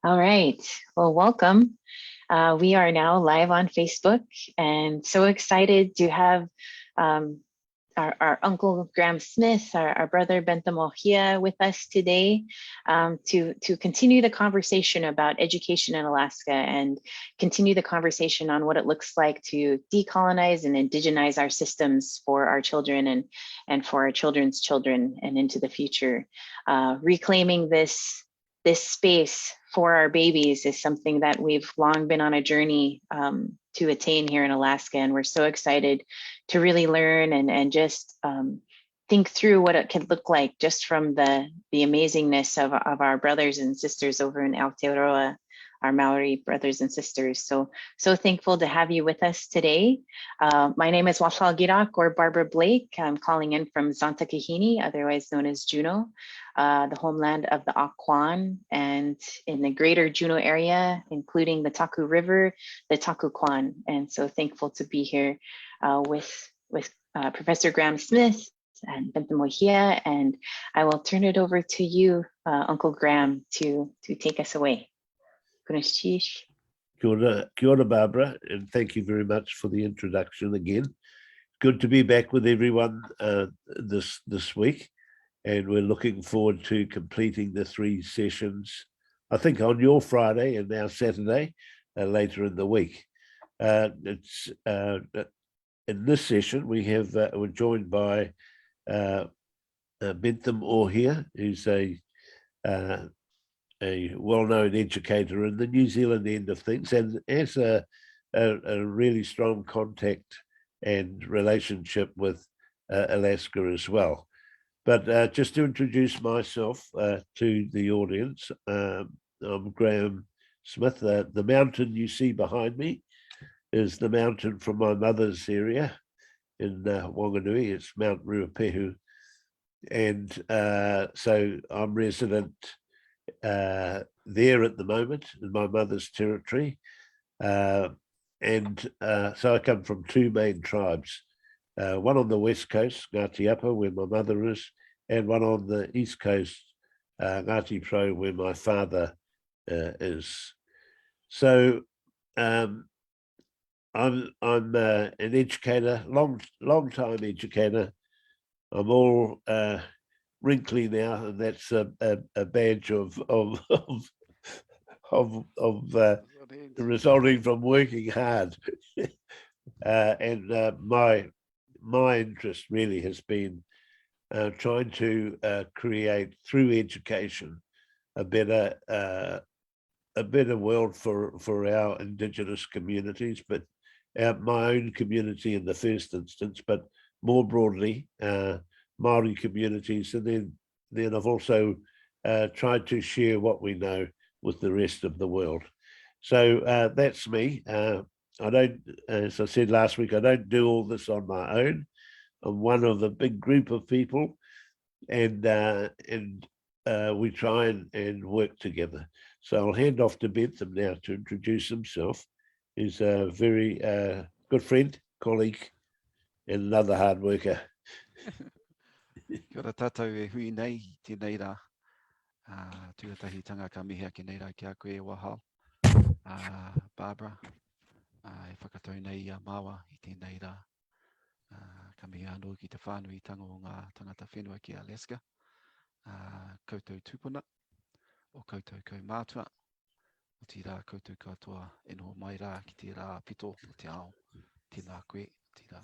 All right. Well, welcome. We are now live on Facebook and so excited to have um, our Uncle Graham Smith, our brother Bentham Ohia with us today to continue the conversation about education in Alaska and continue the conversation on what it looks like to decolonize and indigenize our systems for our children and for our children's children and into the future. Reclaiming this space for our babies is something that we've long been on a journey to attain here in Alaska. And we're so excited to really learn and just think through what it could look like just from the amazingness of our brothers and sisters over in Aotearoa, our Maori brothers and sisters. So thankful to have you with us today. My name is Wafal Girak or Barbara Blake. I'm calling in from Zantakahini, otherwise known as Juneau, the homeland of the Akwaan, and in the greater Juneau area, including the Taku River, the Taku Kwan. And so thankful to be here with Professor Graham Smith and Bentham Ohia, and I will turn it over to you, Uncle Graham, to take us away. Kia ora, Barbara, and thank you very much for the introduction again. Good to be back with everyone this week, and we're looking forward to completing the 3 sessions, I think on your Friday and now Saturday, later in the week. It's in this session, we're joined by Bentham Ohia, who's a well-known educator in the New Zealand end of things, and has a really strong contact and relationship with Alaska as well. But just to introduce myself to the audience, I'm Graham Smith. The mountain you see behind me is the mountain from my mother's area in Wanganui. It's Mount Ruapehu. And so I'm resident there at the moment in my mother's territory. So I come from 2 main tribes, one on the west coast, Ngāti Apa, where my mother is, and one on the east coast, Ngāti Pro, where my father is. So I'm an educator, long time educator. I'm all wrinkly now, and that's a badge of resulting from working hard. And my interest really has been trying to create through education a better world for our Indigenous communities, but my own community in the first instance, but more broadly, Māori communities, and then I've also tried to share what we know with the rest of the world. So that's me. I don't, as I said last week, I don't do all this on my own. I'm one of the big group of people, and we try and work together. So I'll hand off to Bentham now to introduce himself. He's a very good friend, colleague, and another hard worker. Kia ora tātou e hui nei i tēnei rā. Tuatahi tanga ka mihi ake nei rā ki a koe e Wahal. Barbara, e whakatau nei a Māua i tēnei rā. Ka mihi anō ki te whānui tango o ngā tangata whenua ki Alaska. Koutou tūpuna, o koutou kaumātua, o tī rā koutou katoa e noho mai rā ki te rā pito o te ao. Tēnā koe, tēnā.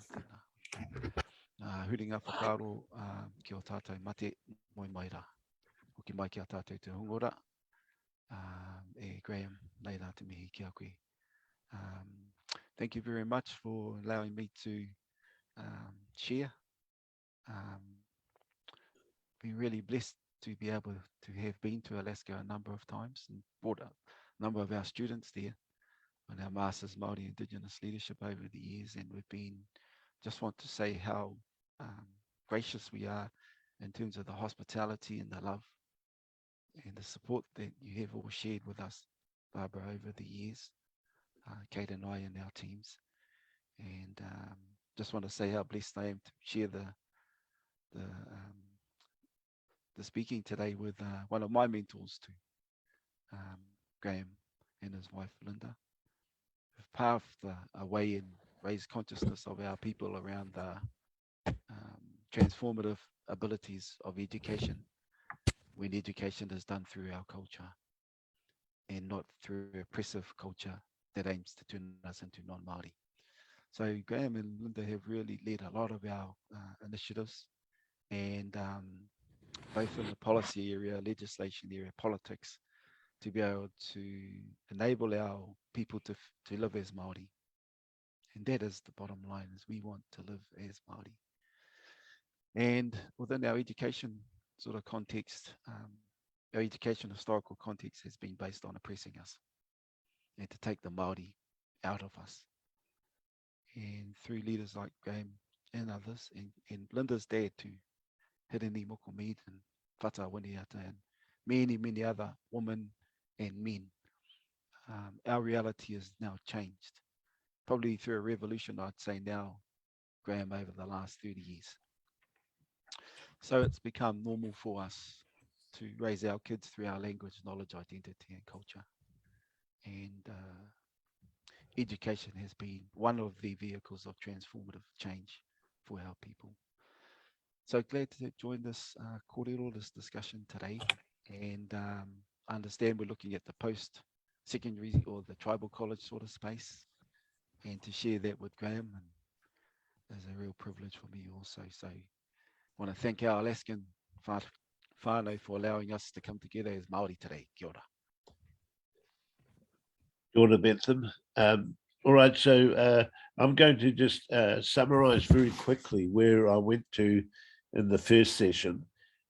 Huringa whakaro ki o tātou mate moi mai rā. Hoki mai ki a tātou te hungora. E Graham, nei rā te mihi ki a koe. Thank you very much for allowing me to share. Been really blessed to be able to have been to Alaska a number of times and brought a number of our students there on our Masters Māori Indigenous Leadership over the years, and we've been, just want to say how gracious we are in terms of the hospitality and the love and the support that you have all shared with us, Barbara, over the years, Kate and I and our teams. And just want to say how blessed I am to share the speaking today with one of my mentors too, Graham and his wife Linda, have paved a way and raised consciousness of our people around the transformative abilities of education, when education is done through our culture and not through oppressive culture that aims to turn us into non-Māori. So Graham and Linda have really led a lot of our initiatives, and both in the policy area, legislation area, politics, to be able to enable our people to live as Māori. And that is the bottom line, is we want to live as Māori. And within our education sort of context, our education historical context has been based on oppressing us and to take the Māori out of us. And through leaders like Graham and others, and Linda's dad too, Hirini Mokomid and Whata Winiata, and many, many other women and men, our reality is now changed. Probably through a revolution, I'd say now, Graham, over the last 30 years. So it's become normal for us to raise our kids through our language, knowledge, identity, and culture. And education has been one of the vehicles of transformative change for our people. So glad to join this kōrero, this discussion today. And I understand we're looking at the post-secondary or the tribal college sort of space. And to share that with Graham is a real privilege for me also. So I want to thank our Alaskan whānau for allowing us to come together as Māori today. Kia ora. Kia ora, Bentham. All right, so I'm going to just summarize very quickly where I went to in the first session.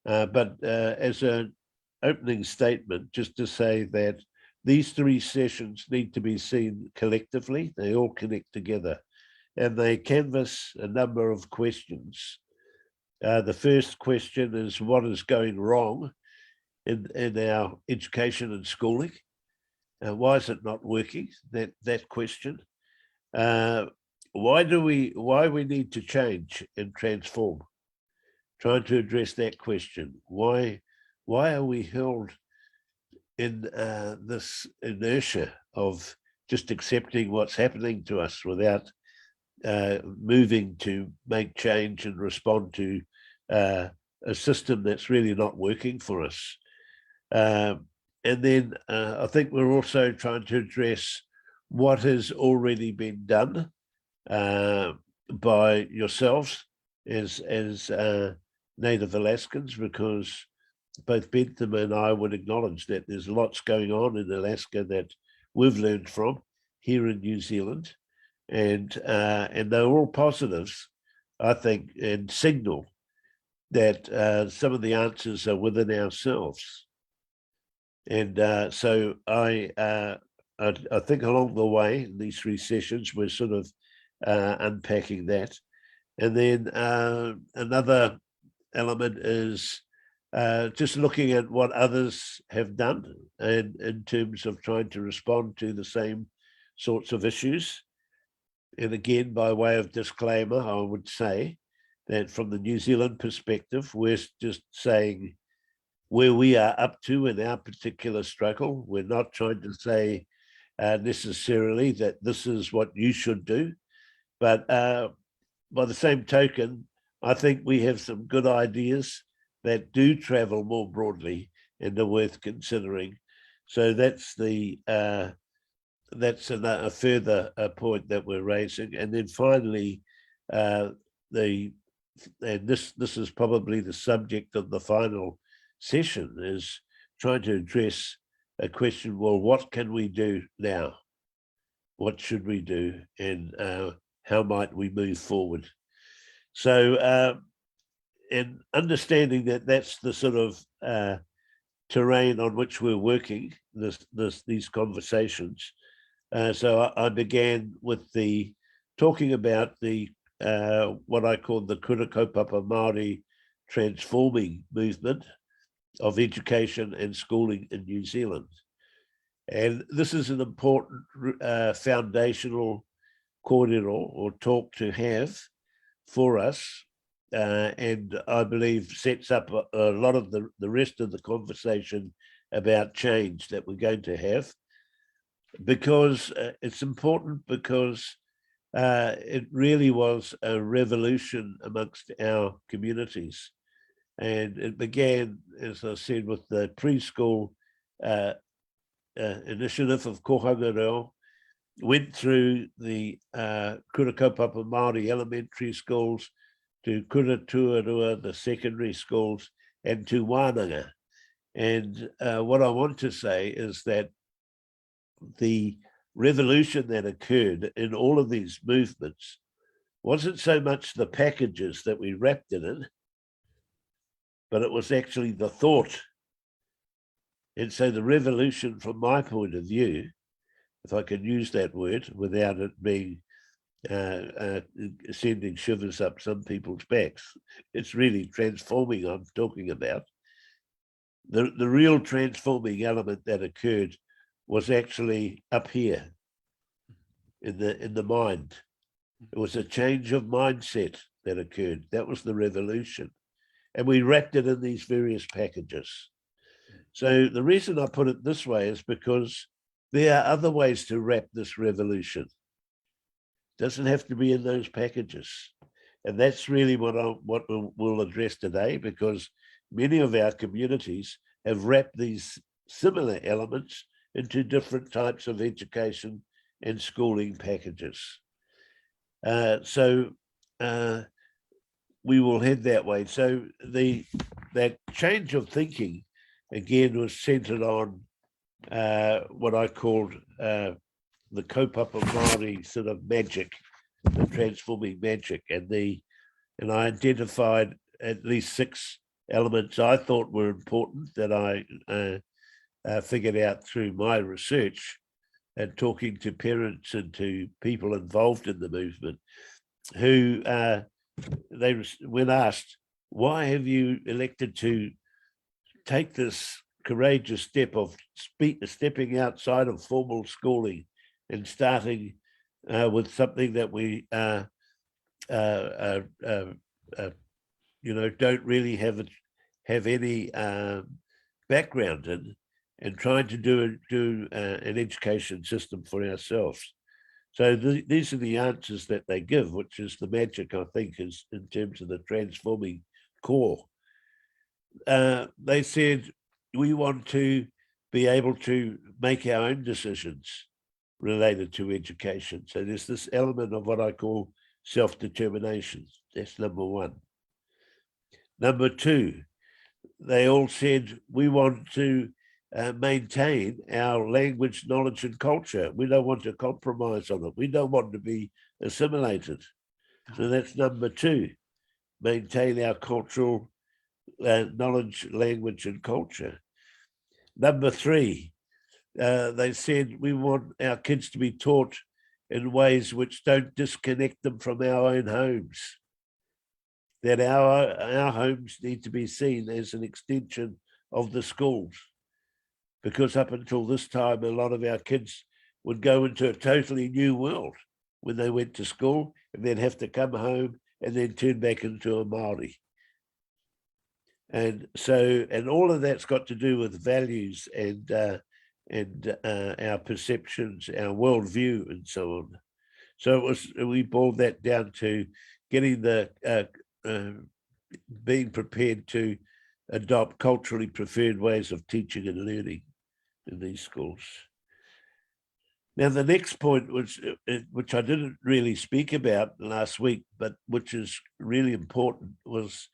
But as an opening statement, just to say that these three sessions need to be seen collectively. They all connect together and they canvass a number of questions. The first question is, what is going wrong in our education and schooling? Why is it not working? That question. Why we need to change and transform? Trying to address that question. Why are we held in this inertia of just accepting what's happening to us without moving to make change and respond to a system that's really not working for us? And then I think we're also trying to address what has already been done by yourselves as Native Alaskans, because both Bentham and I would acknowledge that there's lots going on in Alaska that we've learned from here in New Zealand, and they're all positives, I think, and signal that some of the answers are within ourselves. And so I think along the way in these three sessions we're sort of unpacking that, and then another element is just looking at what others have done and in terms of trying to respond to the same sorts of issues. And again, by way of disclaimer, I would say that from the New Zealand perspective, we're just saying where we are up to in our particular struggle. We're not trying to say necessarily that this is what you should do, but by the same token, I think we have some good ideas that do travel more broadly and are worth considering. So that's a further point that we're raising. And then finally, this is probably the subject of the final session, is trying to address a question, well, what can we do now? What should we do? And how might we move forward? So, and understanding that that's the sort of terrain on which we're working, these conversations. So I began with talking about the what I call the Kura Kaupapa Māori transforming movement of education and schooling in New Zealand. And this is an important foundational kōrero or talk to have for us, and I believe sets up a lot of the rest of the conversation about change that we're going to have. because it's important because it really was a revolution amongst our communities. And it began, as I said, with the preschool initiative of Kohanga Reo, went through the Kura Kaupapa Māori elementary schools to Kura Tuarua, the secondary schools, and to Wānanga. And what I want to say is that the revolution that occurred in all of these movements wasn't so much the packages that we wrapped it in, but it was actually the thought. And so the revolution, from my point of view, if I can use that word without it being sending shivers up some people's backs, it's really transforming I'm talking about. The real transforming element that occurred was actually up here in the mind. It was a change of mindset that occurred. That was the revolution. And we wrapped it in these various packages. So the reason I put it this way is because there are other ways to wrap this revolution. It doesn't have to be in those packages. And that's really what we'll address today, because many of our communities have wrapped these similar elements into different types of education and schooling packages. So we will head that way. So that change of thinking, again, was centered on what I called the kaupapa Māori sort of magic, the transforming magic, and I identified at least 6 elements I thought were important that I figured out through my research and talking to parents and to people involved in the movement, who when asked, why have you elected to take this courageous step of stepping outside of formal schooling and starting with something that we don't really have any background in, and trying to do an education system for ourselves. So these are the answers that they give, which is the magic, I think, is in terms of the transforming core. They said, we want to be able to make our own decisions related to education. So there's this element of what I call self-determination. That's number 1. Number 2, they all said, we want to maintain our language, knowledge, and culture. We don't want to compromise on it. We don't want to be assimilated. So that's number 2, maintain our cultural knowledge, language, and culture. Number 3, they said we want our kids to be taught in ways which don't disconnect them from our own homes, that our homes need to be seen as an extension of the schools. Because up until this time, a lot of our kids would go into a totally new world when they went to school, and then have to come home and then turn back into a Māori. And so, and all of that's got to do with values and our perceptions, our worldview, and so on. So we boiled that down to getting being prepared to adopt culturally preferred ways of teaching and learning in these schools. Now, the next point, which I didn't really speak about last week, but which is really important, was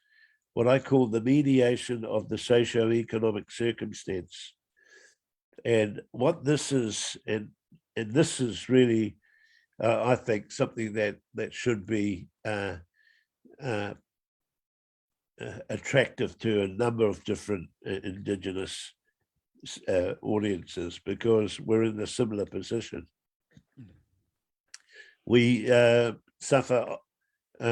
what I call the mediation of the socio-economic circumstance. And what this is, and this is really, I think, something that should be attractive to a number of different Indigenous audiences, because we're in a similar position. We suffer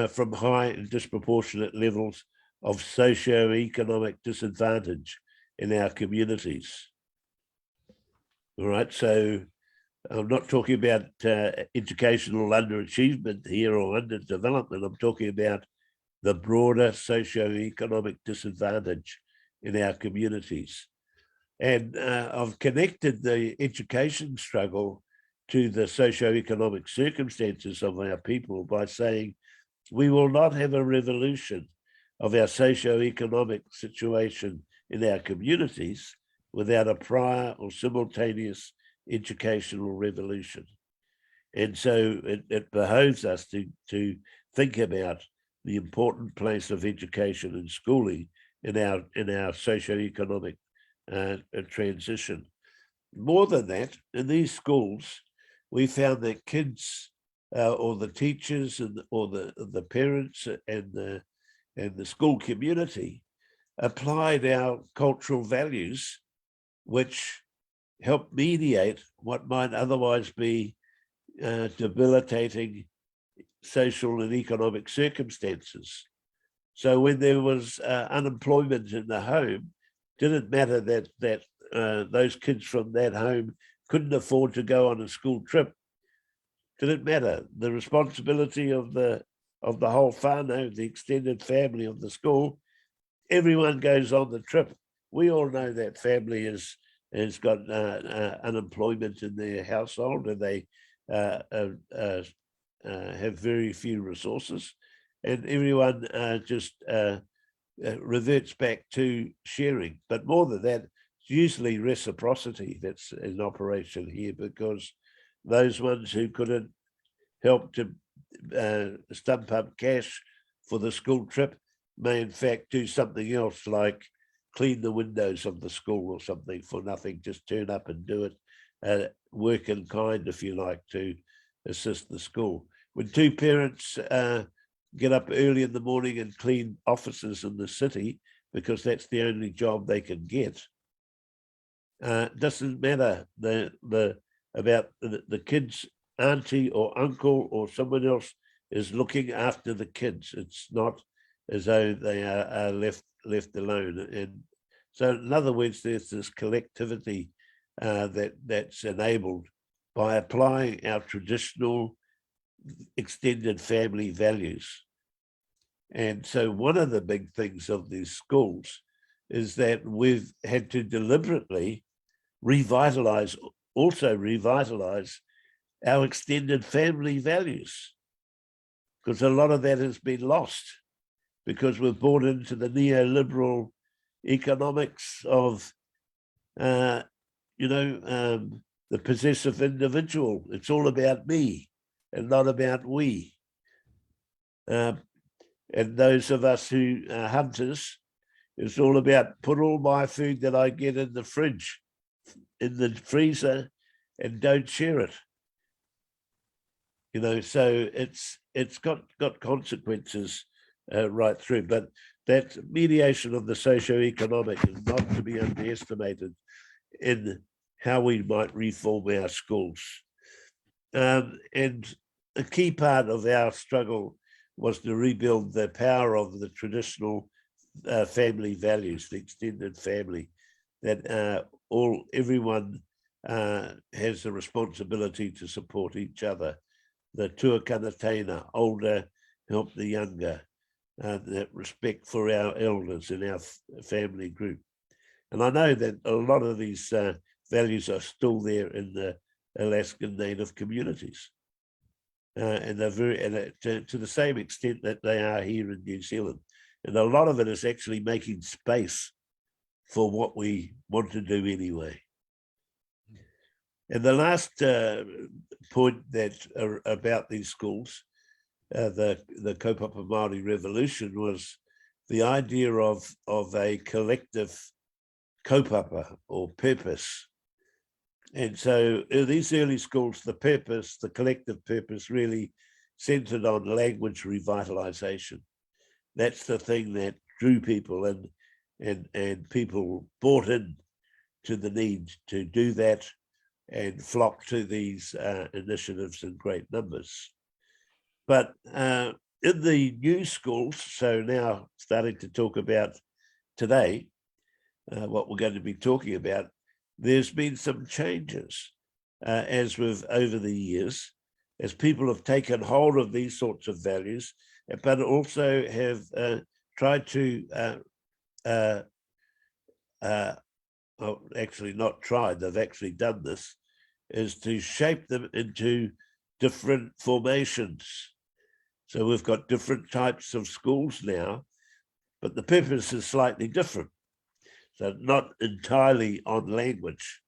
from high and disproportionate levels of socio-economic disadvantage in our communities. All right, so I'm not talking about educational underachievement here or underdevelopment. I'm talking about the broader socio-economic disadvantage in our communities. And I've connected the education struggle to the socio-economic circumstances of our people by saying we will not have a revolution of our socio-economic situation in our communities without a prior or simultaneous educational revolution. And so it behoves us to think about the important place of education and schooling in our socio-economic transition. More than that, in these schools, we found that kids or the teachers or the parents and the school community applied our cultural values, which help mediate what might otherwise be debilitating social and economic circumstances. So when there was unemployment in the home, didn't matter that those kids from that home couldn't afford to go on a school trip. Didn't matter. The responsibility of the whole whānau, the extended family of the school, everyone goes on the trip. We all know that family has got unemployment in their household, and they have very few resources, and everyone just reverts back to sharing. But more than that, it's usually reciprocity that's in operation here, because those ones who couldn't help to stump up cash for the school trip may in fact do something else, like clean the windows of the school or something for nothing, just turn up and do it, work in kind, if you like, to assist the school. When two parents get up early in the morning and clean offices in the city because that's the only job they can get, doesn't matter about the kids' auntie or uncle or someone else is looking after the kids. It's not as though they are left alone. And so, in other words, there's this collectivity that's enabled by applying our traditional extended family values. And so one of the big things of these schools is that we've had to deliberately revitalize our extended family values, because a lot of that has been lost because we're bought into the neoliberal economics of, the possessive individual. It's all about me and not about we. And those of us who are hunters, it's all about put all my food that I get in the fridge, in the freezer, and don't share it. So it's got consequences right through. But that mediation of the socio-economic is not to be underestimated in how we might reform our schools. And a key part of our struggle was to rebuild the power of the traditional family values, the extended family, that everyone has the responsibility to support each other. The tuakana teina, older help the younger, that respect for our elders in our family group. And I know that a lot of these values are still there in the Alaskan Native communities. And they're to the same extent that they are here in New Zealand. And a lot of it is actually making space for what we want to do anyway. And the last point about these schools, the Kaupapa Māori Revolution, was the idea of a collective kaupapa or purpose. And so in these early schools, the collective purpose really centered on language revitalization. That's the thing that drew people and people bought in to the need to do that and flocked to these initiatives in great numbers. But in the new schools, so now starting to talk about today, what we're going to be talking about, there's been some changes as we've over the years, as people have taken hold of these sorts of values, but also have tried to actually not tried, they've actually done this, is to shape them into different formations. So we've got different types of schools now, but the purpose is slightly different. So not entirely on language.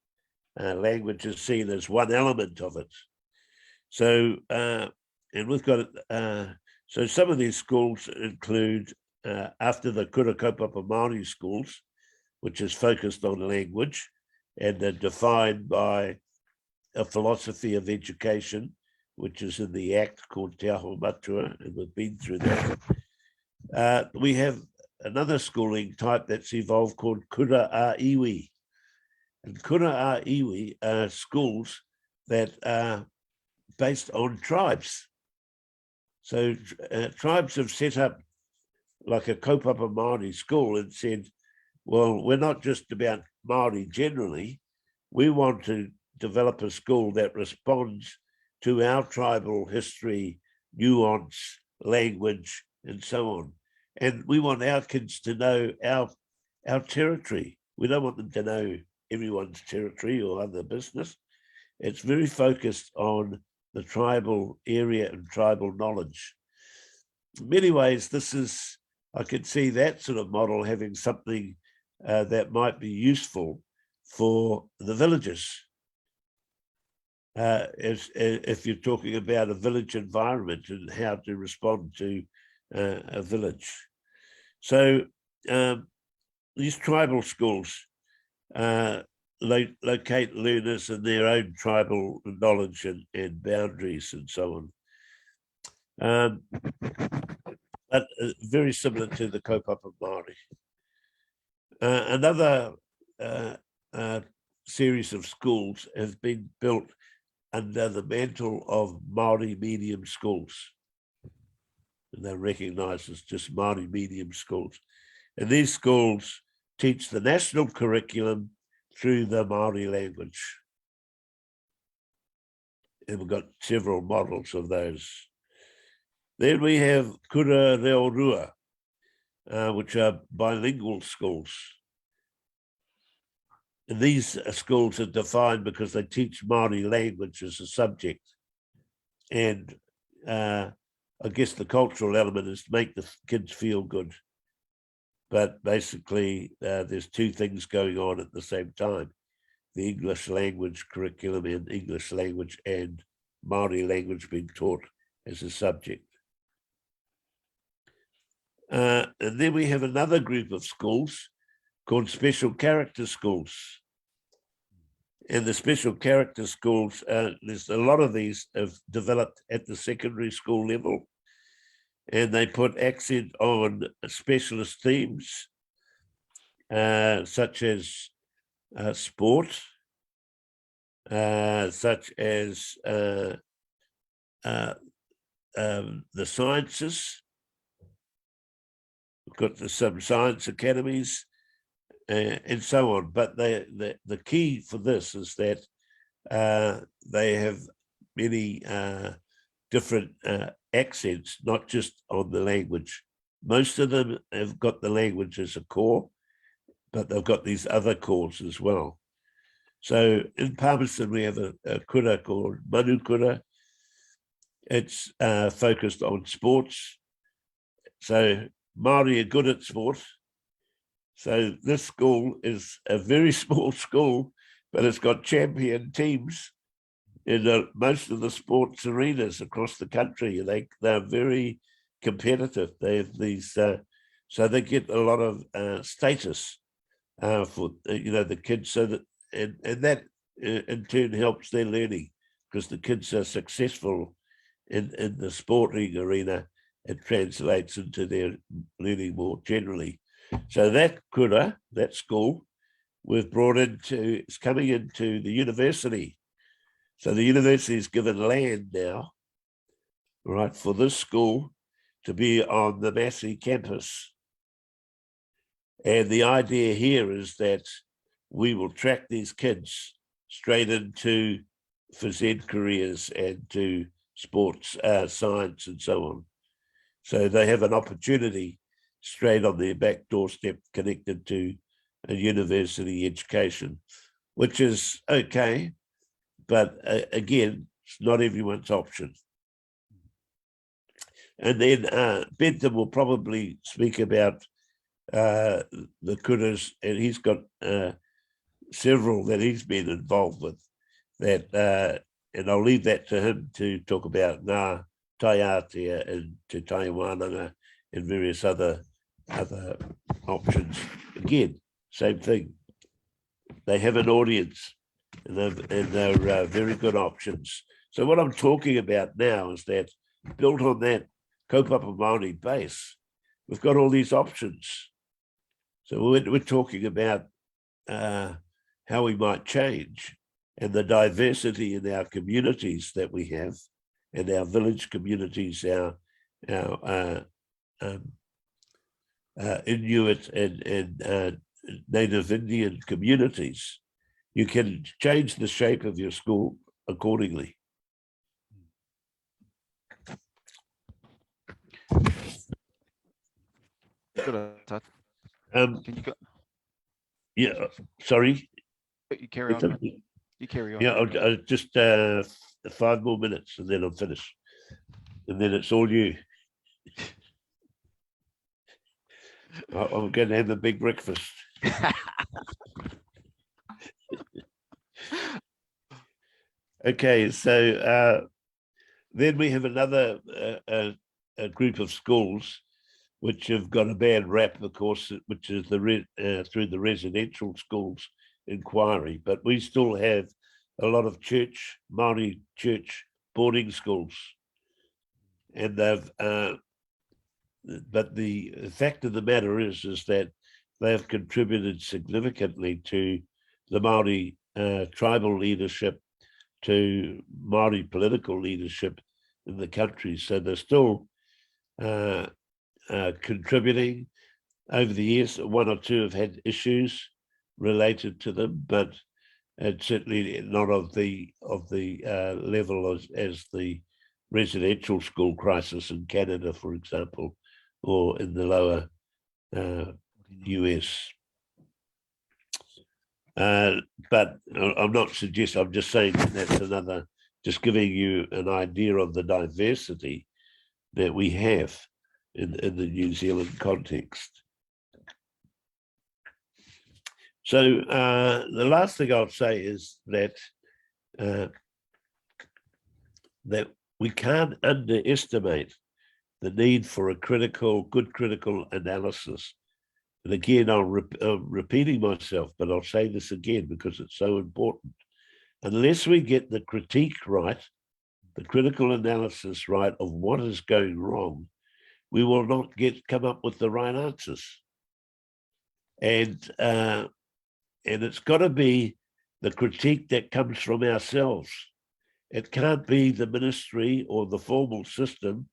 Language is seen as one element of it. So, and we've got, so some of these schools include, after the Kura Kaupapa Māori schools, which is focused on language and are defined by a philosophy of education, which is in the Act called Te Aho Matua, and we've been through that. We have another schooling type that's evolved called Kura a Iwi. And Kura a Iwi are schools that are based on tribes. So tribes have set up like a kaupapa Māori school and said, well, we're not just about Māori generally. We want to develop a school that responds to our tribal history, nuance, language, and so on. And we want our kids to know our territory. We don't want them to know everyone's territory or other business. It's very focused on the tribal area and tribal knowledge. In many ways, this is, I could see that sort of model having something that might be useful for the villages. If you're talking about a village environment and how to respond to a village. So these tribal schools locate learners in their own tribal knowledge and boundaries and so on. But very similar to the kaupapa Māori. Another series of schools has been built under the mantle of Māori medium schools. And they're recognised as just Māori medium schools. And these schools teach the national curriculum through the Māori language. And we've got several models of those. Then we have Kura Reo Rua, which are bilingual schools. And these schools are defined because they teach Māori language as a subject. And I guess the cultural element is to make the kids feel good. But basically, there's two things going on at the same time. The English language curriculum and English language and Māori language being taught as a subject. And then we have another group of schools called special character schools. And the special character schools, there's a lot of these have developed at the secondary school level. And they put accent on specialist themes, such as sport, such as the sciences. We've got some science academies and so on. But the key for this is that they have many different accents, not just on the language. Most of them have got the language as a core, but they've got these other cores as well. So in Palmerston, we have a kura called Manu Kura. It's focused on sports. So Māori are good at sport. So this school is a very small school, but it's got champion teams in most of the sports arenas across the country. They're very competitive. They have these, so they get a lot of status for the kids. So that and that in turn helps their learning because the kids are successful in the sporting arena. It translates into their learning more generally. So that kura, that school, we've brought into, it's coming into the university. So the university is given land now, right, for this school to be on the Massey campus. And the idea here is that we will track these kids straight into phys ed careers and to sports, science and so on. So they have an opportunity straight on their back doorstep connected to a university education, which is okay, but again, it's not everyone's option. And then Bentham will probably speak about the kuras, and he's got several that he's been involved with that, and I'll leave that to him to talk about Ngā Taiatea and Te Taiwananga and various other options. Again, same thing. They have an audience, and they're very good options. So what I'm talking about now is that built on that kaupapa Māori base, we've got all these options. So we're talking about how we might change and the diversity in our communities that we have, and our village communities, our Inuit and Native Indian communities. You can change the shape of your school accordingly. Can you go? Yeah, sorry. You carry on. You carry on. Yeah, I'll just 5 more minutes and then I'm finished. And then it's all you. I'm going to have a big breakfast. Okay, so then we have another a group of schools which have got a bad rap, of course, which is through the residential schools inquiry, but we still have a lot of Māori church boarding schools, and they've. But the fact of the matter is that they have contributed significantly to the Māori tribal leadership, to Māori political leadership in the country. So they're still contributing. Over the years, one or two have had issues related to them, but it's certainly not of the level as the residential school crisis in Canada, for example, or in the lower US. But I'm not suggesting, I'm just saying that's another, just giving you an idea of the diversity that we have in the New Zealand context. So the last thing I'll say is that that we can't underestimate the need for a good critical analysis. And again, I'm repeating myself, but I'll say this again because it's so important. Unless we get the critique right, the critical analysis right of what is going wrong, we will not come up with the right answers. And it's got to be the critique that comes from ourselves. It can't be the ministry or the formal system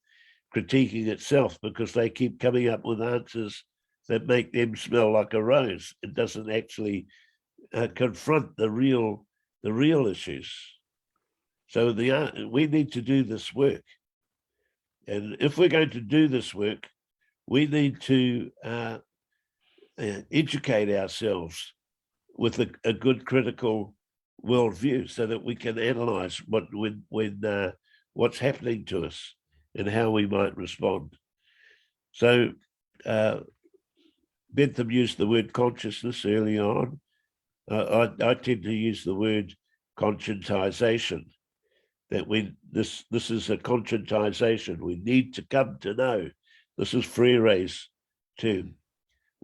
critiquing itself, because they keep coming up with answers that make them smell like a rose. It doesn't actually confront the real issues. So we need to do this work. And if we're going to do this work, we need to educate ourselves with a good critical worldview, so that we can analyze what's happening to us and how we might respond. So Bentham used the word consciousness early on. I tend to use the word conscientization, that this is a conscientization. We need to come to know. This is Freire's term.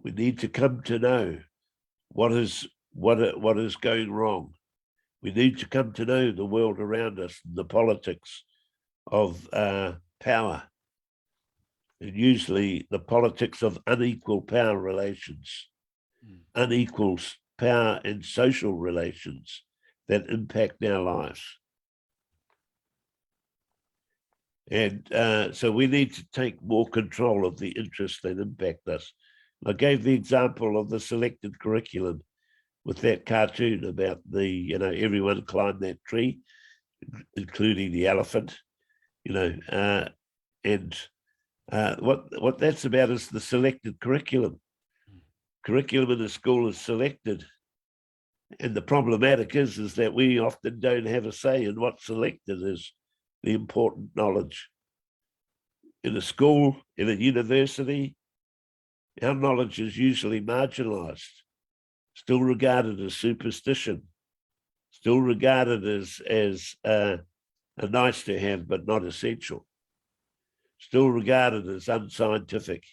We need to come to know what is going wrong. We need to come to know the world around us, the politics of power, and usually the politics of unequal power relations, unequal power and social relations that impact our lives. And so we need to take more control of the interests that impact us. I gave the example of the selected curriculum with that cartoon about everyone climbed that tree, including the elephant, and what that's about is the selected curriculum. curriculum in the school is selected. And the problematic is that we often don't have a say in what's selected as the important knowledge. In a school, in a university, our knowledge is usually marginalized, still regarded as superstition, still regarded as a nice to have, but not essential, still regarded as unscientific.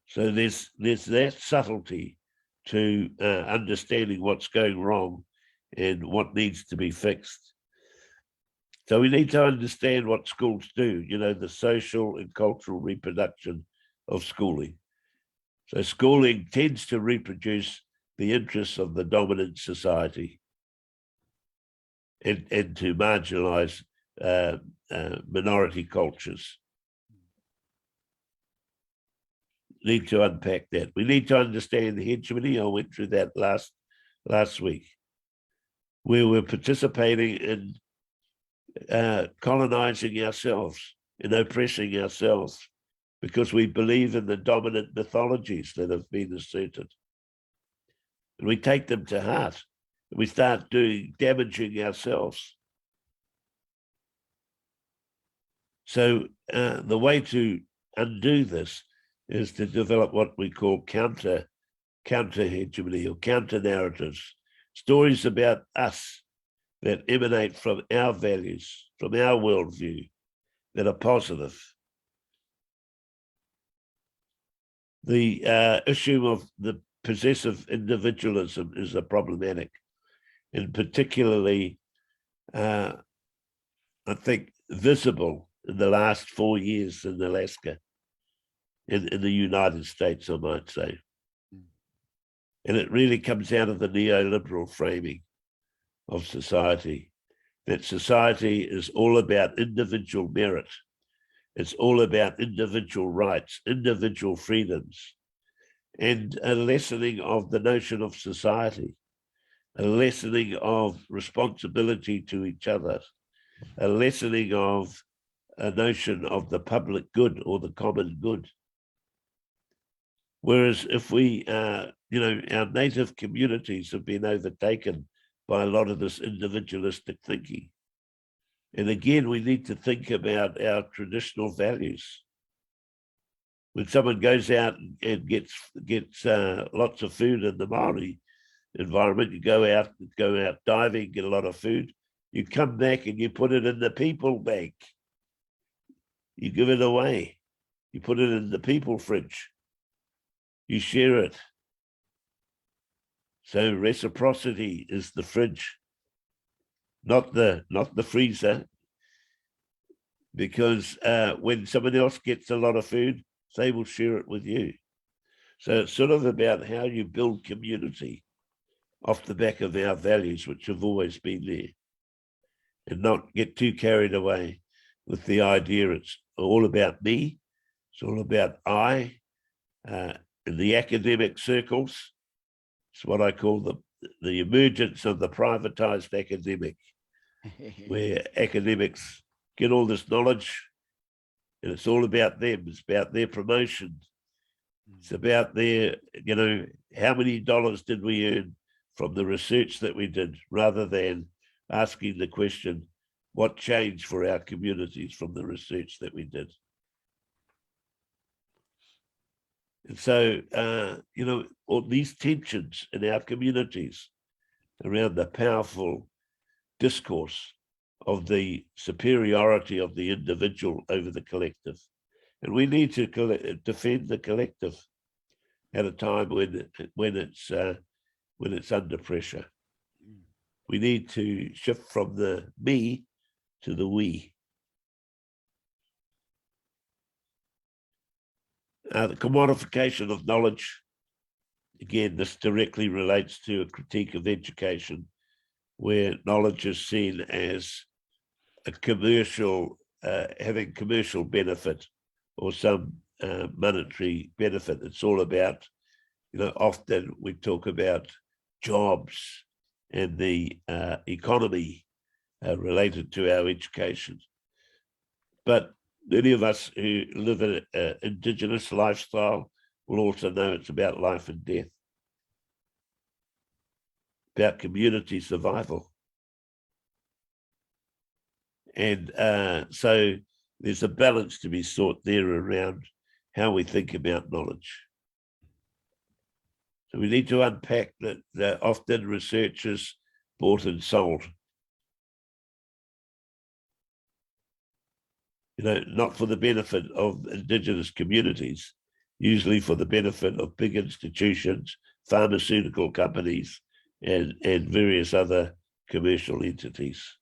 So there's that subtlety to understanding what's going wrong and what needs to be fixed. So we need to understand what schools do, the social and cultural reproduction of schooling. So schooling tends to reproduce the interests of the dominant society and to marginalize minority cultures. Need to unpack that. We need to understand the hegemony. I went through that last week, where we're participating in colonizing ourselves and oppressing ourselves because we believe in the dominant mythologies that have been asserted. And we take them to heart. And we start damaging ourselves. So the way to undo this is to develop what we call counter hegemony or counter narratives, stories about us that emanate from our values, from our worldview, that are positive. The issue of the possessive individualism is a problematic, and particularly, I think, visible in the last 4 years in Alaska, in the United States, I might say. And it really comes out of the neoliberal framing of society, that society is all about individual merit. It's all about individual rights, individual freedoms, and a lessening of the notion of society, a lessening of responsibility to each other, a lessening of a notion of the public good or the common good. Whereas if we, our native communities have been overtaken by a lot of this individualistic thinking. And again, we need to think about our traditional values. When someone goes out and gets lots of food in the Maori environment, you go out diving, get a lot of food, you come back and you put it in the people bank. You give it away. You put it in the people fridge. You share it. So reciprocity is the fridge, not the freezer, because when someone else gets a lot of food, they will share it with you. So it's sort of about how you build community off the back of our values, which have always been there, and not get too carried away with the idea it's all about me, it's all about I. In the academic circles, it's what I call the emergence of the privatized academic, where academics get all this knowledge and it's all about them. It's about their promotion. It's about their, how many dollars did we earn from the research that we did, rather than asking the question, what changed for our communities from the research that we did? And so, all these tensions in our communities around the powerful discourse of the superiority of the individual over the collective. And we need to defend the collective at a time when it's under pressure. We need to shift from the me to the we. The commodification of knowledge, again, this directly relates to a critique of education, where knowledge is seen as a commercial, having commercial benefit or some monetary benefit. It's all about, often we talk about jobs and the economy related to our education. But many of us who live an Indigenous lifestyle will also know it's about life and death, about community survival. And so there's a balance to be sought there around how we think about knowledge. So we need to unpack that often research is bought and sold. Not for the benefit of Indigenous communities, usually for the benefit of big institutions, pharmaceutical companies, and various other commercial entities.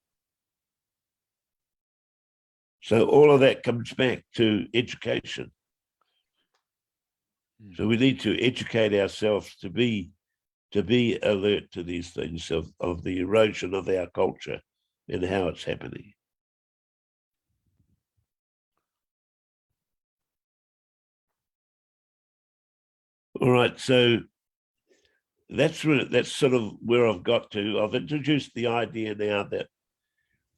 So all of that comes back to education. So we need to educate ourselves to be alert to these things of the erosion of our culture and how it's happening. All right, so that's sort of where I've got to. I've introduced the idea now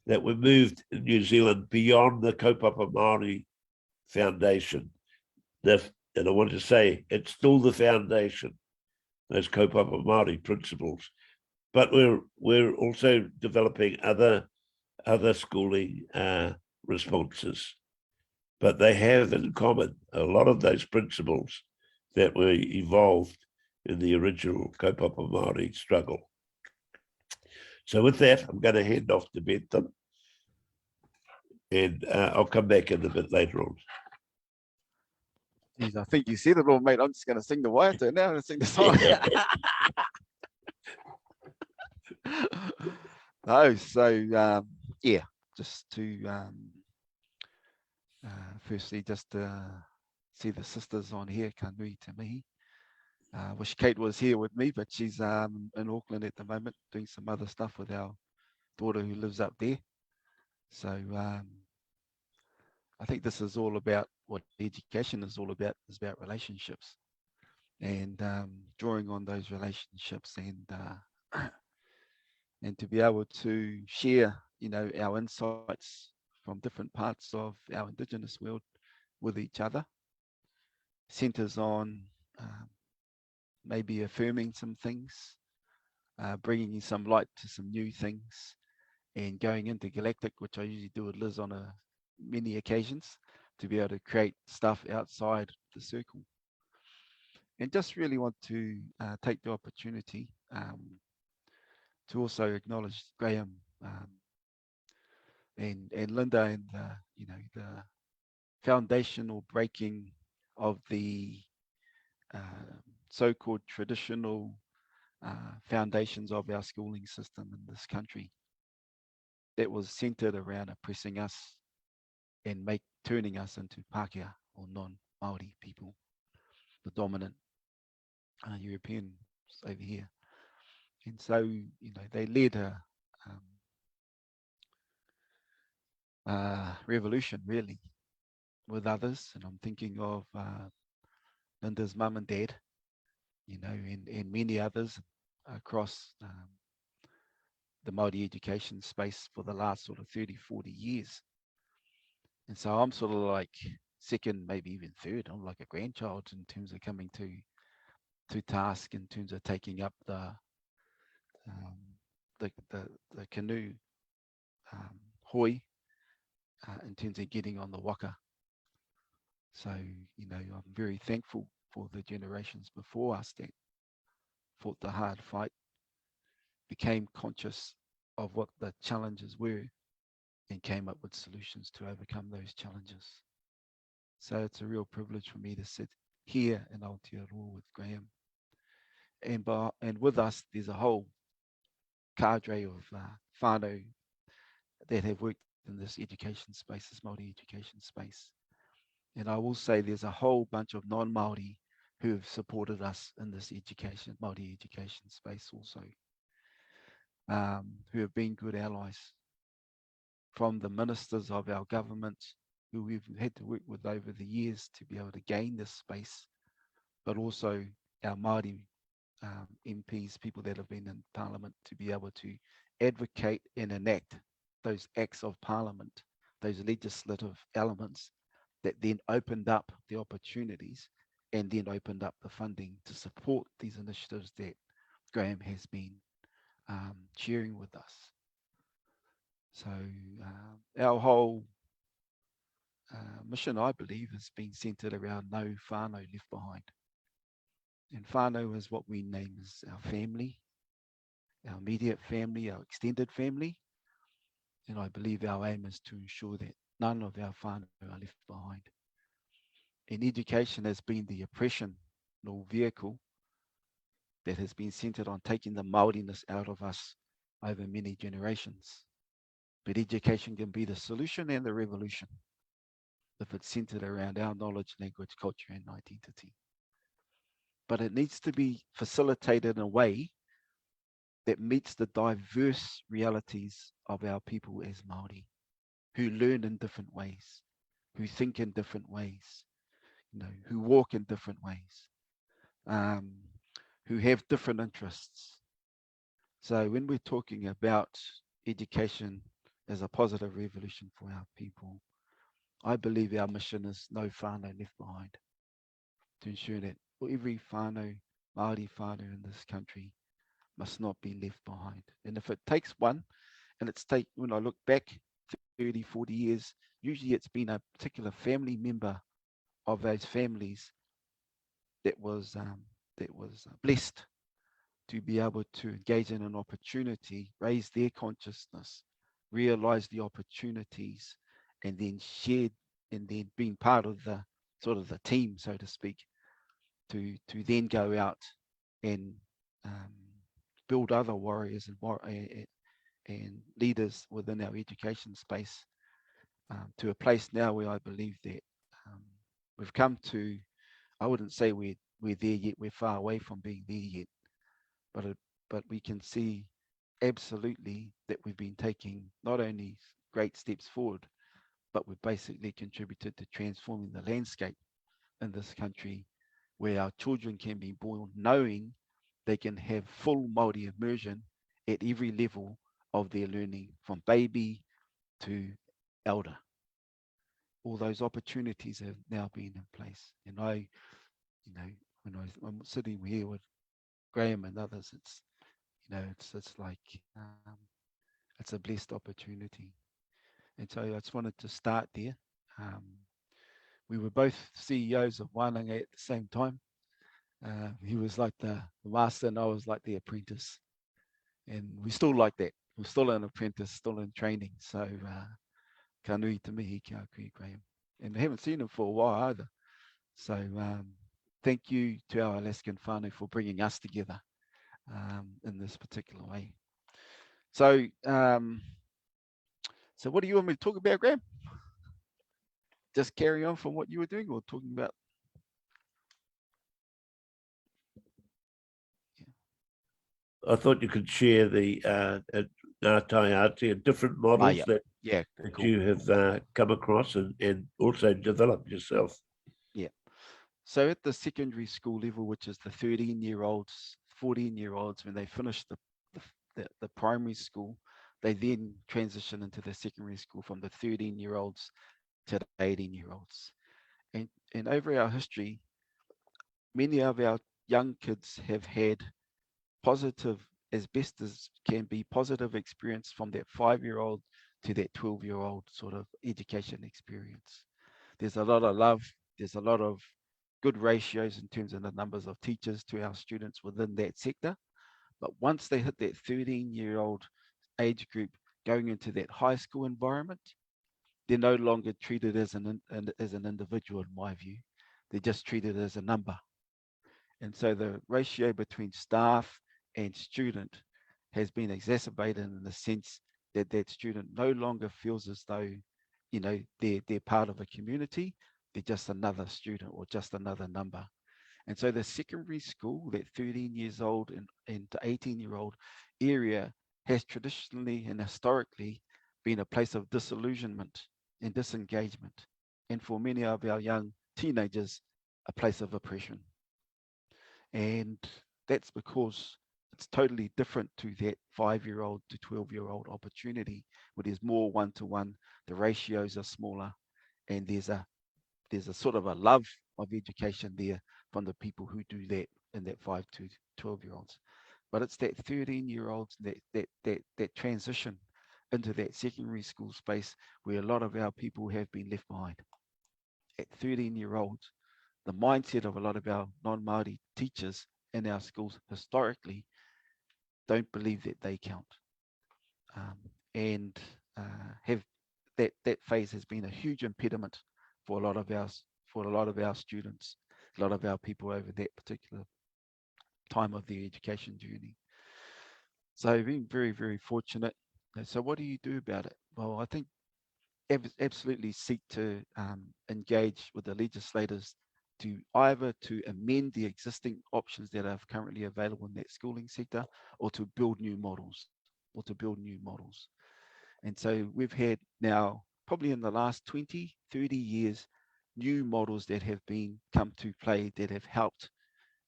that we've moved in New Zealand beyond the Kaupapa Māori Foundation. And I want to say it's still the foundation, those Kaupapa Māori principles, but we're also developing other schooling responses. But they have in common a lot of those principles that were evolved in the original Kaupapa Māori struggle. So with that, I'm going to hand off to Bentham, and I'll come back in a bit later on. Jeez, I think you said it all, mate. I'm just going to sing the waiata now and sing the song. No, so yeah, just to firstly just see the sisters on here, ka nui te mihi. Wish Kate was here with me, but she's in Auckland at the moment doing some other stuff with our daughter who lives up there. So I think this is all about what education is all about, is about relationships and drawing on those relationships and to be able to share, our insights from different parts of our Indigenous world with each other. Centers on maybe affirming some things, bringing some light to some new things, and going into Galactic, which I usually do with Liz on many occasions, to be able to create stuff outside the circle. And just really want to take the opportunity to also acknowledge Graham and Linda and the foundational breaking of the so-called traditional foundations of our schooling system in this country that was centered around oppressing us and turning us into Pākehā or non-Māori people, the dominant Europeans over here. And so, they led a revolution really with others. And I'm thinking of Linda's mum and dad, and many others across the Māori education space for the last sort of 30, 40 years. And so I'm sort of like second, maybe even third. I'm like a grandchild in terms of coming to task, in terms of taking up the canoe hoi, in terms of getting on the waka. So, I'm very thankful for the generations before us that fought the hard fight, became conscious of what the challenges were, and came up with solutions to overcome those challenges. So it's a real privilege for me to sit here in Aotearoa with Graham. And with us, there's a whole cadre of whānau that have worked in this education space, this Māori education space. And I will say there's a whole bunch of non-Māori who have supported us in this Māori education space also, who have been good allies, from the ministers of our government who we've had to work with over the years to be able to gain this space, but also our Māori MPs, people that have been in Parliament, to be able to advocate and enact those acts of Parliament, those legislative elements that then opened up the opportunities and then opened up the funding to support these initiatives that Graham has been sharing with us. So our whole mission, I believe, has been centered around no whānau left behind. And whānau is what we name as our family, our immediate family, our extended family. And I believe our aim is to ensure that none of our whānau are left behind. And education has been the oppression or vehicle that has been centered on taking the Māoriness out of us over many generations. But education can be the solution and the revolution if it's centered around our knowledge, language, culture, and identity. But it needs to be facilitated in a way that meets the diverse realities of our people as Māori, who learn in different ways, who think in different ways, who walk in different ways, who have different interests. So when we're talking about education as a positive revolution for our people, I believe our mission is no whānau left behind, to ensure that every whānau, Māori whānau in this country must not be left behind. And if it takes one, and when I look back 30, 40 years, usually it's been a particular family member of those families that was blessed to be able to engage in an opportunity, raise their consciousness, realize the opportunities, and then shared, and then being part of the sort of the team, so to speak, to then go out and build other warriors and leaders within our education space to a place now where I believe that we've come to, I wouldn't say we're there yet, we're far away from being there yet, but we can see absolutely that we've been taking not only great steps forward, but we've basically contributed to transforming the landscape in this country, where our children can be born knowing they can have full Māori immersion at every level of their learning, from baby to elder. All those opportunities have now been in place. And when I'm sitting here with Graham and others, it's like it's a blessed opportunity. And so I just wanted to start there. We were both CEOs of Wānanga at the same time. He was like the master and I was like the apprentice. And we still like that. We're still an apprentice, still in training. So ka nui te mihi kia koe, Graham. And I haven't seen him for a while either. So thank you to our Alaskan whānau for bringing us together in this particular way. So, so what do you want me to talk about, Graham? Just carry on from what you were doing, or talking about? I thought you could share the Ngātai Āti and different models that cool. You have come across and also developed yourself. Yeah. So at the secondary school level, which is the 13-year-olds, 14-year-olds, when they finish the primary school, they then transition into the secondary school from the 13-year-olds to the 18-year-olds. And over our history, many of our young kids have had positive, as best as can be, positive experience from that 5-year-old to that 12-year-old sort of education experience. There's a lot of love, there's a lot of good ratios in terms of the numbers of teachers to our students within that sector. But once they hit that 13-year-old age group going into that high school environment, they're no longer treated as an individual, in my view. They're just treated as a number. And so the ratio between staff and student has been exacerbated in the sense that that student no longer feels as though, they're part of a community. They're just another student or just another number. And so the secondary school, that 13 years old and to 18-year-old area, has traditionally and historically been a place of disillusionment and disengagement. And for many of our young teenagers, a place of oppression. And that's because it's totally different to that 5-year-old to 12-year-old opportunity, where there's more one-to-one, the ratios are smaller, and there's a sort of a love of education there, from the people who do that in that 5 to 12-year-olds. But it's that 13-year-olds, that transition into that secondary school space where a lot of our people have been left behind. At 13-year-olds, the mindset of a lot of our non-Māori teachers in our schools historically don't believe that they count, and have that phase has been a huge impediment for a lot of our students, a lot of our people over that particular time of their education journey. So I've been very, very fortunate. So what do you do about it? Well, I think absolutely seek to engage with the legislators to either to amend the existing options that are currently available in that schooling sector, or to build new models, And so we've had now, probably in the last 20, 30 years, new models that have been come to play that have helped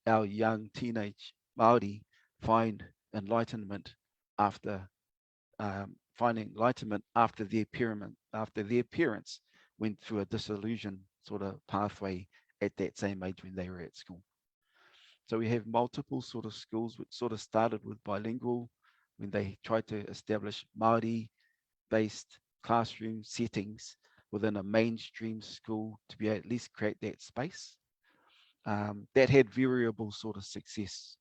our young teenage Māori find enlightenment after after their parents went through a disillusion sort of pathway at that same age when they were at school. So we have multiple sort of schools which sort of started with bilingual when they tried to establish Māori-based classroom settings within a mainstream school to be at least create that space. That had variable sort of success.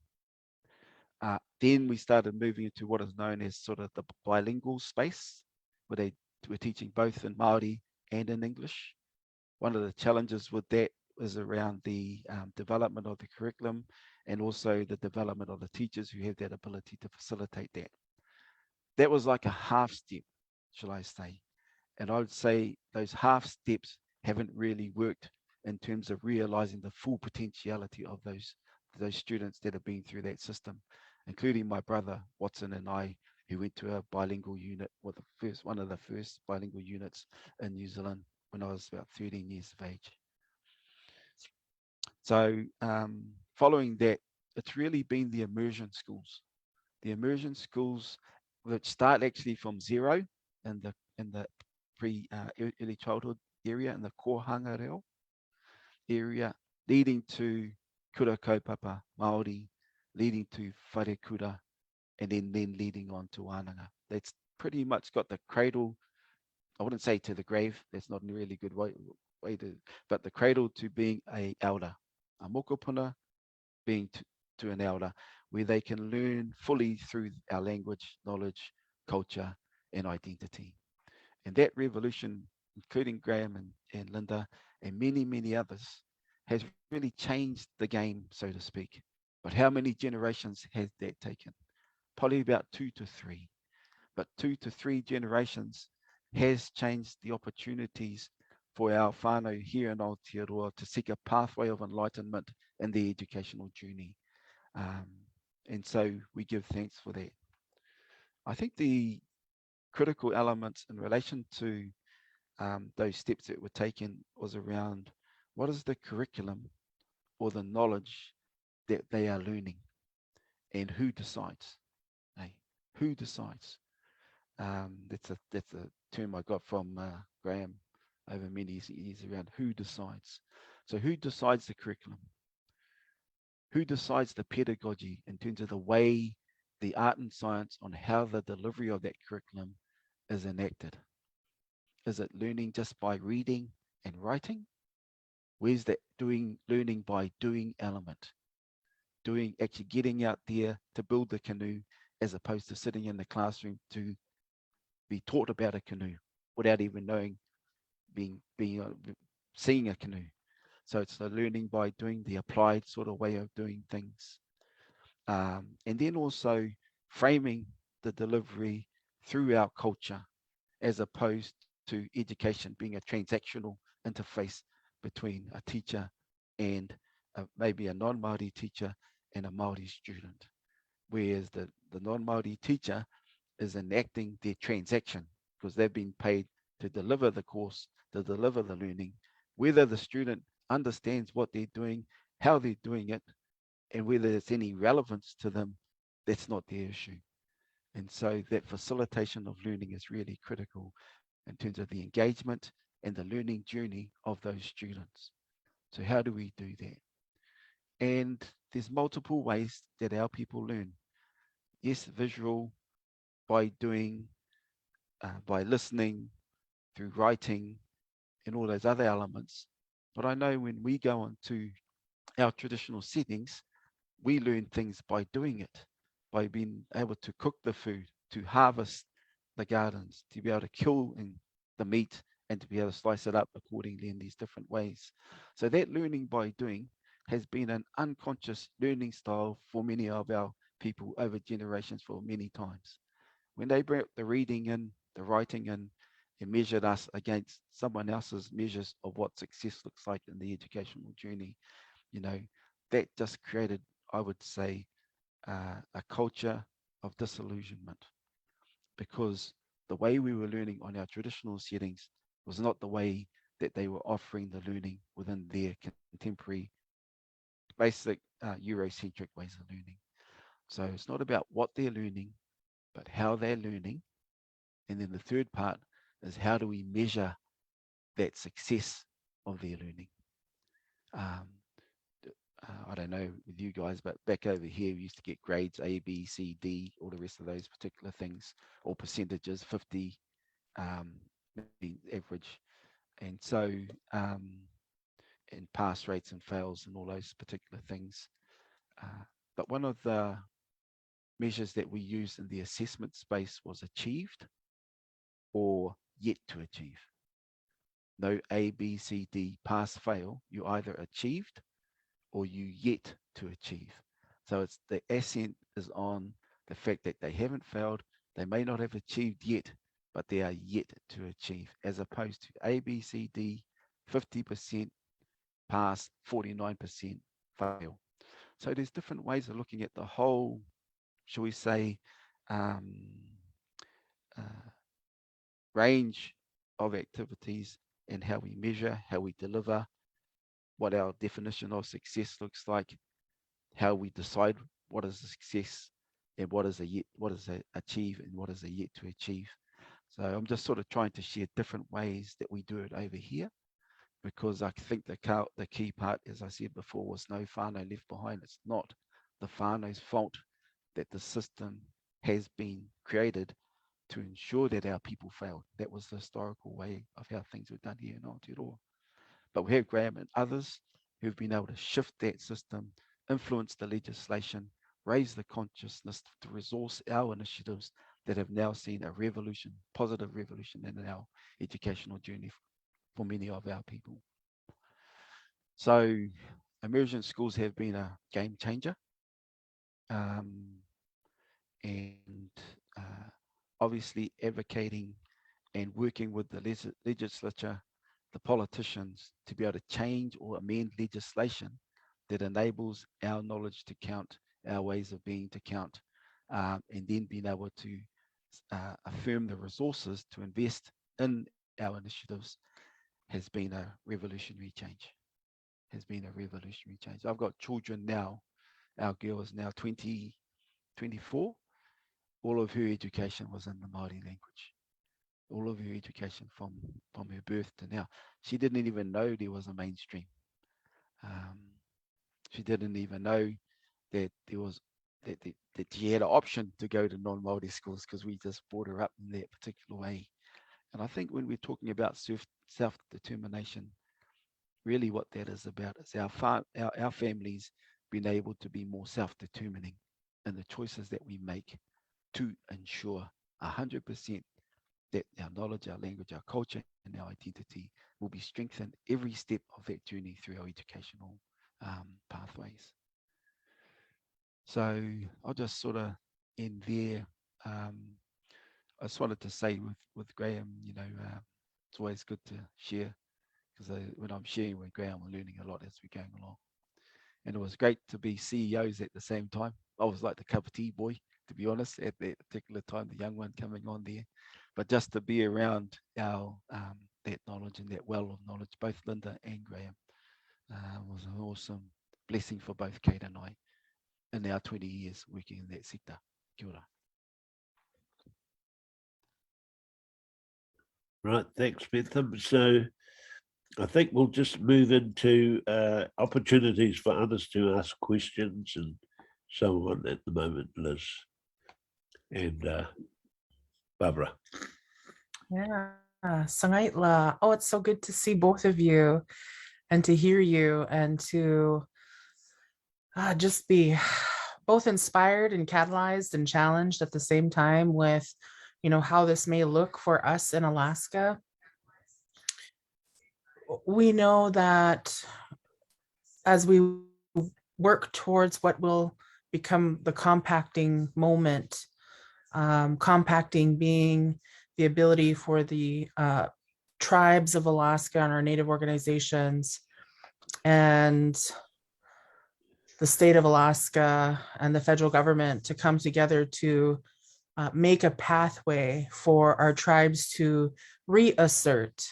Then we started moving into what is known as sort of the bilingual space, where they were teaching both in Māori and in English. One of the challenges with that is around the development of the curriculum, and also the development of the teachers who have that ability to facilitate that. That was like a half step, shall I say. And I would say those half steps haven't really worked in terms of realizing the full potentiality of those students that have been through that system, including my brother Watson and I, who went to a bilingual unit, one of the first bilingual units in New Zealand when I was about 13 years of age. So following that, it's really been the immersion schools. The immersion schools which start actually from zero in the early childhood area, in the Kohanga Reo area, leading to kura kaupapa Māori, leading to whare kura, and then leading on to wānanga. That's pretty much got the cradle, I wouldn't say to the grave, that's not a really good way to, but the cradle to being a elder, a mokopuna being to an elder, where they can learn fully through our language, knowledge, culture, and identity. And that revolution, including Graham and Linda and many, many others, has really changed the game, so to speak. But how many generations has that taken? Probably about 2 to 3. But 2 to 3 generations has changed the opportunities for our whānau here in Aotearoa to seek a pathway of enlightenment in their educational journey. And so we give thanks for that. I think the critical elements in relation to those steps that were taken was around what is the curriculum or the knowledge that they are learning, and who decides? Hey, who decides? That's a term I got from Graham over many years around who decides. So who decides the curriculum? Who decides the pedagogy in terms of the way, the art and science on how the delivery of that curriculum is enacted? Is it learning just by reading and writing? Where's that learning by doing element? Actually getting out there to build the canoe, as opposed to sitting in the classroom to be taught about a canoe without even knowing, seeing a canoe. So it's the learning by doing, the applied sort of way of doing things. And then also framing the delivery through our culture, as opposed to education being a transactional interface between a teacher and maybe a non-Māori teacher and a Māori student. Whereas the non-Māori teacher is enacting their transaction because they've been paid to deliver the course, to deliver the learning. Whether the student understands what they're doing, how they're doing it, and whether there's any relevance to them, that's not their issue. And so that facilitation of learning is really critical in terms of the engagement and the learning journey of those students. So how do we do that? And there's multiple ways that our people learn. Yes, visual, by doing, by listening, through writing, and all those other elements. But I know when we go into our traditional settings, we learn things by doing it, by being able to cook the food, to harvest the gardens, to be able to kill the meat and to be able to slice it up accordingly in these different ways. So that learning by doing has been an unconscious learning style for many of our people over generations for many times. When they brought the reading in, the writing in, and measured us against someone else's measures of what success looks like in the educational journey, you know, that just created, I would say, a culture of disillusionment, because the way we were learning on our traditional settings was not the way that they were offering the learning within their contemporary, basic Eurocentric ways of learning. So it's not about what they're learning, but how they're learning. And then the third part is, how do we measure that success of their learning? Um, I don't know with you guys, but back over here, we used to get grades A, B, C, D, all the rest of those particular things, or percentages, 50, being average. And so, and pass rates and fails and all those particular things. But one of the measures that we used in the assessment space was achieved or yet to achieve. No A, B, C, D, pass, fail. You either achieved or you yet to achieve. So it's the accent is on the fact that they haven't failed, they may not have achieved yet, but they are yet to achieve, as opposed to A, B, C, D, 50% pass, 49% fail. So there's different ways of looking at the whole, shall we say, um, uh, range of activities and how we measure, how we deliver, what our definition of success looks like, how we decide what is a success and what is a achieve and what is a yet to achieve. So I'm just sort of trying to share different ways that we do it over here, because I think the key part, as I said before, was no whānau left behind. It's not the whānau's fault that the system has been created to ensure that our people failed. That was the historical way of how things were done here in Aotearoa. But we have Graham and others who've been able to shift that system, influence the legislation, raise the consciousness to resource our initiatives that have now seen a revolution, positive revolution in our educational journey for many of our people. So immersion schools have been a game changer. And obviously advocating and working with the legislature, the politicians, to be able to change or amend legislation that enables our knowledge to count, our ways of being to count, and then being able to affirm the resources to invest in our initiatives has been a revolutionary change. Has been a revolutionary change. I've got children now. Our girl is now 24. All of her education was in the Māori language. All of her education from her birth to now. She didn't even know there was a mainstream. She didn't even know that there was that she had an option to go to non-Māori schools, because we just brought her up in that particular way. And I think when we're talking about self-determination, really what that is about is our families being able to be more self-determining in the choices that we make, to ensure 100% that our knowledge, our language, our culture, and our identity will be strengthened every step of that journey through our educational pathways. So I'll just sort of end there. I just wanted to say with Graham, it's always good to share, because when I'm sharing with Graham, I'm learning a lot as we're going along. And it was great to be CEOs at the same time. I was like the cup of tea boy, to be honest, at that particular time, the young one coming on there. But just to be around our that knowledge and that well of knowledge, both Linda and Graham, was an awesome blessing for both Kate and I in our 20 years working in that sector. Kia ora. Right, thanks, Bentham. So I think we'll just move into opportunities for others to ask questions and so on at the moment, Liz and Barbara. Yeah, Sangaitla. Oh, it's so good to see both of you and to hear you and to just be both inspired and catalyzed and challenged at the same time with, how this may look for us in Alaska. We know that as we work towards what will become the compacting moment, compacting being the ability for the tribes of Alaska and our Native organizations and the state of Alaska and the federal government to come together to make a pathway for our tribes to reassert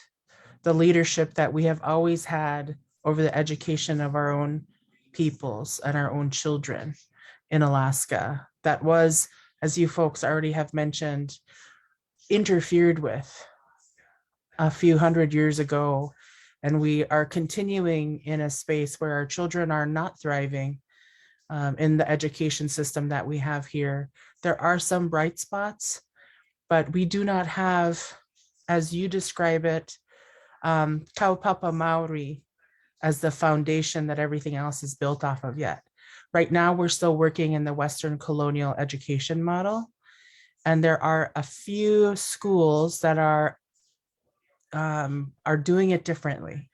the leadership that we have always had over the education of our own peoples and our own children in Alaska. That was, as you folks already have mentioned, interfered with a few hundred years ago. And we are continuing in a space where our children are not thriving in the education system that we have here. There are some bright spots, but we do not have, as you describe it, Kaupapa Maori as the foundation that everything else is built off of yet. Right now, we're still working in the Western colonial education model. And there are a few schools that are doing it differently.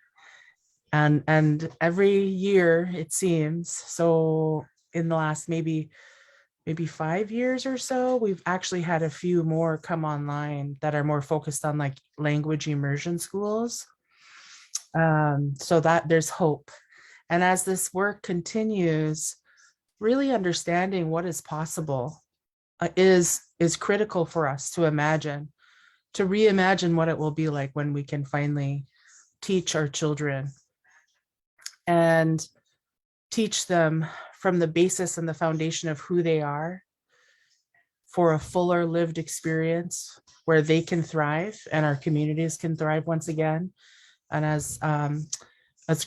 And every year, it seems, so in the last maybe 5 years or so, we've actually had a few more come online that are more focused on like language immersion schools. So that there's hope. And as this work continues, really understanding what is possible is critical for us to imagine, to reimagine what it will be like when we can finally teach our children and teach them from the basis and the foundation of who they are for a fuller lived experience where they can thrive and our communities can thrive once again. And as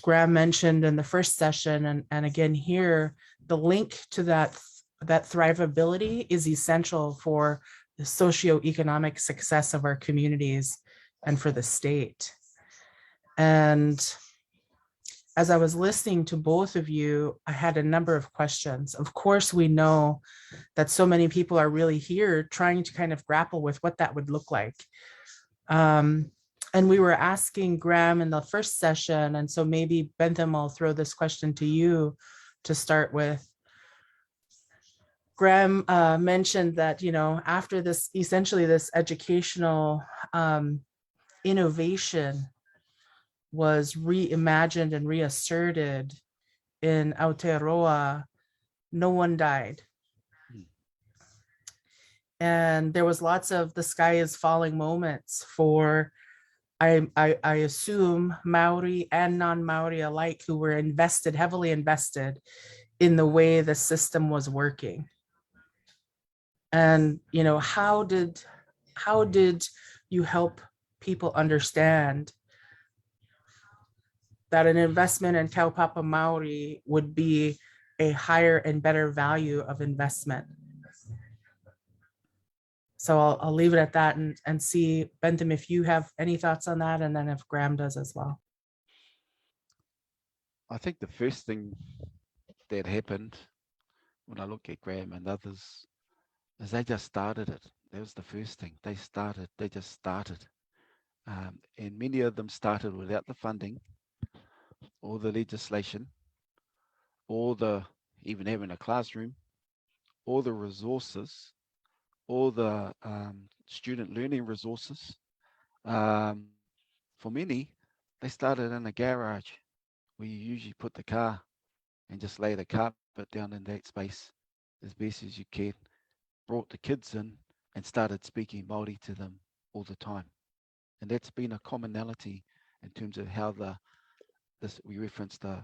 Graham mentioned in the first session, and again here, the link to that thrivability is essential for the socioeconomic success of our communities and for the state. And as I was listening to both of you, I had a number of questions. Of course, we know that so many people are really here trying to kind of grapple with what that would look like. And we were asking Graham in the first session, and so maybe Bentham, I'll throw this question to you to start with. Graham mentioned that, after this, essentially this educational innovation was reimagined and reasserted in Aotearoa, no one died. And there was lots of the sky is falling moments for, I assume, Maori and non-Maori alike, who were heavily invested in the way the system was working. And, how did you help people understand that an investment in Kaupapa Maori would be a higher and better value of investment? So I'll leave it at that and see, Bentham, if you have any thoughts on that, and then if Graham does as well. I think the first thing that happened when I look at Graham and others is they just started it. That was the first thing. They just started. And many of them started without the funding or the legislation or even having a classroom or the resources or the student learning resources. For many, they started in a garage where you usually put the car and just lay the carpet down in that space as best as you can. Brought the kids in and started speaking Māori to them all the time. And that's been a commonality in terms of how we referenced the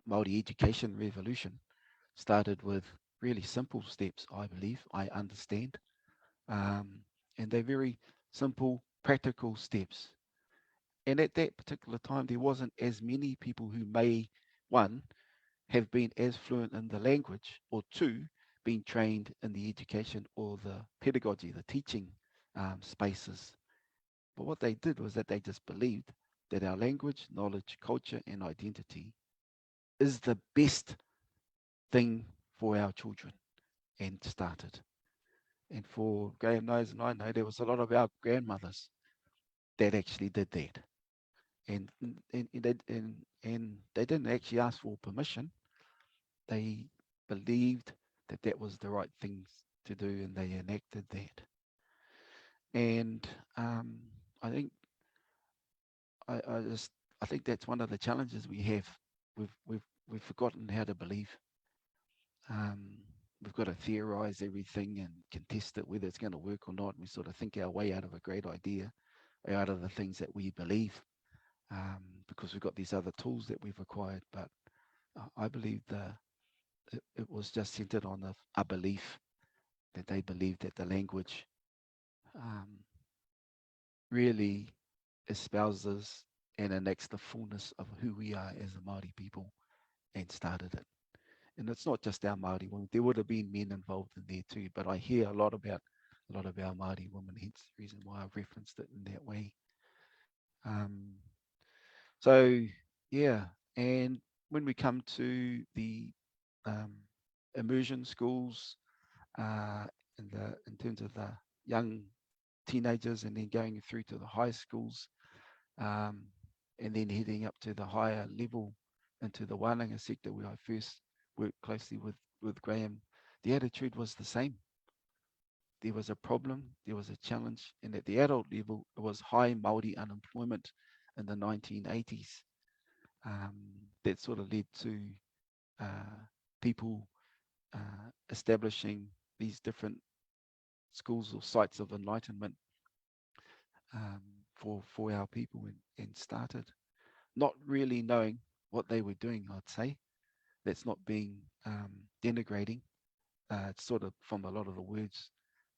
Māori education revolution started with really simple steps, I believe, I understand. And they're very simple, practical steps. And at that particular time, there wasn't as many people who may, one, have been as fluent in the language, or two, being trained in the education or the pedagogy, the teaching spaces. But what they did was that they just believed that our language, knowledge, culture, and identity is the best thing for our children, and started. And for Graham knows and I know, there was a lot of our grandmothers that actually did that. And they didn't actually ask for permission. They believed that that was the right things to do, and they enacted that. And I think I think that's one of the challenges we have. We've forgotten how to believe. Um, we've got to theorize everything and contest it, whether it's going to work or not. We sort of think our way out of a great idea, out of the things that we believe, because we've got these other tools that we've acquired. But I believe it was just centered on a belief that they believed that the language really espouses and enacts the fullness of who we are as a Māori people, and started it. And it's not just our Māori women. There would have been men involved in there too, but I hear a lot about a lot of our Māori women, hence the reason why I've referenced it in that way. So yeah, and when we come to the immersion schools, in terms of the young teenagers, and then going through to the high schools, and then heading up to the higher level into the wānanga sector, where I first worked closely with Graham, the attitude was the same. There was a problem, there was a challenge, and at the adult level, it was high Māori unemployment in the 1980s. That sort of led to people establishing these different schools or sites of enlightenment for our people, and started not really knowing what they were doing, I'd say. That's not being denigrating. It's sort of from a lot of the words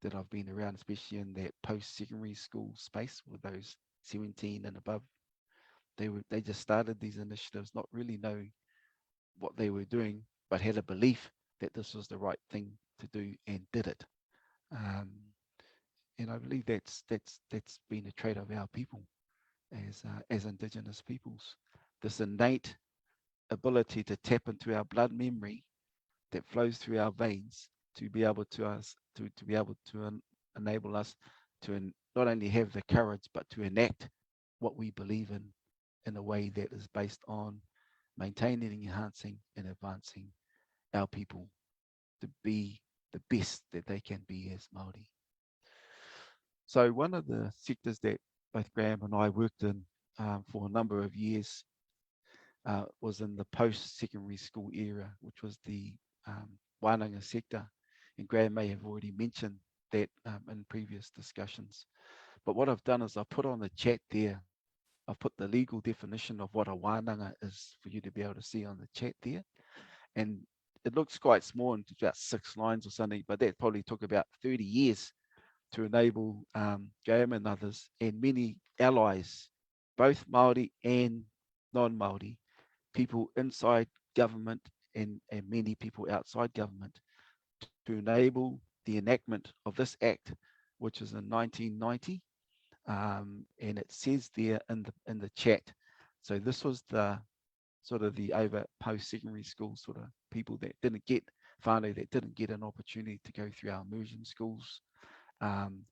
that I've been around, especially in that post-secondary school space with those 17 and above. They just started these initiatives not really knowing what they were doing, but had a belief that this was the right thing to do, and did it. And I believe that's been a trait of our people as Indigenous peoples. This innate ability to tap into our blood memory that flows through our veins to be able to enable us to not only have the courage, but to enact what we believe in a way that is based on maintaining, enhancing, and advancing our people to be the best that they can be as Māori. So one of the sectors that both Graham and I worked in for a number of years was in the post-secondary school era, which was the wānanga sector. And Graham may have already mentioned that in previous discussions. But what I've done is I've put on the chat there, I've put the legal definition of what a wānanga is for you to be able to see on the chat there. And it looks quite small, and it's about 6 lines or something, but that probably took about 30 years to enable Graham and others, and many allies, both Māori and non-Māori, people inside government and many people outside government, to enable the enactment of this act, which is in 1990. And it says there in the chat. So this was the sort of the over post-secondary school sort of people that didn't get whānau, that didn't get an opportunity to go through our immersion schools,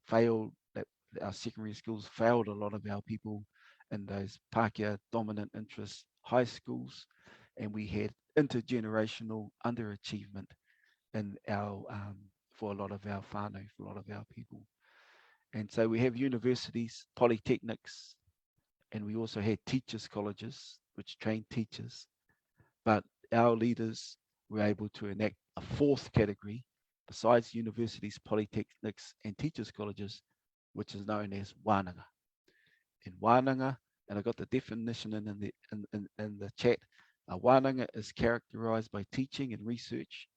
failed, that our secondary schools failed a lot of our people in those Pākehā dominant interest high schools, and we had intergenerational underachievement in our for a lot of our whānau, for a lot of our people. And so we have universities, polytechnics, and we also had teachers' colleges, which train teachers. But our leaders were able to enact a 4th category, besides universities, polytechnics, and teachers' colleges, which is known as wānanga. In wānanga, and I got the definition in the chat, a wānanga is characterized by teaching and research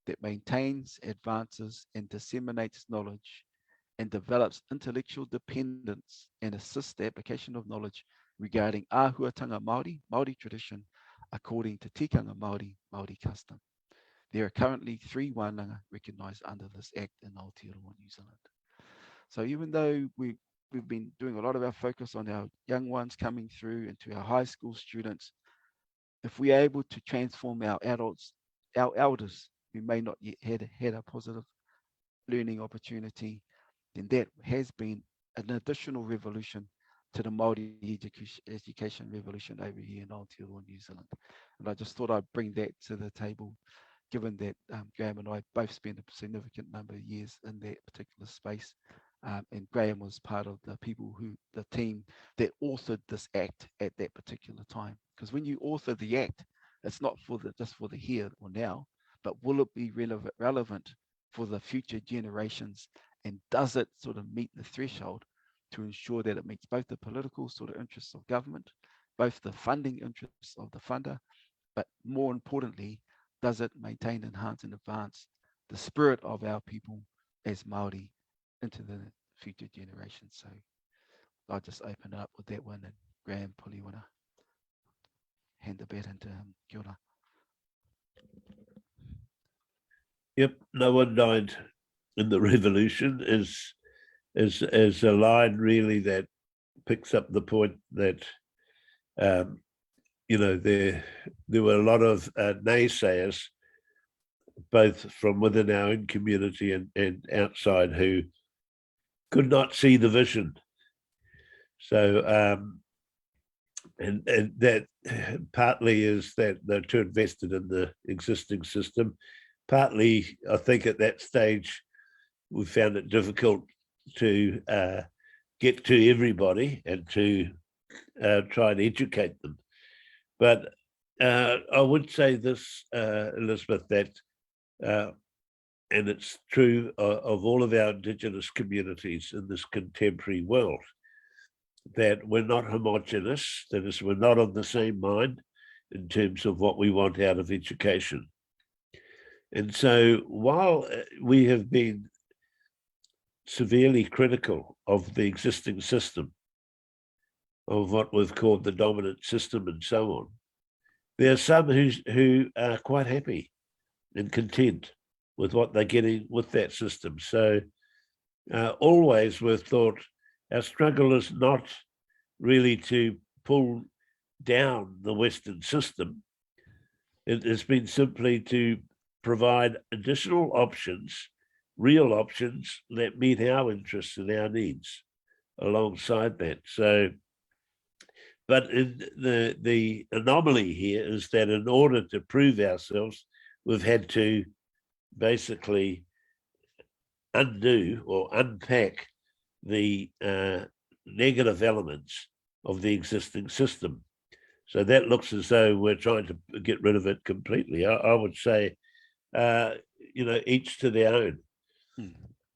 that maintains, advances, and disseminates knowledge, and develops intellectual dependence, and assists the application of knowledge regarding āhuatanga Māori, Māori tradition, according to tikanga Māori, Māori custom. There are currently 3 wānanga recognised under this Act in Aotearoa, New Zealand. So even though we've been doing a lot of our focus on our young ones coming through into our high school students, if we're able to transform our adults, our elders who may not yet had a positive learning opportunity, then that has been an additional revolution to the Māori education revolution over here in Aotearoa, New Zealand. And I just thought I'd bring that to the table, given that Graham and I both spent a significant number of years in that particular space. And Graham was part of the team that authored this act at that particular time. Because when you author the act, it's not just for the here or now, but will it be relevant for the future generations? And does it sort of meet the threshold to ensure that it meets both the political sort of interests of government, both the funding interests of the funder, but more importantly, does it maintain, enhance, and advance the spirit of our people as Māori into the future generations? So I'll just open it up with that one, and Graham, probably want to hand the bat into him. Kia ora. Yep, no one died in the revolution is a line really that picks up the point that you know, there were a lot of naysayers, both from within our own community and outside, who could not see the vision. So and that partly is that they're too invested in the existing system. Partly, I think at that stage, we found it difficult to get to everybody and to try and educate them. But I would say this, Elizabeth, that, and it's true of all of our Indigenous communities in this contemporary world, that we're not homogenous, that is, we're not of the same mind in terms of what we want out of education. And so while we have been severely critical of the existing system, of what we've called the dominant system and so on, there are some who are quite happy and content with what they're getting with that system. So always we've thought our struggle is not really to pull down the Western system. It has been simply to provide additional options, real options that meet our interests and our needs alongside that. So, but in the anomaly here is that in order to prove ourselves, we've had to basically undo or unpack the negative elements of the existing system. So that looks as though we're trying to get rid of it completely. I would say, you know, each to their own.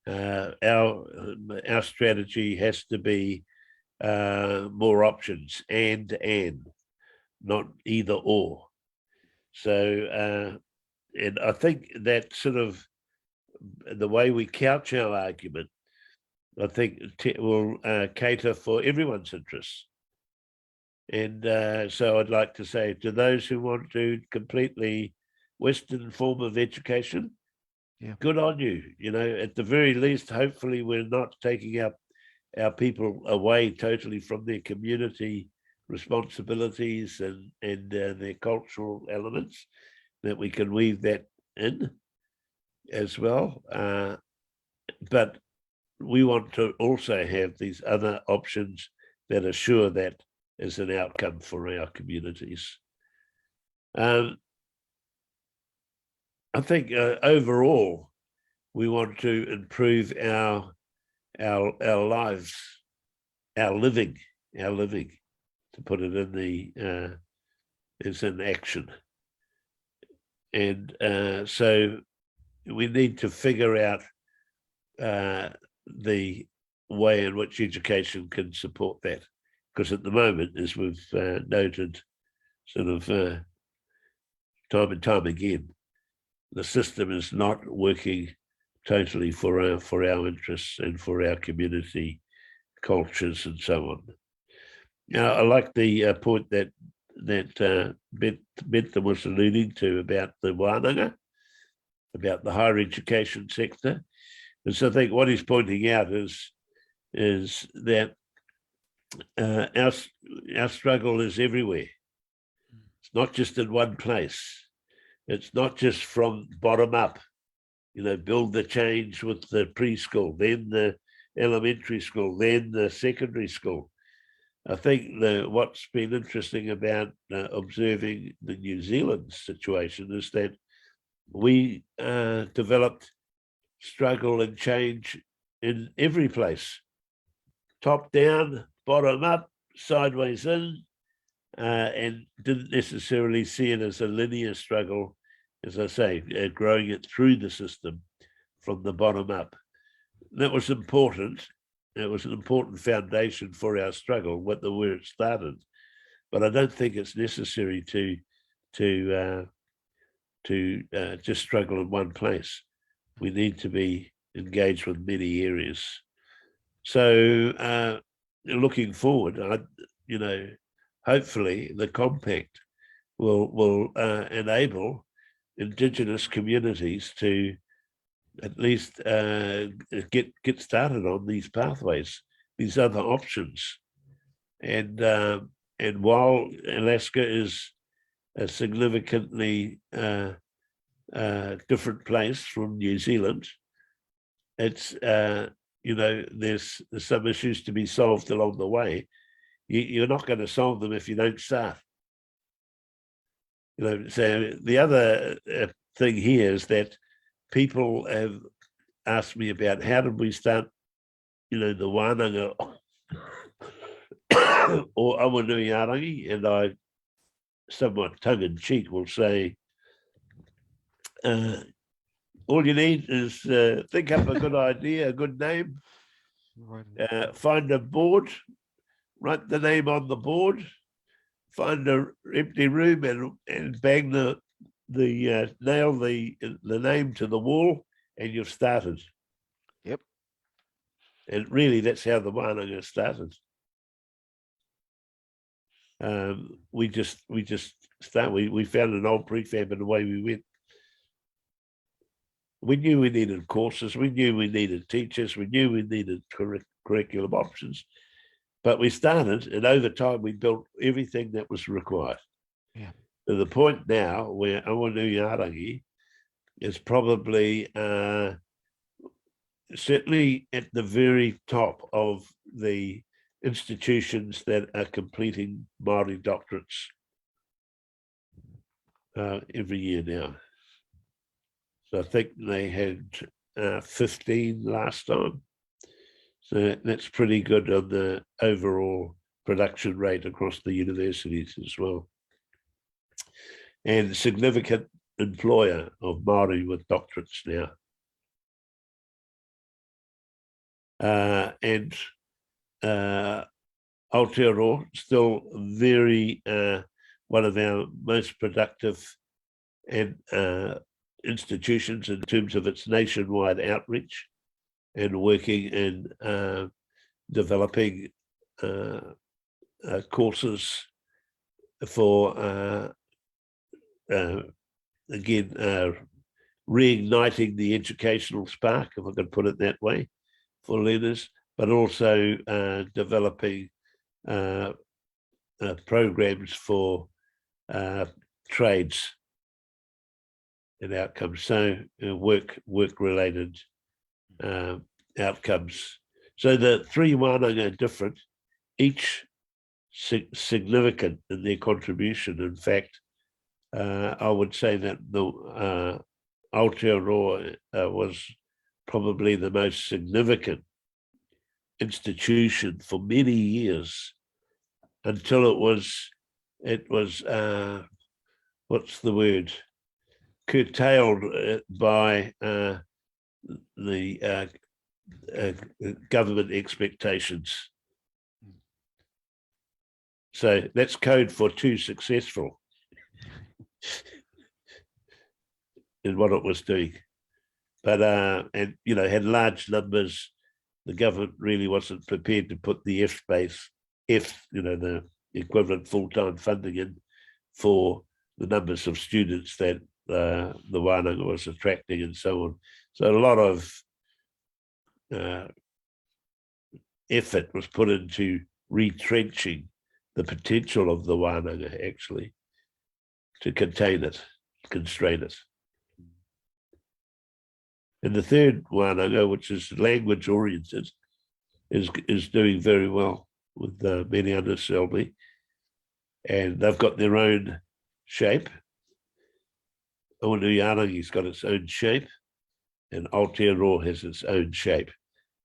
Our strategy has to be more options and not either or. So and I think that sort of the way we couch our argument, I think will cater for everyone's interests. And so I'd like to say to those who want to completely Western form of education, good on you. You know, at the very least, hopefully we're not taking our people away totally from their community responsibilities and their cultural elements, that we can weave that in as well. But we want to also have these other options that assure that as an outcome for our communities. I think overall, we want to improve our lives, our living, to put it in the is in action. And so we need to figure out the way in which education can support that. Because at the moment, as we've noted sort of time and time again, the system is not working totally for our interests and for our community cultures and so on. I like the point that Bentham was alluding to about the wānanga, about the higher education sector. And so I think what he's pointing out is that our struggle is everywhere. It's not just in one place. It's not just from bottom up, build the change with the preschool, then the elementary school, then the secondary school. I think what's been interesting about observing the New Zealand situation is that we developed struggle and change in every place, top down, bottom up, sideways in, and didn't necessarily see it as a linear struggle, as I say, growing it through the system from the bottom up. That was important. It was an important foundation for our struggle, where it started. But I don't think it's necessary to just struggle in one place. We need to be engaged with many areas. So looking forward, hopefully the compact will enable Indigenous communities to at least get started on these pathways, these other options. And while Alaska is a significantly different place from New Zealand, it's there's some issues to be solved along the way. You're not going to solve them if you don't start. So the other thing here is that people have asked me about how did we start, the wānanga or Awanuiarangi, and I, somewhat tongue-in-cheek, will say, all you need is think up a good idea, a good name, find a board, write the name on the board, find an empty room and bang nail the name to the wall, and you've started. Yep. And really, that's how the wānanga started. We just start. We found an old prefab, and away we went. We knew we needed courses. We knew we needed teachers. We knew we needed curriculum options. But we started, and over time, we built everything that was required. Yeah. To the point now where Awanuiarangi is probably certainly at the very top of the institutions that are completing Māori doctorates every year now. So I think they had 15 last time. So that's pretty good on the overall production rate across the universities as well. And significant employer of Māori with doctorates now. And Aotearoa, still very one of our most productive and institutions in terms of its nationwide outreach and working in developing courses for again reigniting the educational spark, if I could put it that way, for learners, but also developing programs for trades and outcomes. So work-related outcomes. So the three wānanga are different, each significant in their contribution. In fact, I would say that the Aotearoa was probably the most significant institution for many years until it was what's the word, curtailed by the government expectations. So that's code for too successful in what it was doing. But and had large numbers. The government really wasn't prepared to put the F space if the equivalent full-time funding in for the numbers of students that the wānanga was attracting and so on. So a lot of effort was put into retrenching the potential of the wānanga actually to contain it, constrain it. And the third wānanga, which is language oriented, is doing very well with Meniana Selby, and they've got their own shape. Onuiarangi's got its own shape, and Aotearoa has its own shape,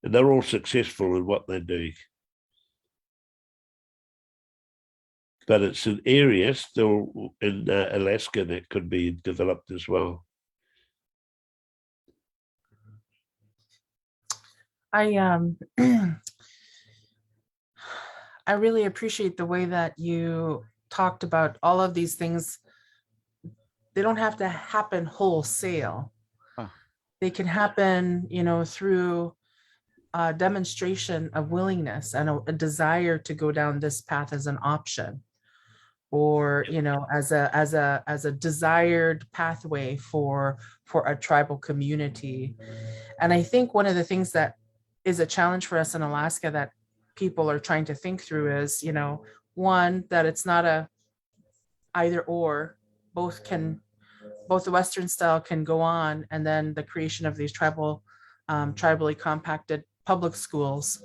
and they're all successful in what they're doing. But it's an area still in Alaska that could be developed as well. I I really appreciate the way that you talked about all of these things. They don't have to happen wholesale. They can happen, through a demonstration of willingness and a desire to go down this path as an option, or as a desired pathway for a tribal community. And I think one of the things that is a challenge for us in Alaska that people are trying to think through is, one, that it's not a either or. Both the Western style can go on, and then the creation of these tribally compacted public schools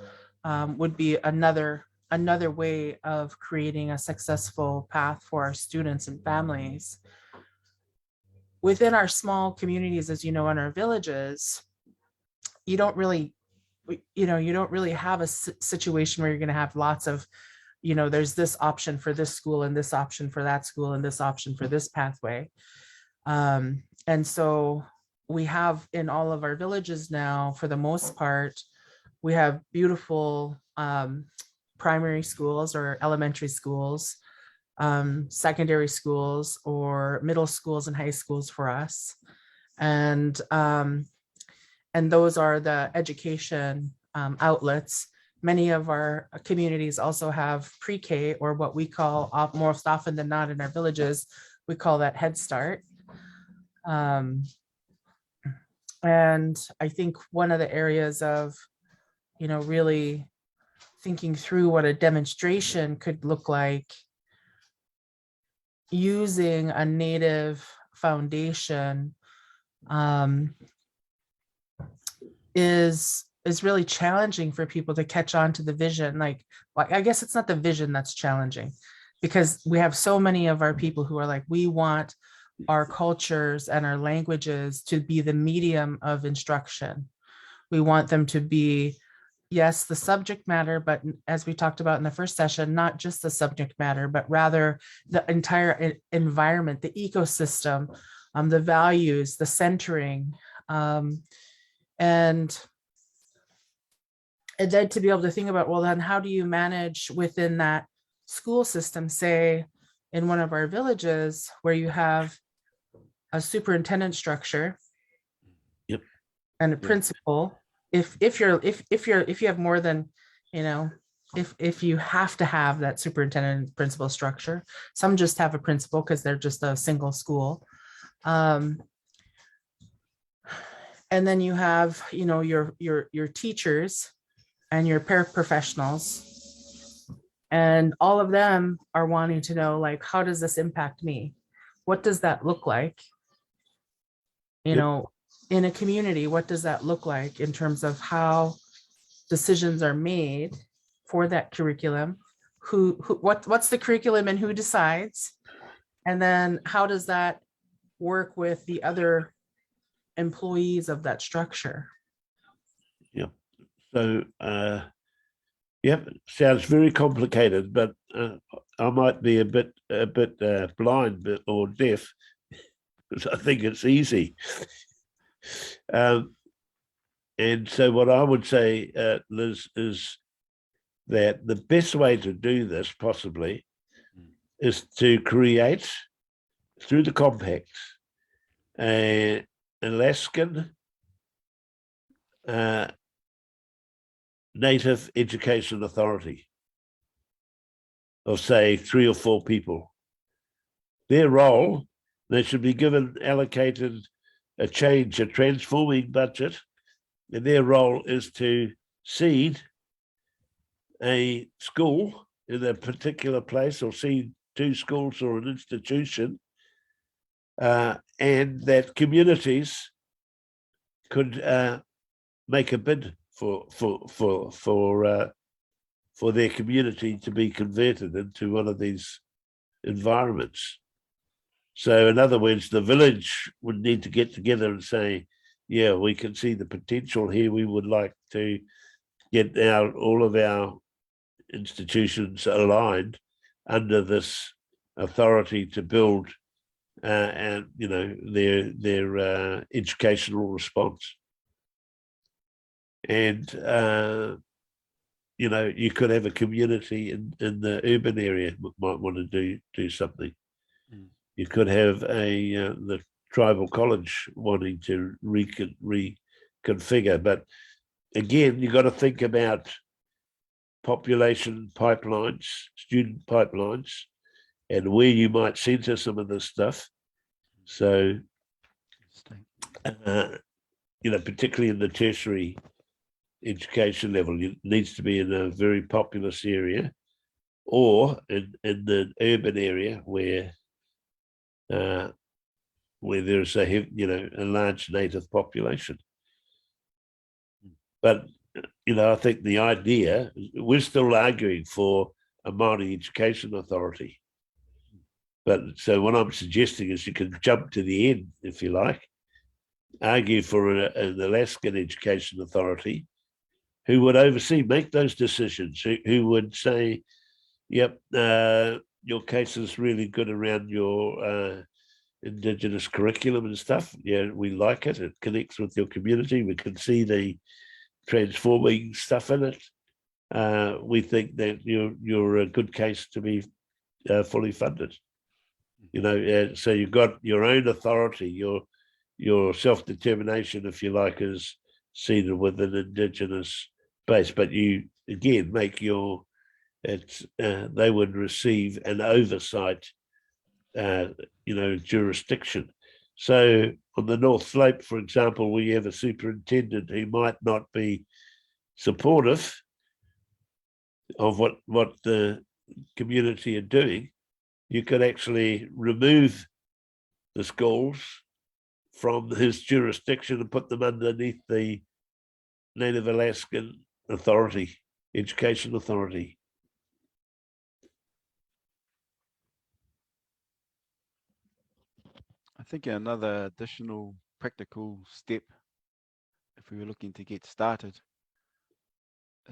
would be another way of creating a successful path for our students and families. Within our small communities, as in our villages, you don't really have a situation where you're going to have lots of, there's this option for this school and this option for that school and this option for this pathway. And so we have in all of our villages now, for the most part, we have beautiful primary schools or elementary schools, secondary schools or middle schools and high schools for us. And those are the education outlets. Many of our communities also have pre-K, or what we call, most often than not in our villages, we call that Head Start. And I think one of the areas of, really thinking through what a demonstration could look like using a native foundation is really challenging for people to catch on to the vision. I guess it's not the vision that's challenging, because we have so many of our people who are like, we want our cultures and our languages to be the medium of instruction. We want them to be, yes, the subject matter, but as we talked about in the first session, not just the subject matter, but rather the entire environment, the ecosystem, the values, the centering, and then to be able to think about, well, then how do you manage within that school system, say in one of our villages where you have a superintendent structure, Yep, and a principal. If you have more than, if you have to have that superintendent principal structure, some just have a principal because they're just a single school. And then you have, your teachers and your paraprofessionals, and all of them are wanting to know, like, how does this impact me? What does that look like? In a community, what does that look like in terms of how decisions are made for that curriculum? What's the curriculum and who decides? And then how does that work with the other employees of that structure? Yeah. So, sounds very complicated, but I might be a bit blind or deaf, because I think it's easy. And so what I would say, Liz, is that the best way to do this possibly is to create, through the compacts, an Alaskan Native Education Authority. of say 3 or 4 people. Their role, they should be given allocated a transforming budget, and their role is to seed a school in a particular place, or seed 2 schools or an institution, and that communities could make a bid for their community to be converted into one of these environments. So in other words, the village would need to get together and say, yeah, we can see the potential here. We would like to get all of our institutions aligned under this authority to build and their educational response. And you could have a community in the urban area might want to do something. You could have the tribal college wanting to reconfigure, but again, you've got to think about population pipelines, student pipelines, and where you might center some of this stuff. So, particularly in the tertiary education level, it needs to be in a very populous area, or in the urban area where there's a large native population. But I think the idea, we're still arguing for a Māori Education Authority. But so what I'm suggesting is you can jump to the end, if you like, argue for an Alaskan Education Authority who would oversee, make those decisions, who would say, yep, your case is really good around your Indigenous curriculum and stuff. Yeah, we like it. It connects with your community. We can see the transforming stuff in it. We think that you're a good case to be fully funded. So you've got your own authority, your self-determination, if you like, is seated with an Indigenous base. But you again make they would receive an oversight, jurisdiction. So on the North Slope, for example, we have a superintendent who might not be supportive of what the community are doing. You could actually remove the schools from his jurisdiction and put them underneath the Native Alaskan Authority, Education Authority. I think another additional practical step, if we were looking to get started,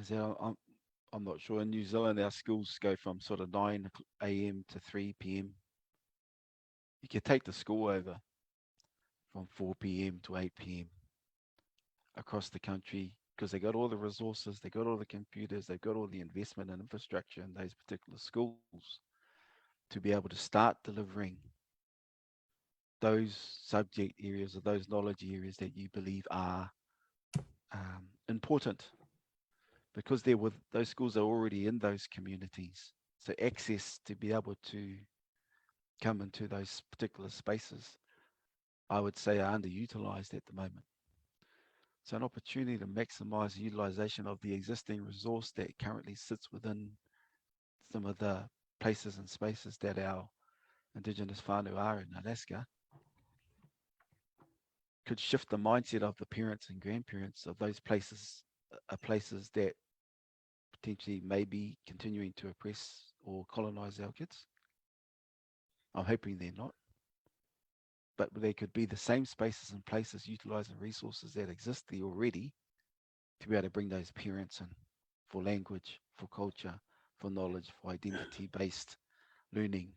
is I'm not sure, in New Zealand, our schools go from sort of 9 a.m. to 3 p.m. You could take the school over from 4 p.m. to 8 p.m. across the country, because they got all the resources, they got all the computers, they've got all the investment and infrastructure in those particular schools to be able to start delivering those subject areas or those knowledge areas that you believe are important, because those schools are already in those communities. So access to be able to come into those particular spaces, I would say, are underutilized at the moment. So an opportunity to maximize the utilization of the existing resource that currently sits within some of the places and spaces that our Indigenous whānau are in Alaska, could shift the mindset of the parents and grandparents of those places, places that potentially may be continuing to oppress or colonize our kids. I'm hoping they're not. But they could be the same spaces and places utilizing resources that exist there already to be able to bring those parents in for language, for culture, for knowledge, for identity-based learning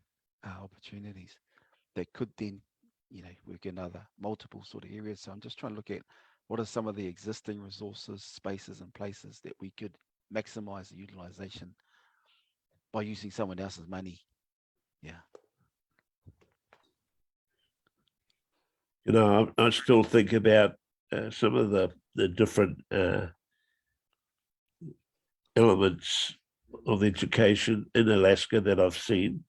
opportunities that could then, work in other multiple sort of areas. So I'm just trying to look at what are some of the existing resources, spaces and places that we could maximize the utilization by using someone else's money. Yeah. I still think about some of the different elements of education in Alaska that I've seen,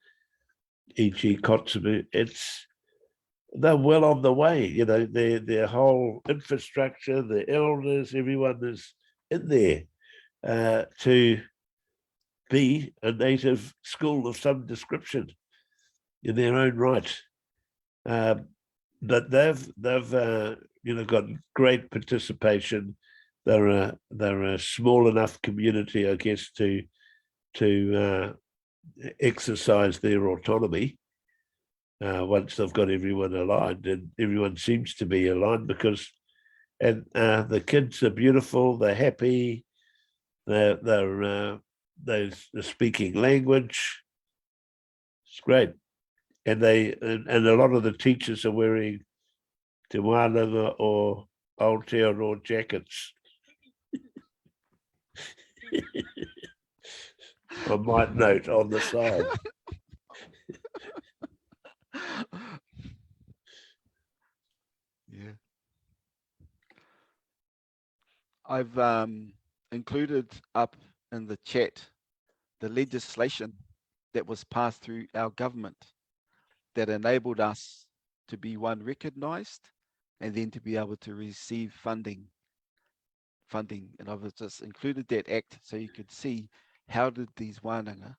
e.g. Kotzebue, they're well on the way. You know, their whole infrastructure, the elders, everyone is in there to be a native school of some description in their own right. But they've got great participation. They're a small enough community, I guess, to exercise their autonomy once they've got everyone aligned, and everyone seems to be aligned because the kids are beautiful, they're happy, they're speaking language. It's great. And a lot of the teachers are wearing te wānanga or Aotearoa jackets. I might note on the side. Yeah. I've included up in the chat the legislation that was passed through our government that enabled us to be recognized and then to be able to receive funding. And I've just included that act so you could see how did these wānanga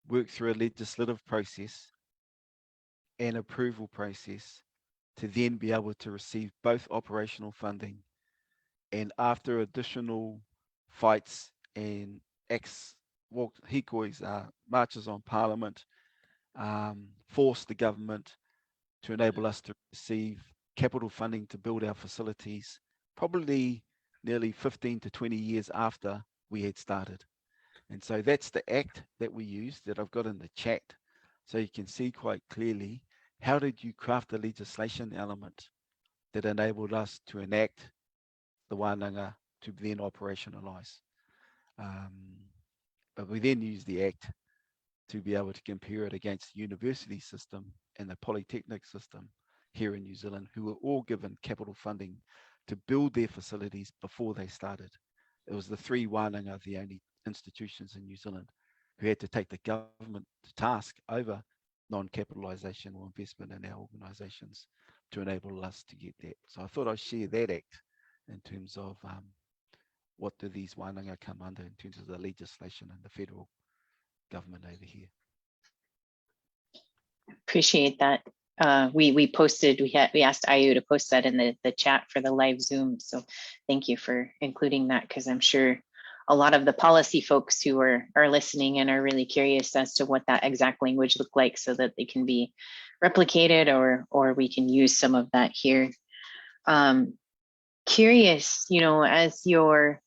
work through a legislative process and approval process to then be able to receive both operational funding, and after additional fights and marches on Parliament, forced the government to enable us to receive capital funding to build our facilities, probably nearly 15 to 20 years after we had started. And so that's the act that we used that I've got in the chat. So you can see quite clearly, how did you craft the legislation element that enabled us to enact the wānanga to then operationalize? But we then used the act to be able to compare it against the university system and the polytechnic system here in New Zealand, who were all given capital funding to build their facilities before they started. It was the three wānanga, the only institutions in New Zealand, who had to take the government to task over non-capitalisation or investment in our organisations to enable us to get that. So I thought I'd share that act in terms of what do these wānanga come under in terms of the legislation and the federal government over here. Appreciate that. We posted, we asked IU to post that in the chat for the live Zoom. So thank you for including that, because I'm sure a lot of the policy folks who are listening and are really curious as to what that exact language looked like so that they can be replicated or we can use some of that here. Curious, as you're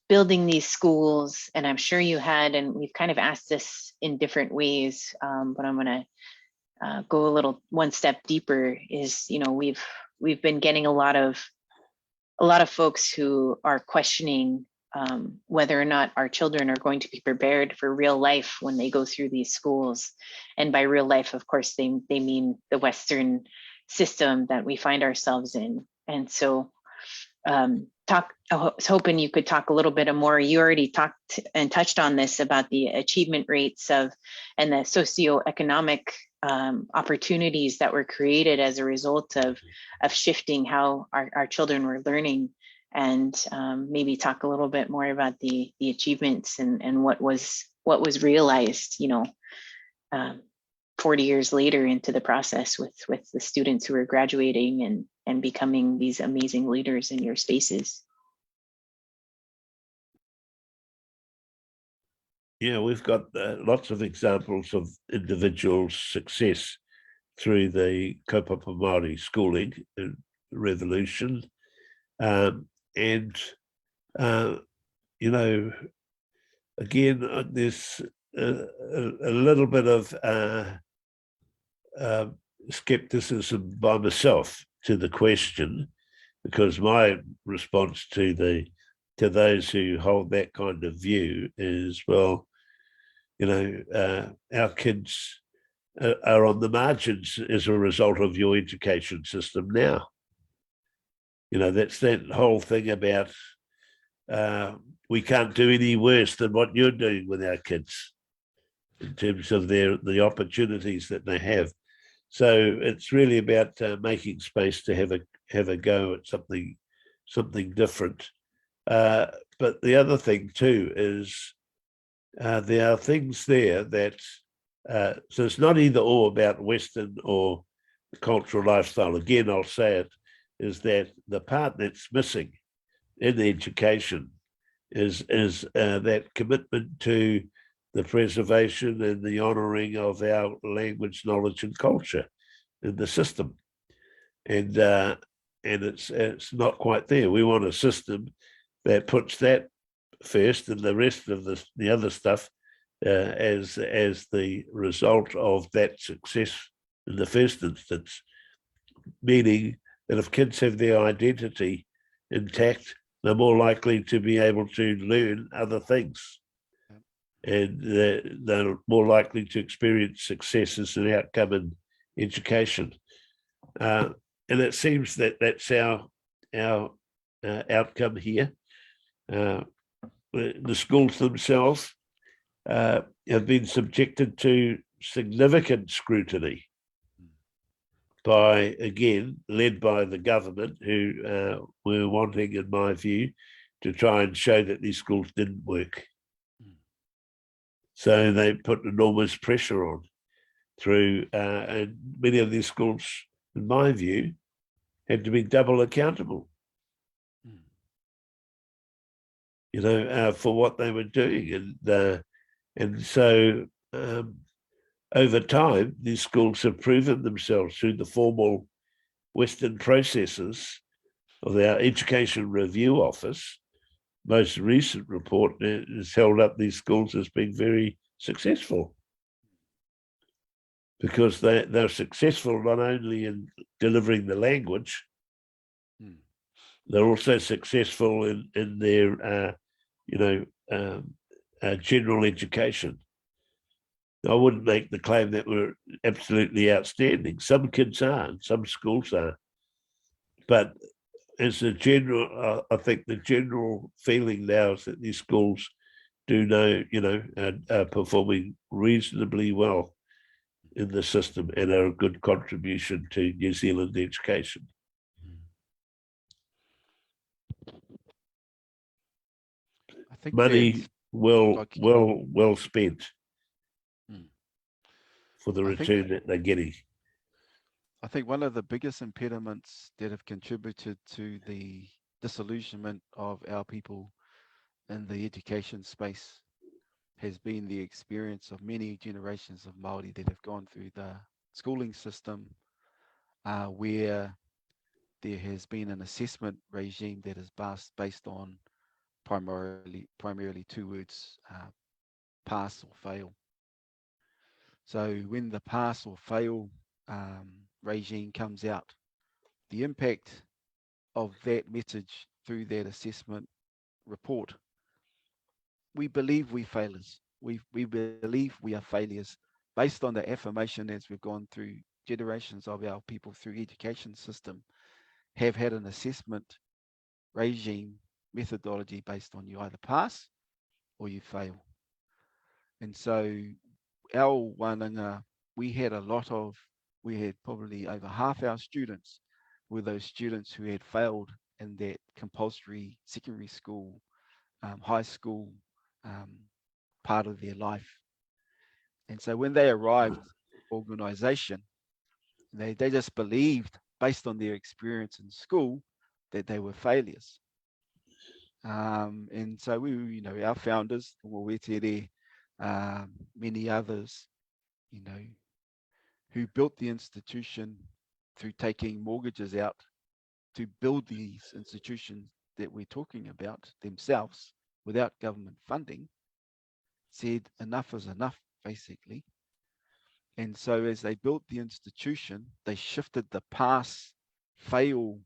building these schools, and I'm sure you had, and we've kind of asked this in different ways, but I'm going to go a little one step deeper, is, we've been getting a lot of folks who are questioning whether or not our children are going to be prepared for real life when they go through these schools. And by real life, of course, they mean the Western system that we find ourselves in. And so I was hoping you could talk a little bit more. You already talked and touched on this about the achievement rates and the socioeconomic opportunities that were created as a result of shifting how our children were learning, and maybe talk a little bit more about the achievements and what was realized, 40 years later into the process with the students who are graduating and becoming these amazing leaders in your spaces. Yeah, we've got lots of examples of individual success through the kaupapa Māori schooling revolution. Again, there's a little bit of skepticism by myself to the question, because my response to those who hold that kind of view is, well, our kids are on the margins as a result of your education system now. That's that whole thing about we can't do any worse than what you're doing with our kids in terms of the opportunities that they have. So it's really about making space to have a go at something different. But the other thing too is there are things there that so it's not either or about Western or cultural lifestyle. Again, I'll say it is that the part that's missing in education is that commitment to the preservation and the honouring of our language, knowledge, and culture in the system, and it's not quite there. We want a system that puts that first, and the rest of the other stuff as the result of that success in the first instance. Meaning that if kids have their identity intact, they're more likely to be able to learn other things, and they're more likely to experience success as an outcome in education. And it seems that that's our outcome here. The schools themselves have been subjected to significant scrutiny by, again, led by the government, who were wanting, in my view, to try and show that these schools didn't work. So they put enormous pressure on through, and many of these schools, in my view, had to be double accountable, for what they were doing. And so over time, these schools have proven themselves through the formal Western processes of our Education Review Office. Most recent report has held up these schools as being very successful, because they're successful not only in delivering the language, they're also successful in their general education. I wouldn't make the claim that we're absolutely outstanding. Some kids are, and some schools are. But as a general, I think the general feeling now is that these schools do know, are performing reasonably well in the system and are a good contribution to New Zealand education. I think Money well spent for the return that they're getting. I think one of the biggest impediments that have contributed to the disillusionment of our people in the education space has been the experience of many generations of Māori that have gone through the schooling system, where there has been an assessment regime that is based on primarily two words, pass or fail. So when the pass or fail regime comes out, the impact of that message through that assessment report, we believe we failures. We believe we are failures based on the affirmation, as we've gone through generations of our people through education system, have had an assessment regime methodology based on you either pass or you fail. And so our wānanga, we had probably over half our students were those students who had failed in that compulsory secondary school, high school part of their life. And so when they arrived organization, they just believed, based on their experience in school, that they were failures. And so we, our founders, Wetere, many others, who built the institution through taking mortgages out to build these institutions that we're talking about themselves without government funding, said enough is enough, basically. And so as they built the institution, they shifted the pass fail,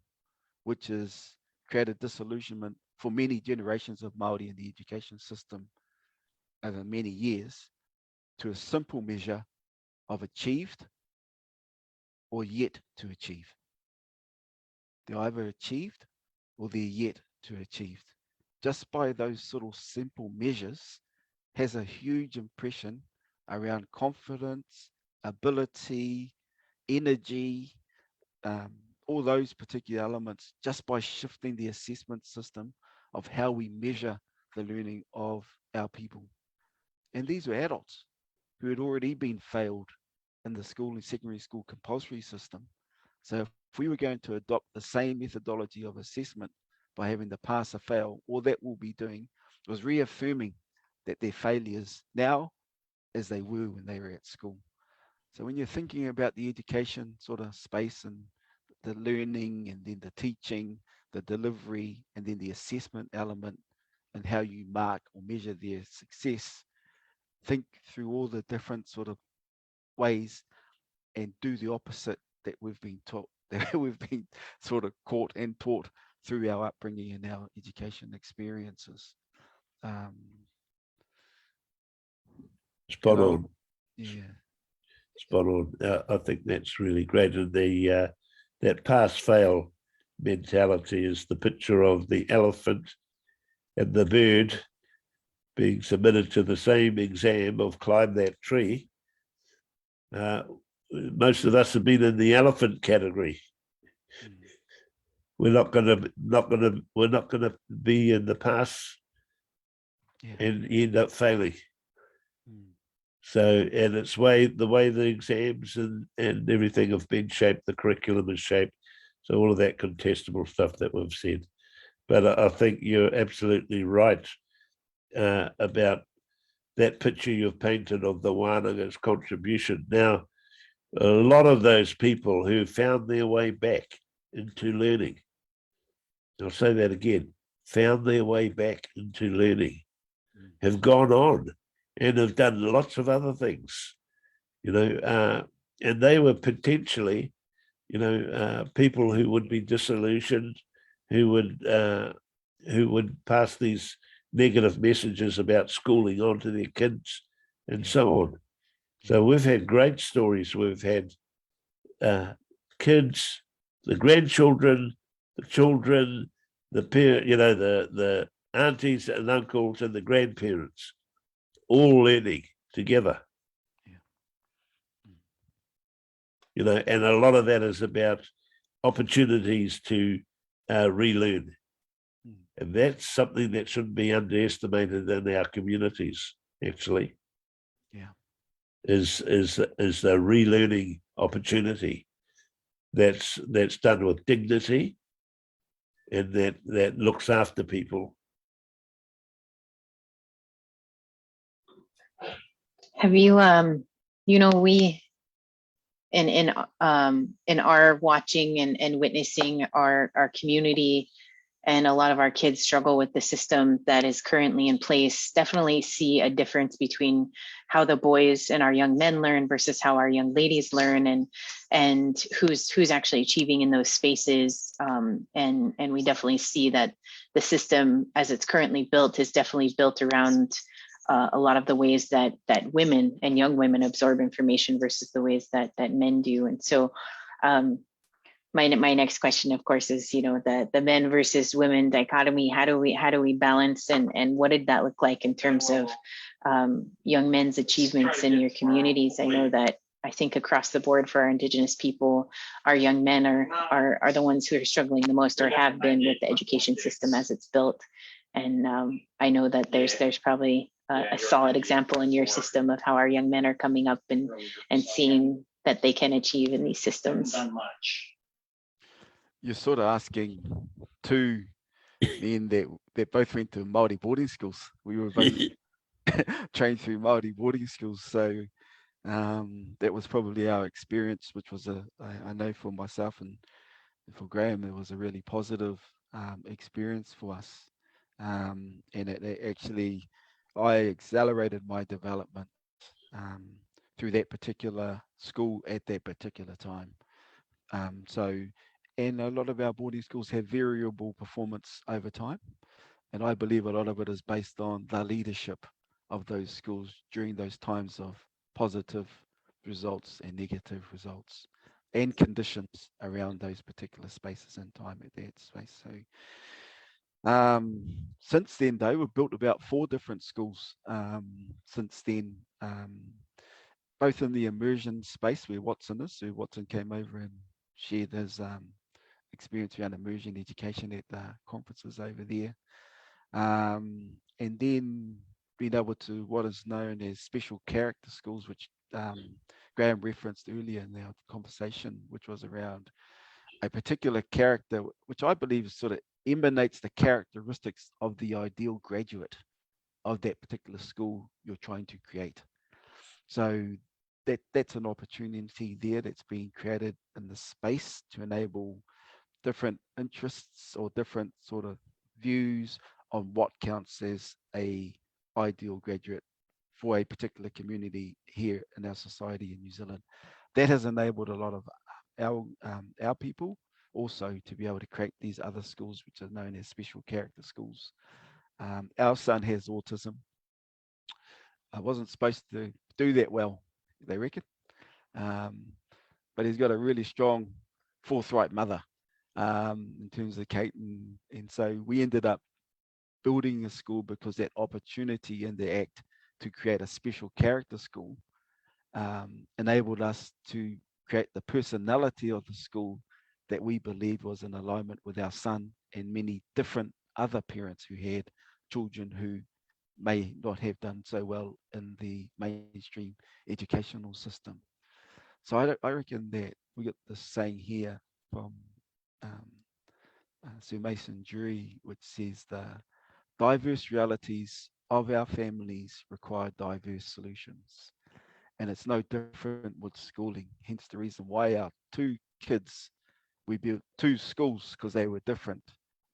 which has created disillusionment for many generations of Māori in the education system over many years, to a simple measure of achieved or yet to achieve. They're either achieved or they're yet to achieve. just by those sort of simple measures, has a huge impression around confidence, ability, energy, all those particular elements, just by shifting the assessment system of how we measure the learning of our people. And these were adults who had already been failed in the school and secondary school compulsory system. So if we were going to adopt the same methodology of assessment by having the pass or fail, all that we'll be doing was reaffirming that their failures now as they were when they were at school. So when you're thinking about the education sort of space and the learning and then the teaching, the delivery, and then the assessment element and how you mark or measure their success, think through all the different sort of ways and do the opposite that we've been taught, that we've been sort of caught and taught through our upbringing and our education experiences. Spot on. Yeah. Spot on. I think that's really great. And the that pass-fail mentality is the picture of the elephant and the bird being submitted to the same exam of climb that tree. Most of us have been in the elephant category. We're not going to be in the pass and end up failing. So, and it's the way the exams and everything have been shaped, the curriculum is shaped. So all of that contestable stuff that we've said. But I think you're absolutely right about that picture you've painted of the wānanga's contribution. Now, a lot of those people who found their way back into learning, I'll say that again, found their way back into learning, have gone on and have done lots of other things, and they were potentially, people who would be disillusioned, who would pass these negative messages about schooling onto their kids and so on. So we've had great stories. We've had kids, the grandchildren, the children, the aunties and uncles and the grandparents all learning together. And a lot of that is about opportunities to relearn. And that's something that shouldn't be underestimated in our communities, actually. Is a relearning opportunity that's done with dignity and that looks after people. Have you we in our watching and witnessing our community and a lot of our kids struggle with the system that is currently in place, definitely see a difference between how the boys and our young men learn versus how our young ladies learn, and who's actually achieving in those spaces. And we definitely see that the system as it's currently built is definitely built around a lot of the ways that women and young women absorb information versus the ways that men do. And so my next question, of course, is the men versus women dichotomy. How do we balance, and what did that look like in terms of young men's achievements in your communities? I know that I think across the board for our Indigenous people, our young men are the ones who are struggling the most, or have been, with the education system as it's built. And I know that there's probably a solid example in your system of how our young men are coming up and seeing that they can achieve in these systems. You're sort of asking two men that both went to Māori boarding schools. We were both trained through Māori boarding schools. So that was probably our experience, which was I know for myself and for Graham, it was a really positive experience for us. And it actually, I accelerated my development through that particular school at that particular time. And a lot of our boarding schools have variable performance over time. And I believe a lot of it is based on the leadership of those schools during those times of positive results and negative results and conditions around those particular spaces and time at that space. Since then, though, we've built about 4 different schools since then, both in the immersion space where Watson is. So Watson came over and shared his experience around immersion education at the conferences over there. And then being able to what is known as special character schools, which Graham referenced earlier in our conversation, which was around a particular character, which I believe sort of emanates the characteristics of the ideal graduate of that particular school you're trying to create. So that's an opportunity there that's being created in the space to enable different interests or different sort of views on what counts as a ideal graduate for a particular community here in our society in New Zealand. That has enabled a lot of our people also to be able to create these other schools, which are known as special character schools. Our son has autism. I wasn't supposed to do that well, they reckon. But he's got a really strong, forthright mother in terms of Kate. And so we ended up building a school because that opportunity in the act to create a special character school enabled us to create the personality of the school that we believed was in alignment with our son and many different other parents who had children who may not have done so well in the mainstream educational system. So I reckon that we get this saying here from Sir Mason Drury, which says the diverse realities of our families require diverse solutions. And it's no different with schooling, hence the reason why our 2 kids, we built 2 schools because they were different.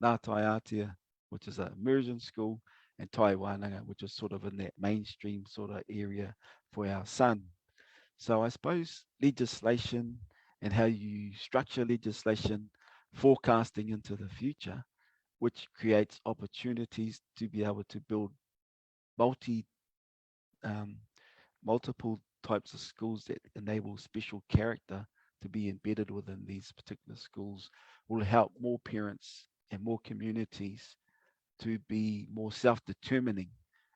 Ngā Taiatea, which is an immersion school, and Tai Wānanga, which is sort of in that mainstream sort of area for our son. So I suppose legislation and how you structure legislation, forecasting into the future, which creates opportunities to be able to build multiple types of schools that enable special character to be embedded within these particular schools, will help more parents and more communities to be more self-determining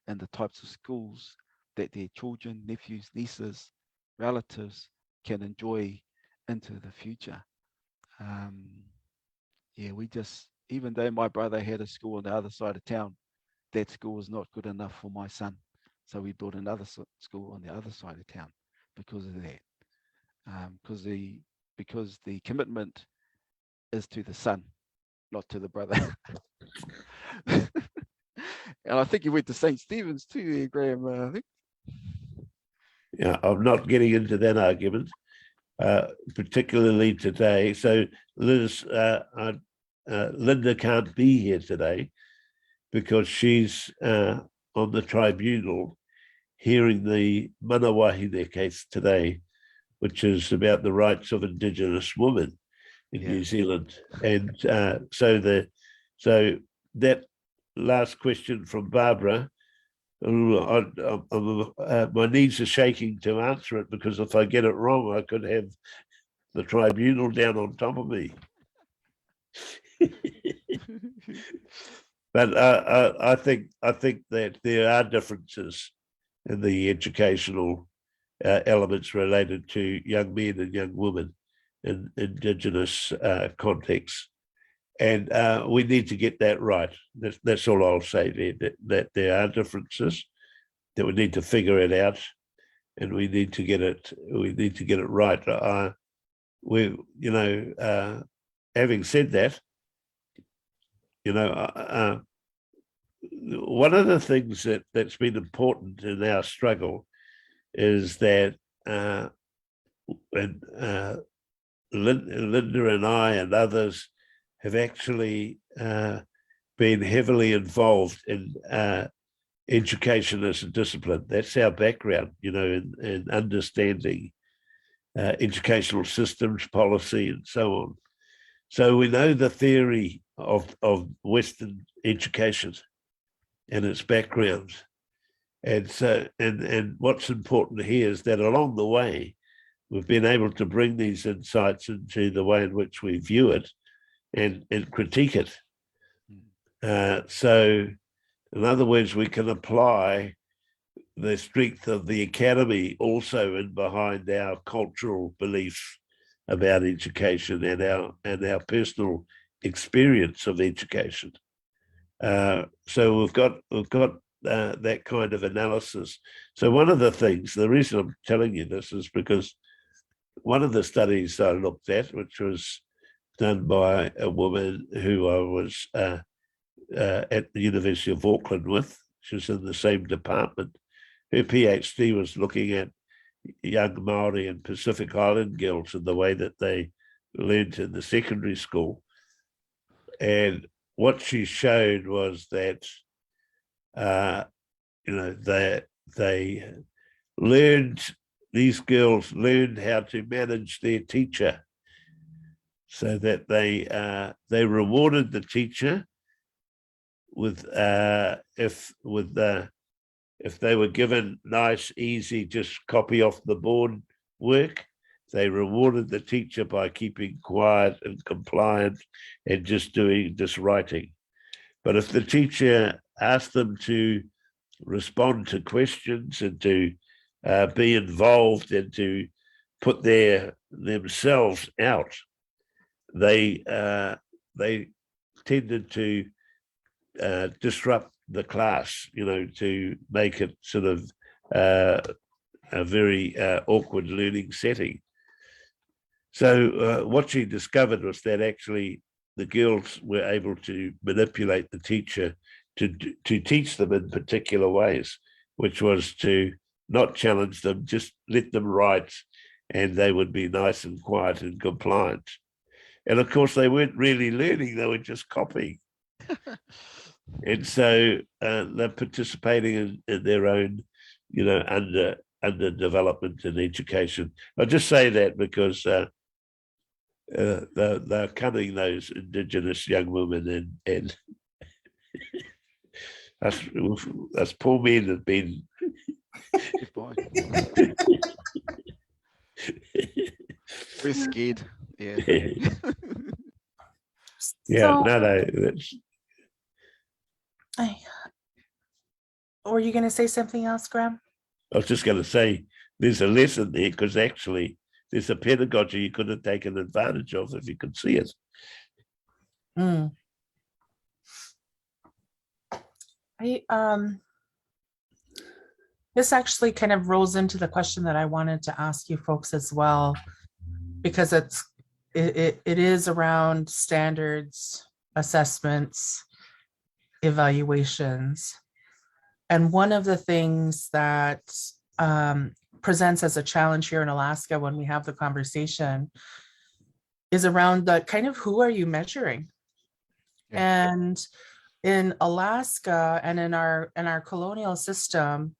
in the types of schools that their children, nephews, nieces, relatives can enjoy into the future. Yeah, we just, even though my brother had a school on the other side of town, that school was not good enough for my son. So we built another school on the other side of town because of that. Because the commitment is to the son, not to the brother. And I think you went to St. Stephen's too, Graham. I think. Yeah, I'm not getting into that argument, particularly today. So Liz, Linda can't be here today because she's on the tribunal hearing the Manawahine case today, which is about the rights of Indigenous women in New Zealand. And so that last question from Barbara, my knees are shaking to answer it, because if I get it wrong, I could have the tribunal down on top of me. But I think that there are differences in the educational elements related to young men and young women in Indigenous contexts. And we need to get that right. That's all I'll say there, that there are differences, that we need to figure it out, and we need to get it right. Having said that, one of the things that's been important in our struggle is that when Linda and I and others have actually been heavily involved in education as a discipline. That's our background, in understanding educational systems, policy, and so on. So we know the theory of Western education and its background. And so, and what's important here is that along the way, we've been able to bring these insights into the way in which we view it and critique it. So In other words, we can apply the strength of the academy also in behind our cultural beliefs about education and our personal experience of education. So we've got that kind of analysis. So one of the things, the reason I'm telling you this is because one of the studies I looked at, which was done by a woman who I was at the University of Auckland with, she was in the same department. Her PhD was looking at young Maori and Pacific Island girls and the way that they learned in the secondary school. And what she showed was that, these girls learned how to manage their teacher, so that they rewarded the teacher with if they were given nice, easy, just copy off the board work, they rewarded the teacher by keeping quiet and compliant and just writing. But if the teacher asked them to respond to questions and to be involved and to put themselves out, they tended to disrupt the class, to make it sort of a very awkward learning setting. So what she discovered was that actually the girls were able to manipulate the teacher to teach them in particular ways, which was to not challenge them, just let them write, and they would be nice and quiet and compliant. And of course, they weren't really learning, they were just copying. And so they're participating in their own, under development and education. I just say that because they're cunning, those Indigenous young women, and us poor men have been. We're scared. Yeah. Yeah, So, no, that's. were you going to say something else, Graham? I was just going to say there's a lesson there, because actually there's a pedagogy you could have taken advantage of if you could see it. Mm. This actually kind of rolls into the question that I wanted to ask you folks as well, because it is around standards, assessments, evaluations. And one of the things that presents as a challenge here in Alaska when we have the conversation is around the kind of who are you measuring? Yeah. And in Alaska and in our colonial system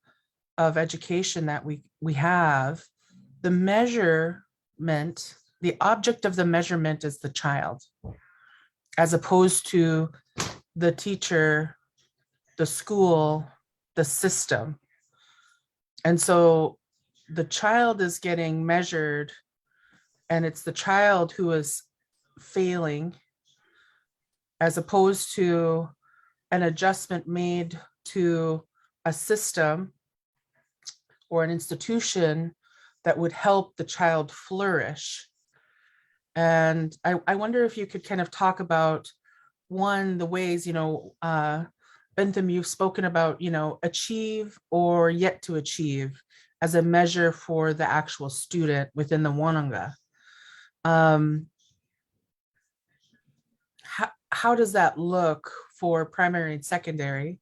of education that we have, the measurement, the object of the measurement is the child, as opposed to the teacher, the school, the system. And so the child is getting measured, and it's the child who is failing, as opposed to an adjustment made to a system or an institution that would help the child flourish. And I wonder if you could kind of talk about, one, the ways, Bentham, you've spoken about, achieve or yet to achieve as a measure for the actual student within the Wananga. How does that look for primary and secondary?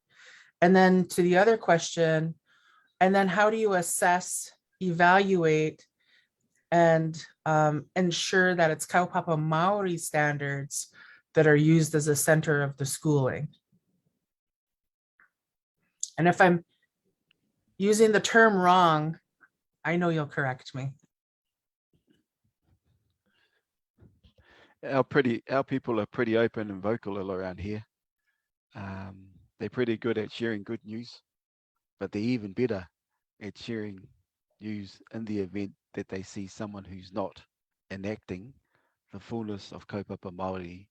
And then to the other question, and then how do you assess, evaluate, and ensure that it's Kaupapa Maori standards that are used as a center of the schooling? And if I'm using the term wrong, I know you'll correct me. Our people are pretty open and vocal all around here. They're pretty good at sharing good news, but they're even better at sharing news in the event that they see someone who's not enacting the fullness of kaupapa Māori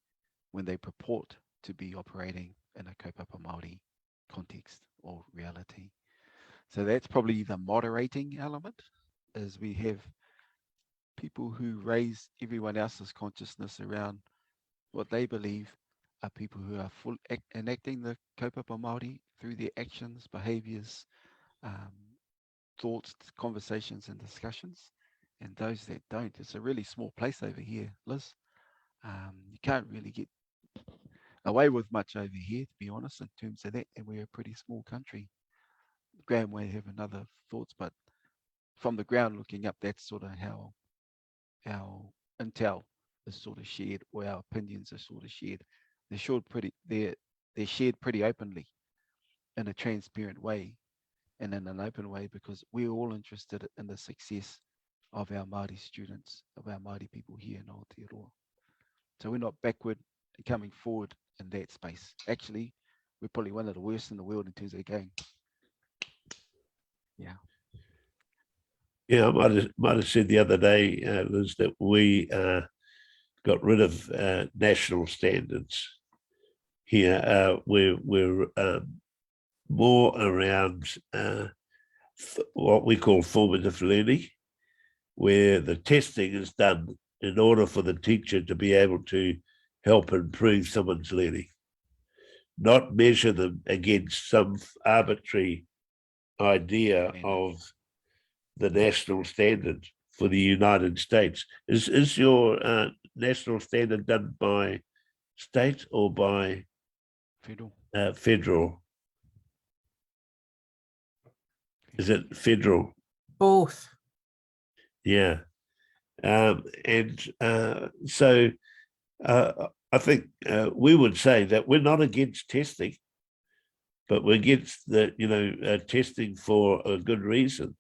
when they purport to be operating in a kaupapa Māori context. So that's probably the moderating element, is we have people who raise everyone else's consciousness around what they believe are people who are enacting the kaupapa Māori through their actions, behaviours, thoughts, conversations and discussions. And those that don't, it's a really small place over here, Liz. You can't really get away with much over here, to be honest, in terms of that. And we're a pretty small country. Graham may have another thoughts, but from the ground looking up, that's sort of how our intel is sort of shared, or our opinions are sort of shared. They're shared pretty openly, in a transparent way, and in an open way, because we're all interested in the success of our Māori students, of our Māori people here in Aotearoa. So we're not backward and coming forward in that space. Actually, we're probably one of the worst in the world in terms of going. Yeah. Yeah, I might have said the other day, Liz, that we got rid of national standards here. We're more around what we call formative learning, where the testing is done in order for the teacher to be able to help improve someone's learning, not measure them against some arbitrary idea of the national standard for the United States. Is your national standard done by state or by Federal? Federal? Is it federal? Both. Yeah. So I think we would say that we're not against testing, but we're against the testing for a good reason,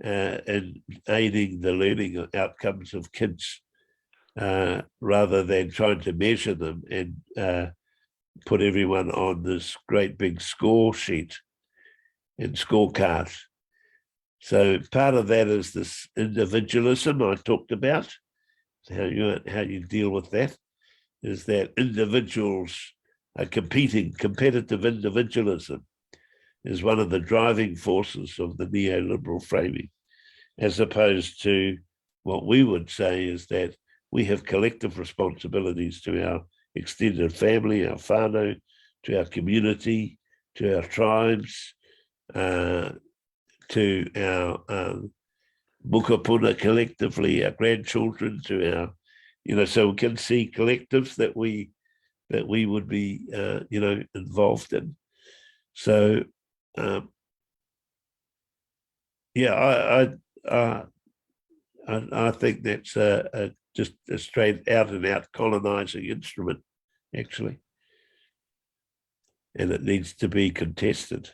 and aiding the learning outcomes of kids, rather than trying to measure them and put everyone on this great big score sheet and scorecard. So part of that is this individualism I talked about. How you deal with that is that individuals are competing. Competitive individualism is one of the driving forces of the neoliberal framing, as opposed to what we would say is that we have collective responsibilities to our extended family, our whānau, to our community, to our tribes, to our mukapuna collectively, our grandchildren, to our, so we can see collectives that we would be, involved in. So, yeah, I think that's just a straight out and out colonizing instrument, actually, and it needs to be contested.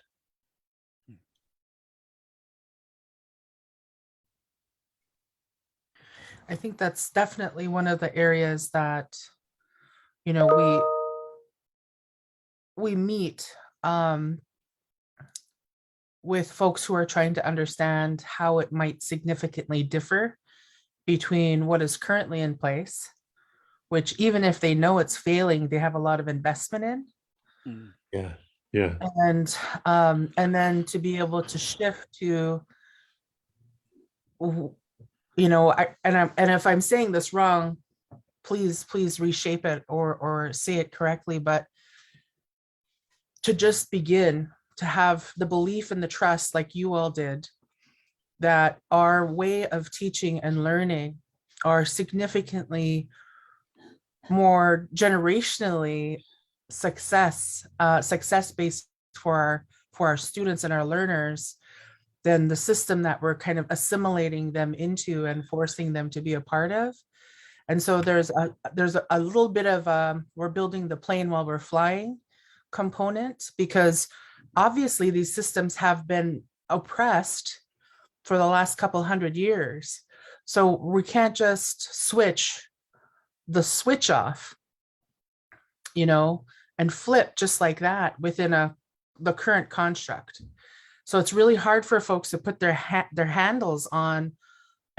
I think that's definitely one of the areas that, we meet with folks who are trying to understand how it might significantly differ between what is currently in place, which even if they know it's failing, they have a lot of investment in. Yeah. And then to be able to shift to, and if I'm saying this wrong, please reshape it or say it correctly, but to just begin to have the belief and the trust, like you all did, that our way of teaching and learning are significantly more generationally success-based for our students and our learners than the system that we're kind of assimilating them into and forcing them to be a part of. And so there's a little bit of we're building the plane while we're flying component, because obviously these systems have been oppressed for the last couple hundred years. So we can't just switch the switch off, and flip just like that within the current construct. So it's really hard for folks to put their handles on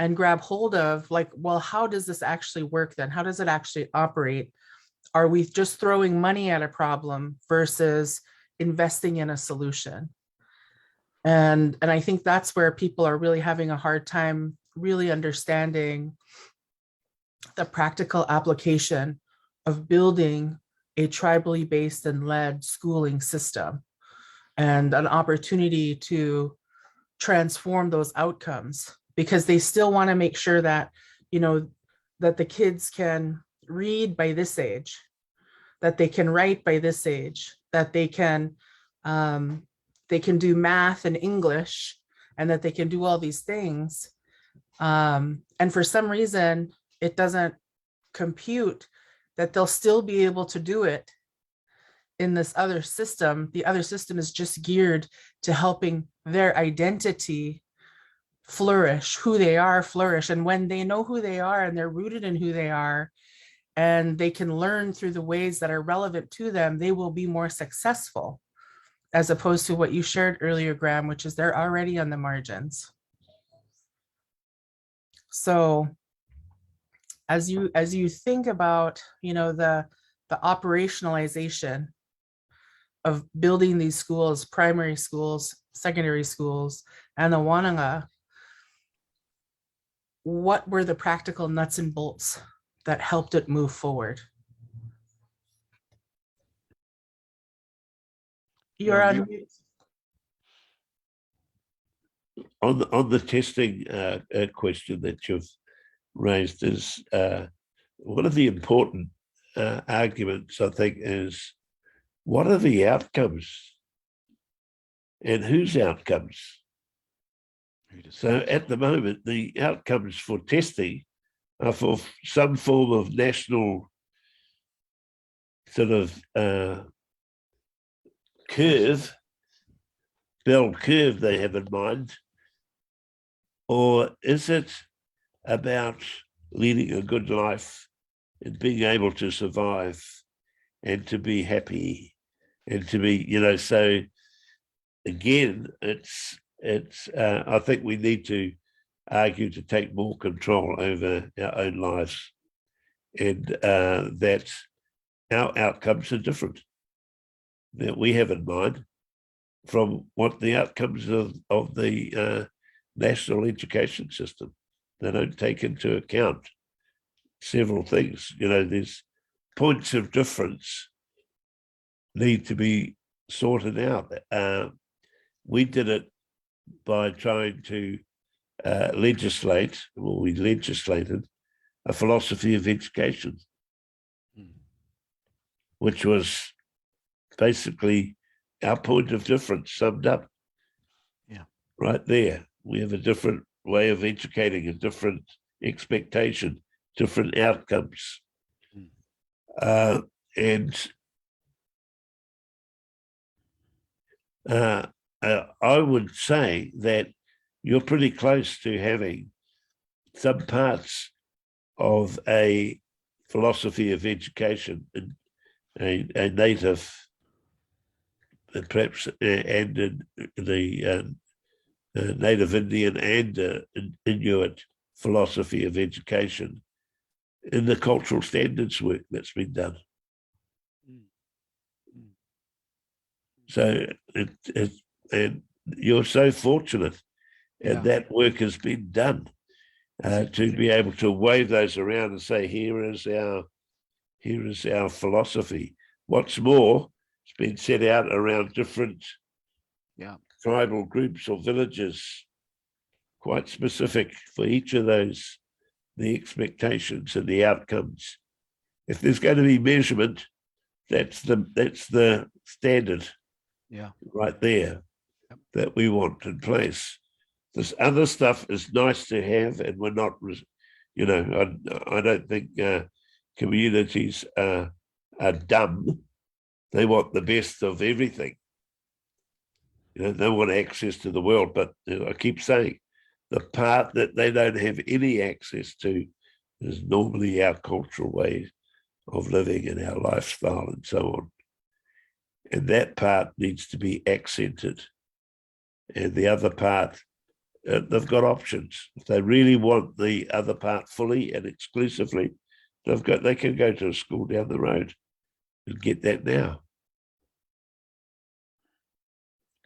and grab hold of, like, well, how does this actually work then? How does it actually operate? Are we just throwing money at a problem versus investing in a solution? And I think that's where people are really having a hard time really understanding the practical application of building a tribally based and led schooling system, and an opportunity to transform those outcomes, because they still want to make sure that, you know, that the kids can read by this age, that they can write by this age, that they can do math and English, and that they can do all these things. And for some reason, it doesn't compute that they'll still be able to do it in this other system. The other system is just geared to helping their identity flourish, who they are flourish. And when they know who they are and they're rooted in who they are, and they can learn through the ways that are relevant to them, they will be more successful, as opposed to what you shared earlier, Graham, which is they're already on the margins. So as you think about, you know, the operationalization of building these schools, primary schools, secondary schools, and the Wananga, what were the practical nuts and bolts that helped it move forward? You're on mute. On the testing question that you've raised is one of the important arguments, I think, is what are the outcomes and whose outcomes? So at the moment, the outcomes for testing are for some form of national sort of curve, bell curve they have in mind, or is it about leading a good life and being able to survive and to be happy and to be, you know, so again, it's I think we need to argue to take more control over our own lives, and that our outcomes are different, that we have in mind from what the outcomes of the national education system. They don't take into account several things. You know, there's points of difference need to be sorted out. We did it by trying to legislate, well, we legislated a philosophy of education, which was basically our point of difference summed up. Yeah. Right there. We have a different way of educating, a different expectation, different outcomes. And I would say that you're pretty close to having some parts of a philosophy of education in a native, perhaps, and in the Native Indian and Inuit philosophy of education in the cultural standards work that's been done. So and you're so fortunate, and that work has been done to be able to wave those around and say, here is our philosophy. What's more, it's been set out around different tribal groups or villages, quite specific for each of those, the expectations and the outcomes. If there's going to be measurement, that's the standard right there that we want in place. This other stuff is nice to have, and we're not, you know, I don't think communities are dumb. They want the best of everything. You know, they want access to the world, but I keep saying the part that they don't have any access to is normally our cultural way of living and our lifestyle and so on. And that part needs to be accented. And the other part, they've got options. If they really want the other part fully and exclusively, they can go to a school down the road and get that now.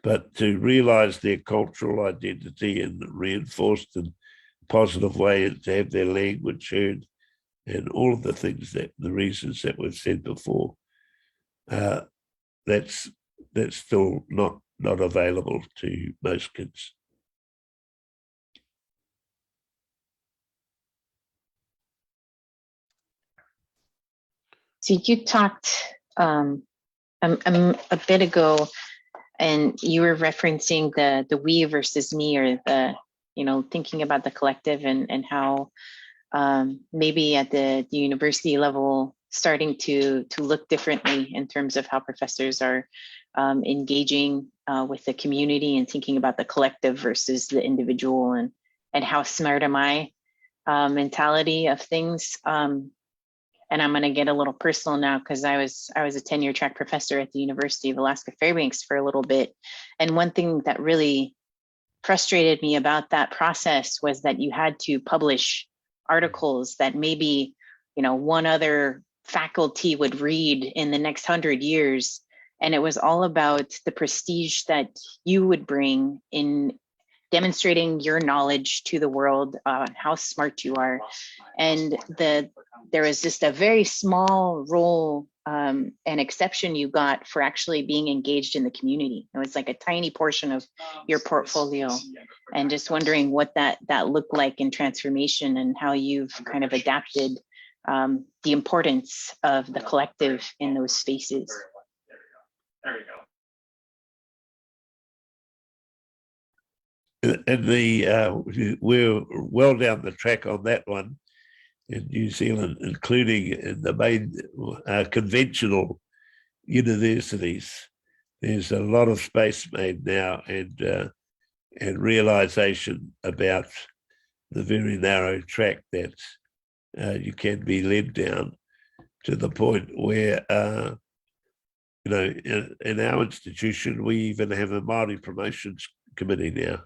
but to realize their cultural identity and reinforced in a positive way, and to have their language heard, and all of the things that the reasons that we've said before, that's still not available to most kids. So you talked a bit ago, and you were referencing the we versus me, or the, thinking about the collective, and how maybe at the university level starting to look differently in terms of how professors are engaging with the community and thinking about the collective versus the individual, and how smart am I mentality of things. And I'm going to get a little personal now, because I was a tenure track professor at the University of Alaska Fairbanks for a little bit. And one thing that really frustrated me about that process was that you had to publish articles that maybe, one other faculty would read in the next 100 years. And it was all about the prestige that you would bring in demonstrating your knowledge to the world, how smart you are. And there was just a very small role and exception you got for actually being engaged in the community. It was like a tiny portion of your portfolio. And just wondering what that looked like in transformation, and how you've kind of adapted the importance of the collective in those spaces. There we go. And we're well down the track on that one in New Zealand, including in the main conventional universities. There's a lot of space made now, and realization about the very narrow track that you can be led down, to the point where in our institution we even have a Māori promotions committee now.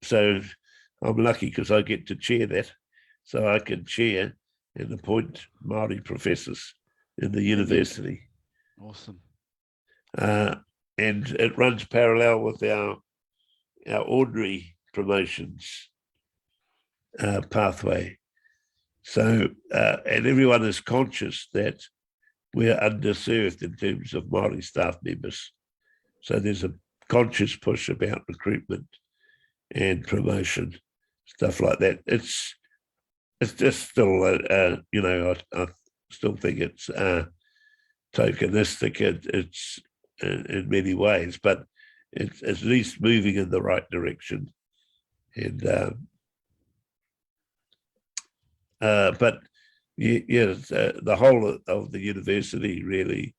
So I'm lucky because I get to chair that, so I can chair and appoint Māori professors in the university. Awesome. And it runs parallel with our ordinary promotions pathway. So, and everyone is conscious that we're underserved in terms of Māori staff members. So there's a conscious push about recruitment and promotion, stuff like that. It's just still, I still think it's tokenistic. It's in many ways, but it's at least moving in the right direction. And but the whole of the university really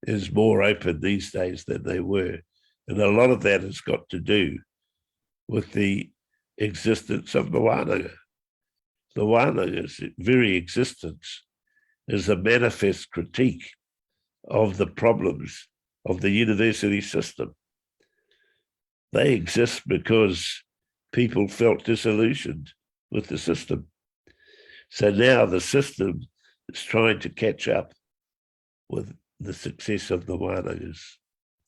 is more open these days than they were. And a lot of that has got to do with the existence of the wānanga. The wānanga's very existence is a manifest critique of the problems of the university system. They exist because people felt disillusioned with the system. So now the system is trying to catch up with the success of the wānangas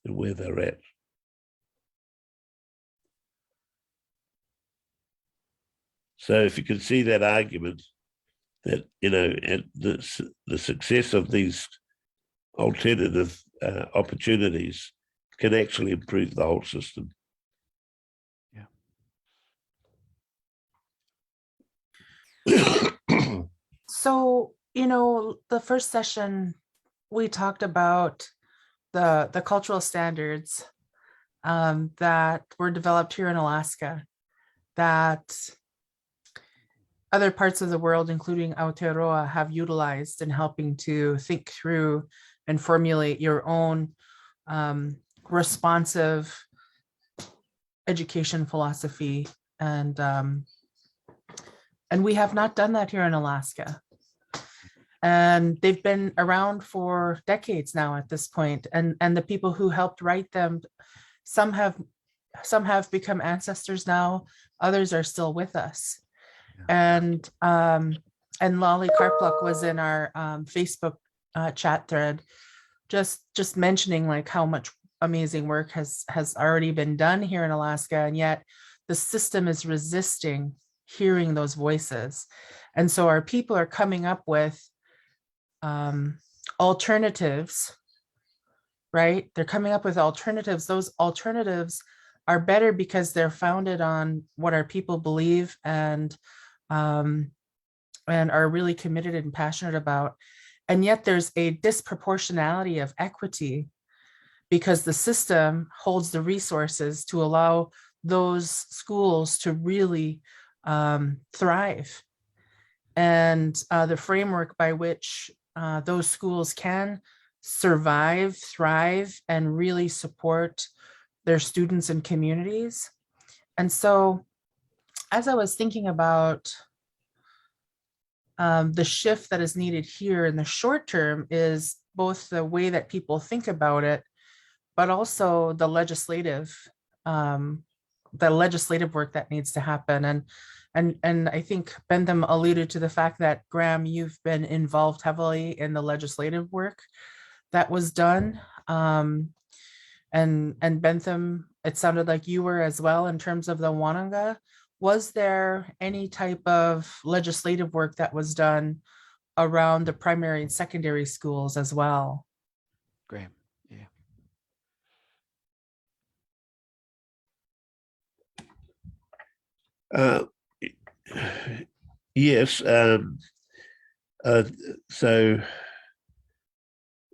and where they're at. So if you can see that argument that, the success of these alternative opportunities can actually improve the whole system. Yeah. So, the first session, we talked about the cultural standards that were developed here in Alaska, that other parts of the world, including Aotearoa, have utilized in helping to think through and formulate your own responsive education philosophy. And we have not done that here in Alaska. And they've been around for decades now at this point. And the people who helped write them, some have become ancestors now, others are still with us. And Lolly Karpluk was in our Facebook chat thread just mentioning like how much amazing work has already been done here in Alaska, and yet the system is resisting hearing those voices. And so our people are coming up with alternatives, right? They're coming up with alternatives. Those alternatives are better because they're founded on what our people believe and are really committed and passionate about. And yet there's a disproportionality of equity because the system holds the resources to allow those schools to really thrive. And the framework by which those schools can survive, thrive, and really support their students and communities. And so as I was thinking about the shift that is needed here in the short term is both the way that people think about it, but also the legislative work that needs to happen. And I think Bentham alluded to the fact that, Graham, you've been involved heavily in the legislative work that was done. And Bentham, it sounded like you were as well in terms of the Wananga. Was there any type of legislative work that was done around the primary and secondary schools as well? Graham, yeah. Yes. So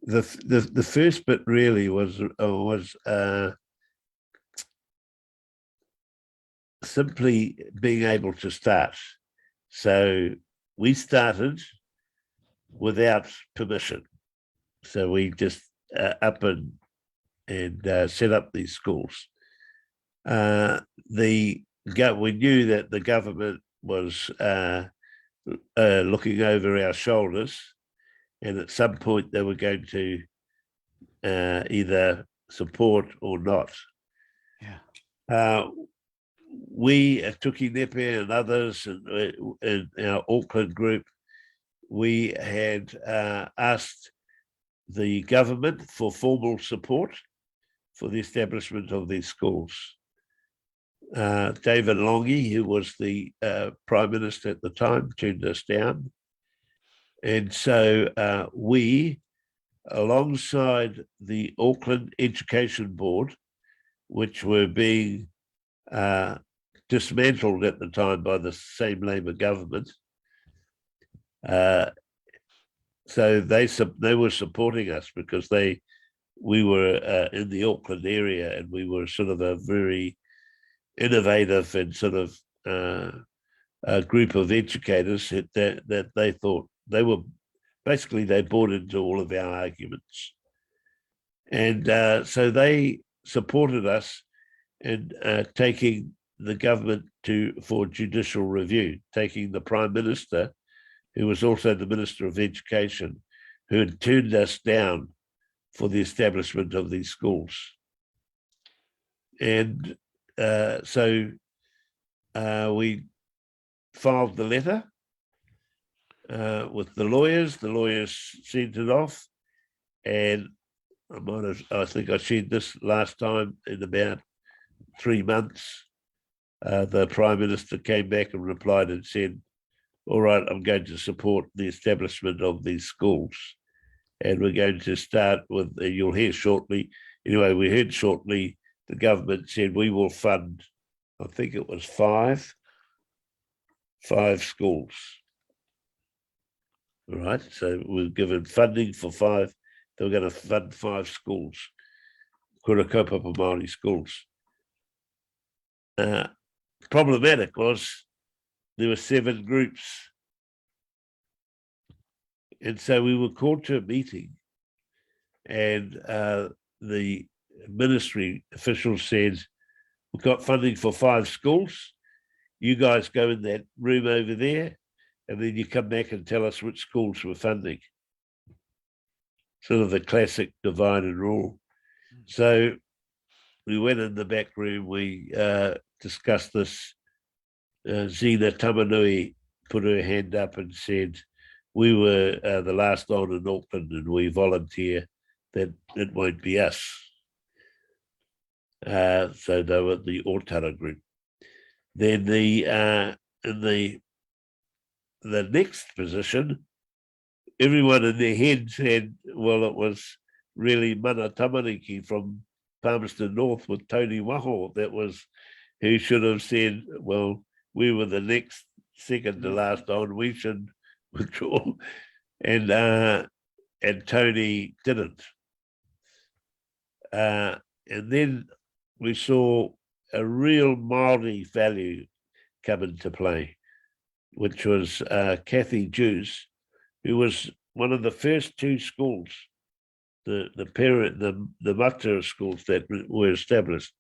the first bit really was simply being able to start. So we started without permission. So we just up and set up these schools. We knew that the government was looking over our shoulders, and at some point they were going to either support or not. Yeah. We at Tuki Nepe and others in our Auckland group, we had asked the government for formal support for the establishment of these schools. David Lange, who was the Prime Minister at the time, turned us down. And so we, alongside the Auckland Education Board, which were being dismantled at the time by the same Labour government, so they were supporting us because we were in the Auckland area, and we were sort of a very innovative and sort of a group of educators that they thought they bought into all of our arguments. And so they supported us in taking the government for judicial review, taking the Prime Minister, who was also the Minister of Education, who had turned us down for the establishment of these schools. And so we filed the letter with the lawyers. The lawyers sent it off, and I think I said this last time, in about 3 months, the Prime Minister came back and replied and said, all right, I'm going to support the establishment of these schools. And we're going to start with, you'll hear shortly, anyway, we heard shortly, the government said we will fund, I think it was five schools. All right, so we're given funding for 5. They were going to fund 5 schools, Kura Kaupapa Māori schools. Problematic was there were 7 groups. And so we were called to a meeting, and the ministry officials said, we've got funding for 5 schools. You guys go in that room over there, and then you come back and tell us which schools we're funding. Sort of the classic divide and rule. So we went in the back room, we discussed this. Zena Tamanui put her hand up and said, we were the last on in Auckland, and we volunteer that it won't be us. So they were the Otara group. Then in the next position, everyone in their heads had, well, it was really Mana Tamariki from Palmerston North with Tony Waho. That was who should have said, well, we were the next second to last on, we should withdraw. And Tony didn't. And then we saw a real Māori value come into play, which was Kathy Juice, who was one of the first two schools, the Matara schools that were established.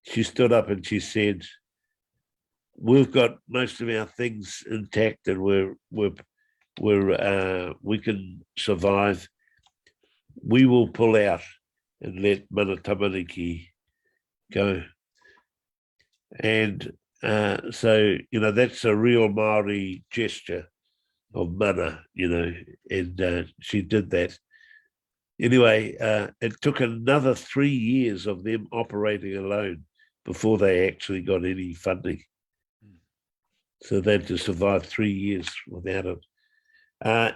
She stood up and she said, we've got most of our things intact and we can survive. We will pull out and let Mana Tamariki go. And so, that's a real Māori gesture of mana, and she did that. Anyway, it took another 3 years of them operating alone before they actually got any funding. So they had to survive 3 years without it.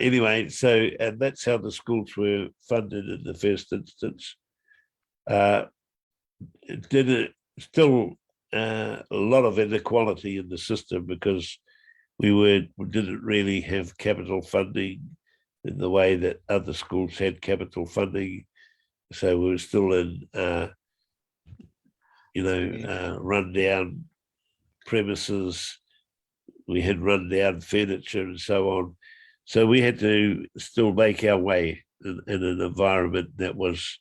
Anyway, and that's how the schools were funded in the first instance. Still a lot of inequality in the system because we didn't really have capital funding in the way that other schools had capital funding. So we were still in, run-down premises. We had run-down furniture and so on. So we had to still make our way in an environment that was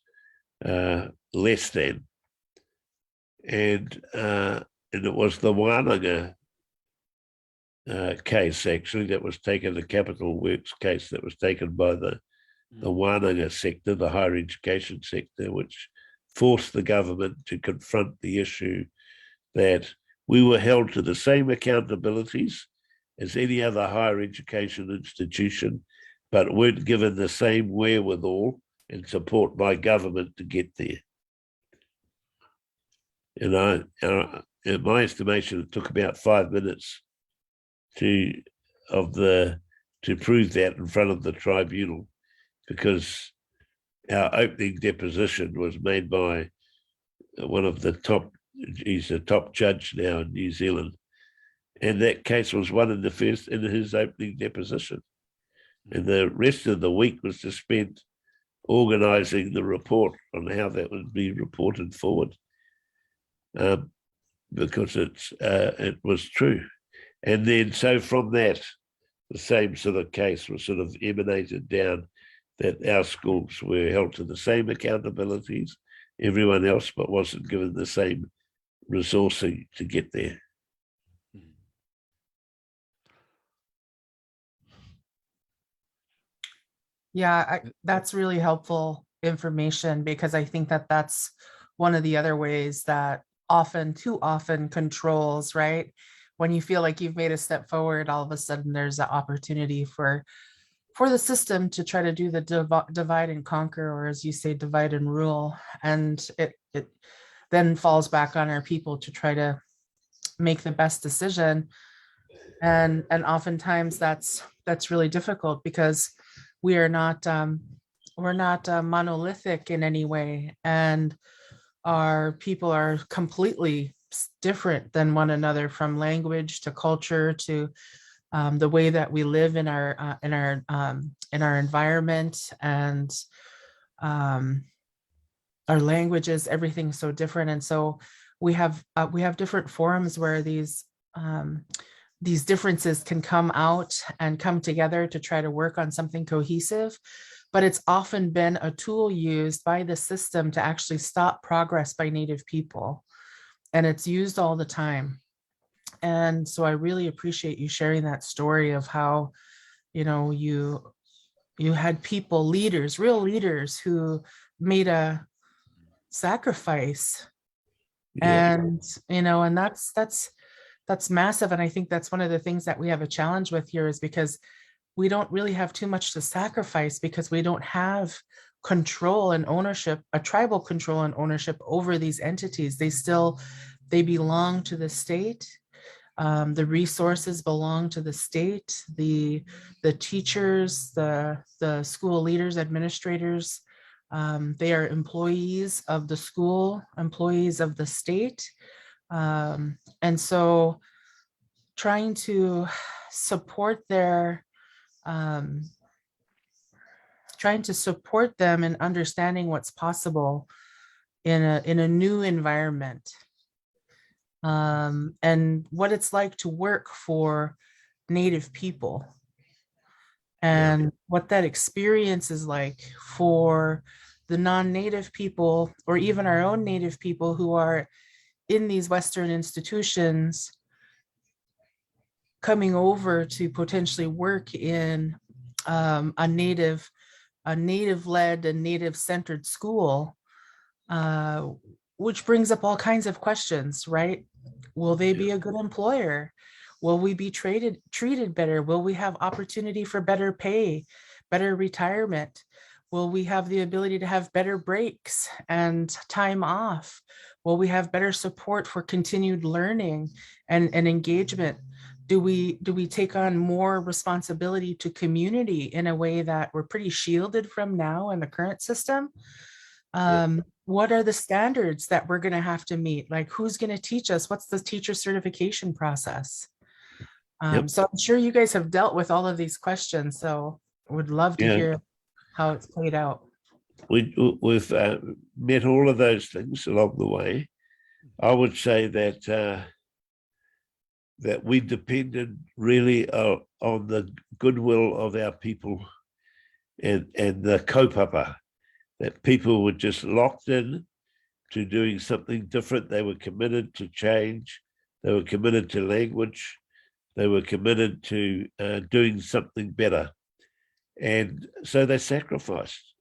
less than. And it was the Wānanga case, actually, that was taken, the Capital Works case that was taken by the Wānanga sector, the higher education sector, which forced the government to confront the issue that we were held to the same accountabilities as any other higher education institution, but weren't given the same wherewithal and support by government to get there. And in my estimation, it took about 5 minutes to prove that in front of the tribunal, because our opening deposition was made by one of the top, he's a top judge now in New Zealand, and that case was won in his opening deposition. And the rest of the week was just spent organising the report on how that would be reported forward, because it was true. And then so from that, the same sort of case was sort of emanated down, that our schools were held to the same accountabilities, everyone else, but wasn't given the same resourcing to get there. Yeah, that's really helpful information, because I think that that's one of the other ways that too often controls, right? When you feel like you've made a step forward, all of a sudden there's an opportunity for the system to try to do the divide and conquer, or as you say, divide and rule. And it then falls back on our people to try to make the best decision. And oftentimes that's really difficult, because we're not monolithic in any way, and our people are completely different than one another, from language to culture to the way that we live in our environment, and our languages, everything's so different. And so we have different forums where these differences can come out and come together to try to work on something cohesive. But it's often been a tool used by the system to actually stop progress by Native people. And it's used all the time. And so I really appreciate you sharing that story of how, you had people, leaders, real leaders, who made a sacrifice. Yeah. And, and that's massive. And I think that's one of the things that we have a challenge with here, is because we don't really have too much to sacrifice, because we don't have control and ownership, a tribal control and ownership over these entities. They belong to the state. The resources belong to the state. The teachers, the school leaders, administrators, they are employees of the school, employees of the state. And so trying to support their, trying to support them in understanding what's possible in a new environment, and what it's like to work for Native people, and what that experience is like for the non-Native people, or even our own Native people who are in these Western institutions, coming over to potentially work in a Native-led and Native-centered school, which brings up all kinds of questions, right? Will they be a good employer? Will we be treated better? Will we have opportunity for better pay, better retirement? Will we have the ability to have better breaks and time off? Will we have better support for continued learning and engagement? Do we take on more responsibility to community in a way that we're pretty shielded from now in the current system? What are the standards that we're going to have to meet? Like, who's going to teach us? What's the teacher certification process? So I'm sure you guys have dealt with all of these questions. So I would love to hear how it's played out. We've met all of those things along the way. I would say that that we depended really on the goodwill of our people and the kaupapa, that people were just locked in to doing something different. They were committed to change. They were committed to language. They were committed to doing something better. And so they sacrificed.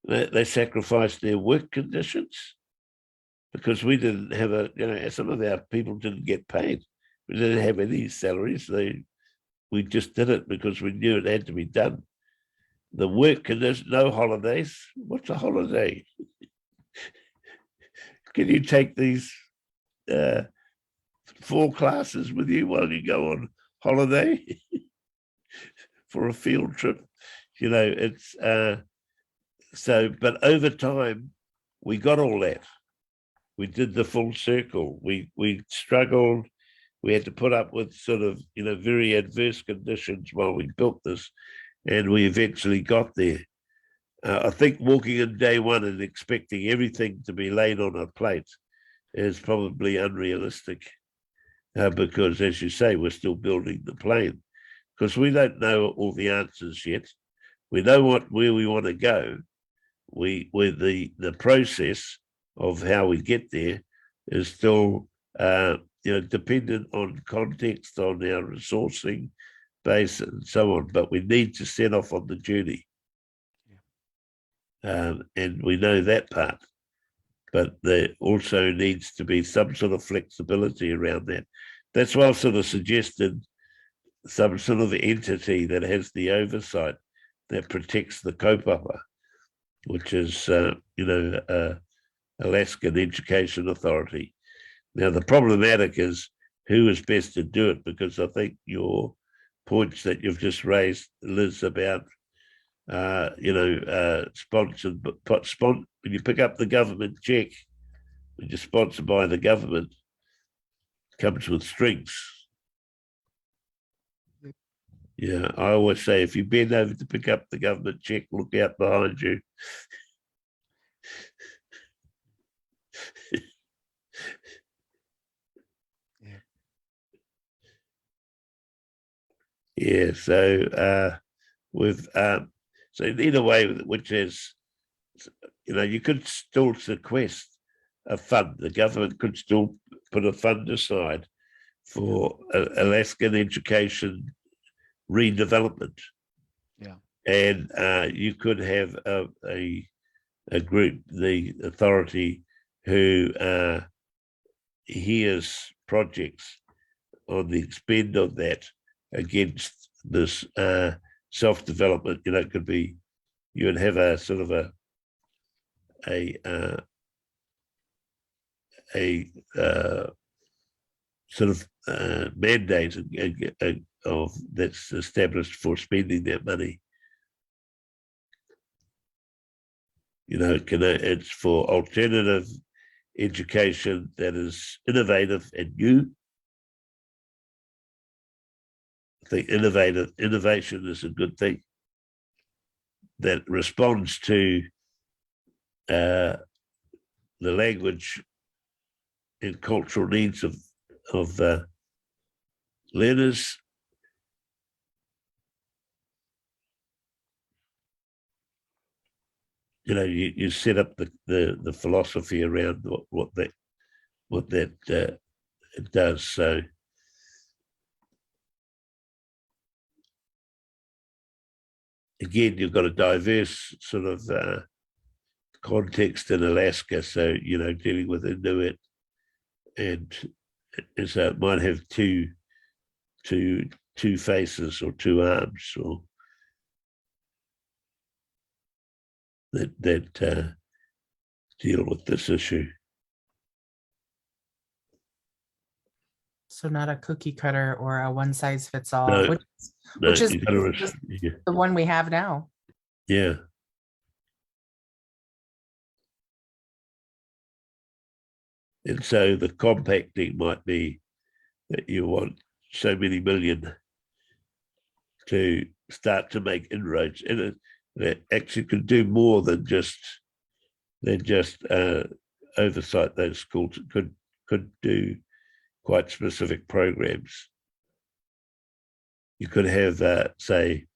They sacrificed their work conditions, because we didn't have some of our people didn't get paid. We didn't have any salaries. We just did it because we knew it had to be done. The work conditions, no holidays. What's a holiday? Can you take these 4 classes with you while you go on holiday for a field trip? It's but over time, we got all that. We did the full circle. We struggled. We had to put up with sort of, very adverse conditions while we built this, and we eventually got there. I think walking in day one and expecting everything to be laid on a plate is probably unrealistic, because, as you say, we're still building the plane, because we don't know all the answers yet. We know where we want to go. The process of how we get there is still dependent on context, on our resourcing base and so on, but we need to set off on the journey. And we know that part, but there also needs to be some sort of flexibility around that. That's why I've sort of suggested some sort of entity that has the oversight that protects the kaupapa, which is, Alaskan Education Authority. Now, the problematic is who is best to do it, because I think your points that you've just raised, Liz, about, sponsored, when you pick up the government check, when you're sponsored by the government, comes with strings. Yeah, I always say, if you bend over to pick up the government check, look out behind you. Yeah, so so in either way, which is, you could still sequest a fund. The government could still put a fund aside for Alaskan education redevelopment. Yeah. And you could have a group, the authority, who hears projects on the expend of that against this self-development. It could be you would have a sort of a sort of mandate of that's established for spending that money. You know, it's for alternative education that is innovative and new. I think innovation is a good thing that responds to the language and cultural needs of learners. You know, you set up the philosophy around what that it does. So again, you've got a diverse sort of context in Alaska. So, you know, dealing with Inuit, and so it might have two faces or two arms, or that deal with this issue. So not a cookie cutter or a one size fits all, No, which is you gotta the one we have now. yeah. And so the compacting might be that you want so many million to start to make inroads in it that actually could do more than just oversight those schools. It could do quite specific programs. You could have say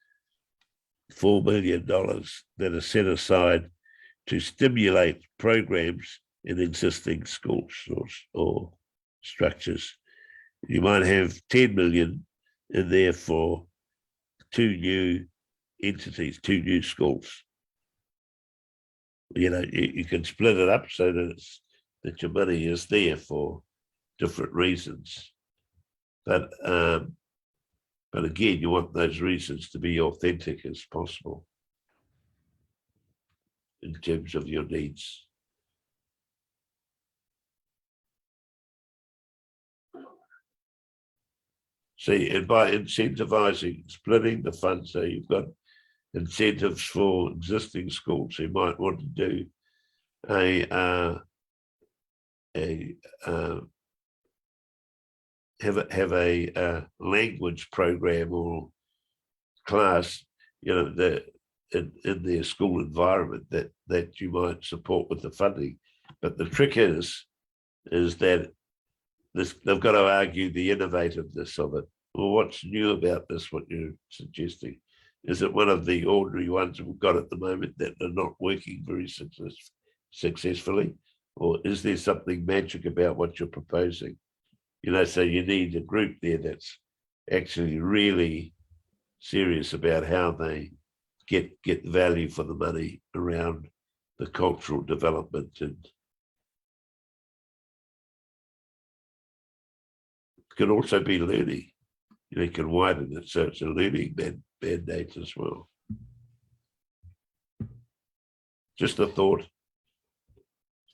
$4 million that are set aside to stimulate programs in existing schools or structures. You might have 10 million in there for 2 new entities, 2 new schools. You know, you can split it up so that your money is there for different reasons. But again, you want those reasons to be authentic as possible in terms of your needs. See, and by incentivizing, splitting the funds, so you've got incentives for existing schools who might want to do have a language program or class, you know, in their school environment that you might support with the funding. But the trick is that they've got to argue the innovativeness of it. Well, what's new about this, what you're suggesting? Is it one of the ordinary ones we've got at the moment that are not working very successfully? Or is there something magic about what you're proposing? You know, so you need a group there that's actually really serious about how they get value for the money around the cultural development, and it can also be learning. You know, you can widen it so it's a learning mandate as well. Just a thought.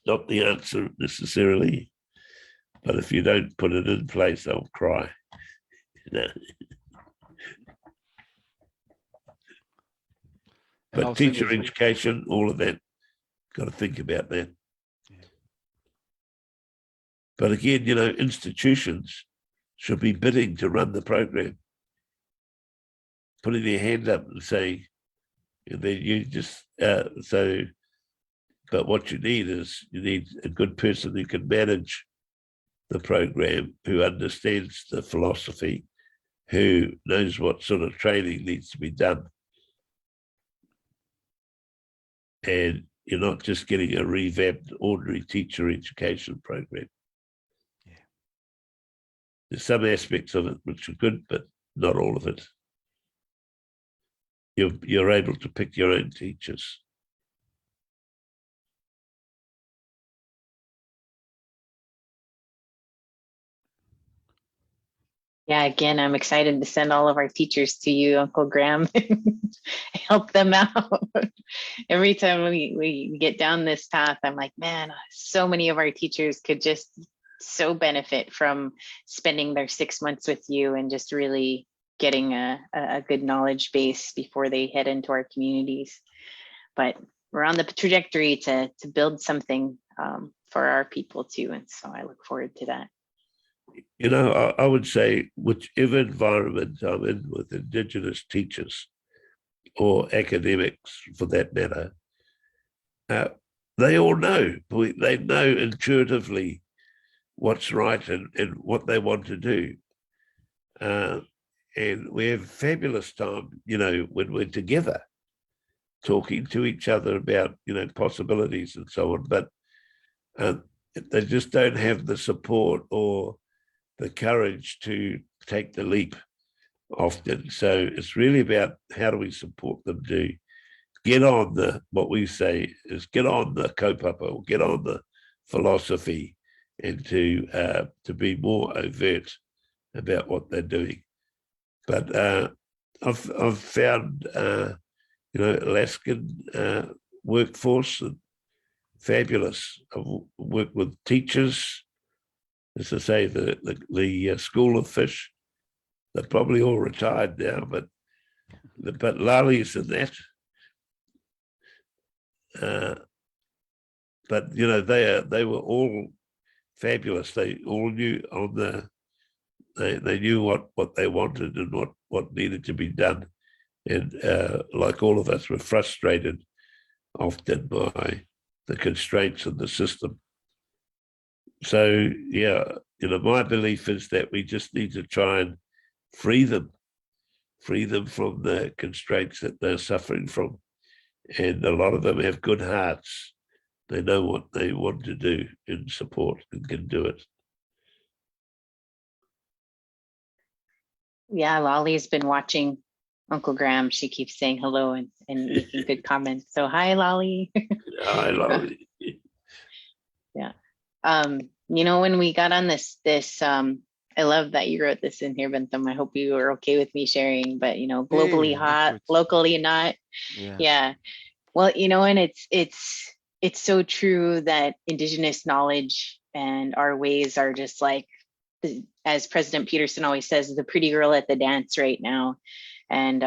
Not the answer necessarily, but if you don't put it in place, I'll cry. You know? And But I'll send teacher it- education, all of that, got to think about that. Yeah. But again, you know, institutions should be bidding to run the program, putting their hand up and saying, and then you just, but what you need is you need a good person who can manage the program, who understands the philosophy, who knows what sort of training needs to be done. And you're not just getting a revamped ordinary teacher education program. Yeah. There's some aspects of it which are good, but not all of it. You're able to pick your own teachers. Yeah, again, I'm excited to send all of our teachers to you, Uncle Graham, help them out. Every time we get down this path, I'm like, man, so many of our teachers could just so benefit from spending their 6 months with you and just really getting a good knowledge base before they head into our communities. But we're on the trajectory to build something for our people too. And so I look forward to that. You know, I would say whichever environment I'm in with Indigenous teachers or academics for that matter, they all know. They know intuitively what's right and what they want to do. And we have fabulous time, you know, when we're together, talking to each other about, you know, possibilities and so on. But they just don't have the support or the courage to take the leap often. So it's really about how do we support them to get on what we say is get on the kaupapa or get on the philosophy and to be more overt about what they're doing. But I've found you know, Alaskan workforce fabulous. I've worked with teachers, as I say, the School of Fish. They're probably all retired now, but Lali's and that. But you know, they were all fabulous. They all knew they knew what they wanted and what needed to be done. And like all of us, were frustrated often by the constraints of the system. So yeah, you know, my belief is that we just need to try and free them from the constraints that they're suffering from. And a lot of them have good hearts. They know what they want to do and support and can do it. Yeah, Lolly's been watching Uncle Graham. She keeps saying hello and making good comments. So hi, Lolly. I love it. Yeah. You know, when we got on this, I love that you wrote this in here, Bentham. I hope you are okay with me sharing, but you know, globally Yeah, hot, good. locally not. Yeah. Yeah. Well, you know, and it's so true that Indigenous knowledge and our ways are just like, as President Peterson always says, the pretty girl at the dance right now. And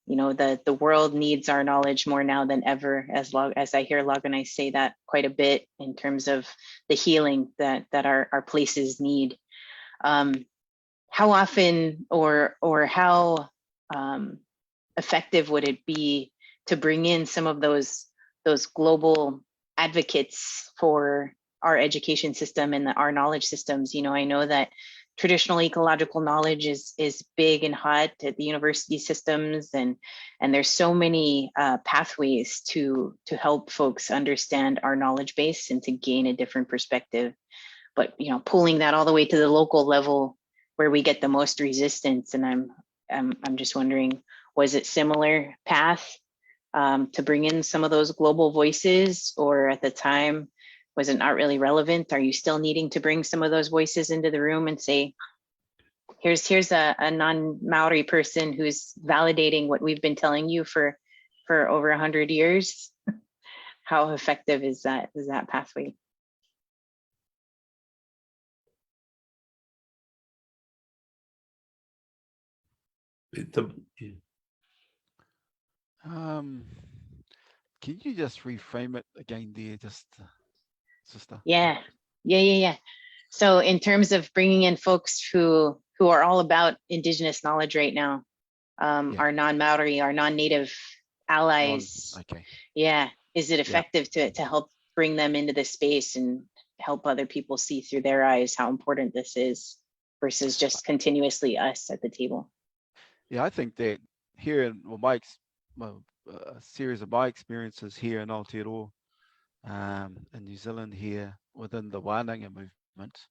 you know, the world needs our knowledge more now than ever, as I hear Loganite say that quite a bit in terms of the healing that our places need. How often or how effective would it be to bring in some of those global advocates for our education system and our knowledge systems? You know, I know that traditional ecological knowledge is big and hot at the university systems, and there's so many pathways to help folks understand our knowledge base and to gain a different perspective. But you know, pulling that all the way to the local level where we get the most resistance, and I'm just wondering, was it similar path to bring in some of those global voices, or at the time was it not really relevant? Are you still needing to bring some of those voices into the room and say, here's a non-Maori person who's validating what we've been telling you for over 100 years? How effective is that pathway? Can you just reframe it again there, just sister? Yeah. So in terms of bringing in folks who are all about Indigenous knowledge right now, Yeah. our non-Maori, our non-native allies. Okay. Yeah. Is it Yeah. effective to help bring them into the space and help other people see through their eyes how important this is versus just continuously us at the table? Yeah, I think that here in a series of my experiences here in Aotearoa, in New Zealand here within the Wānanga movement,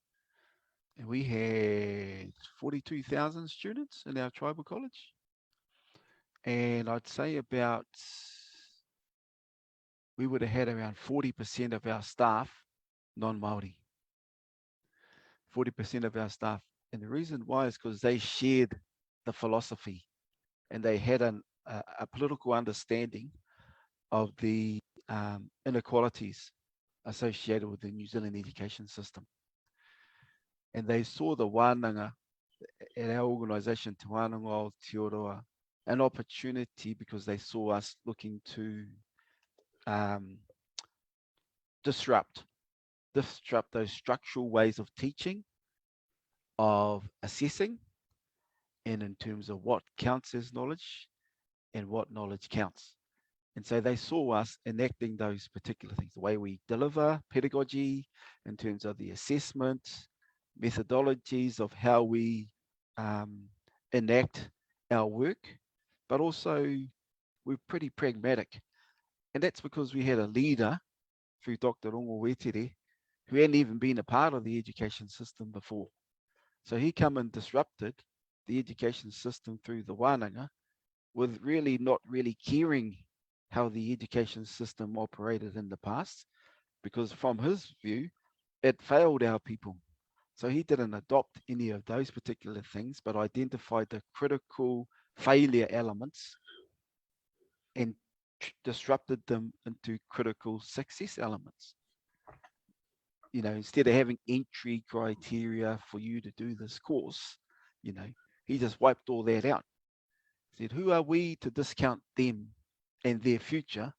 and we had 42,000 students in our tribal college. And I'd say we would have had around 40% of our staff non-Māori. 40% of our staff And the reason why is because they shared the philosophy and they had a political understanding of the inequalities associated with the New Zealand education system. And they saw the wānanga at our organisation, Te Wānanga o Aotearoa, an opportunity because they saw us looking to disrupt those structural ways of teaching, of assessing, and in terms of what counts as knowledge and what knowledge counts. And so they saw us enacting those particular things, the way we deliver pedagogy in terms of the assessment, methodologies of how we enact our work, but also we're pretty pragmatic. And that's because we had a leader through Dr. Rongo Wetere, who hadn't even been a part of the education system before. So he come and disrupted the education system through the wānanga with really not really caring how the education system operated in the past, because from his view, it failed our people. So he didn't adopt any of those particular things, but identified the critical failure elements and disrupted them into critical success elements. You know, instead of having entry criteria for you to do this course, you know, he just wiped all that out. He said, who are we to discount them and their future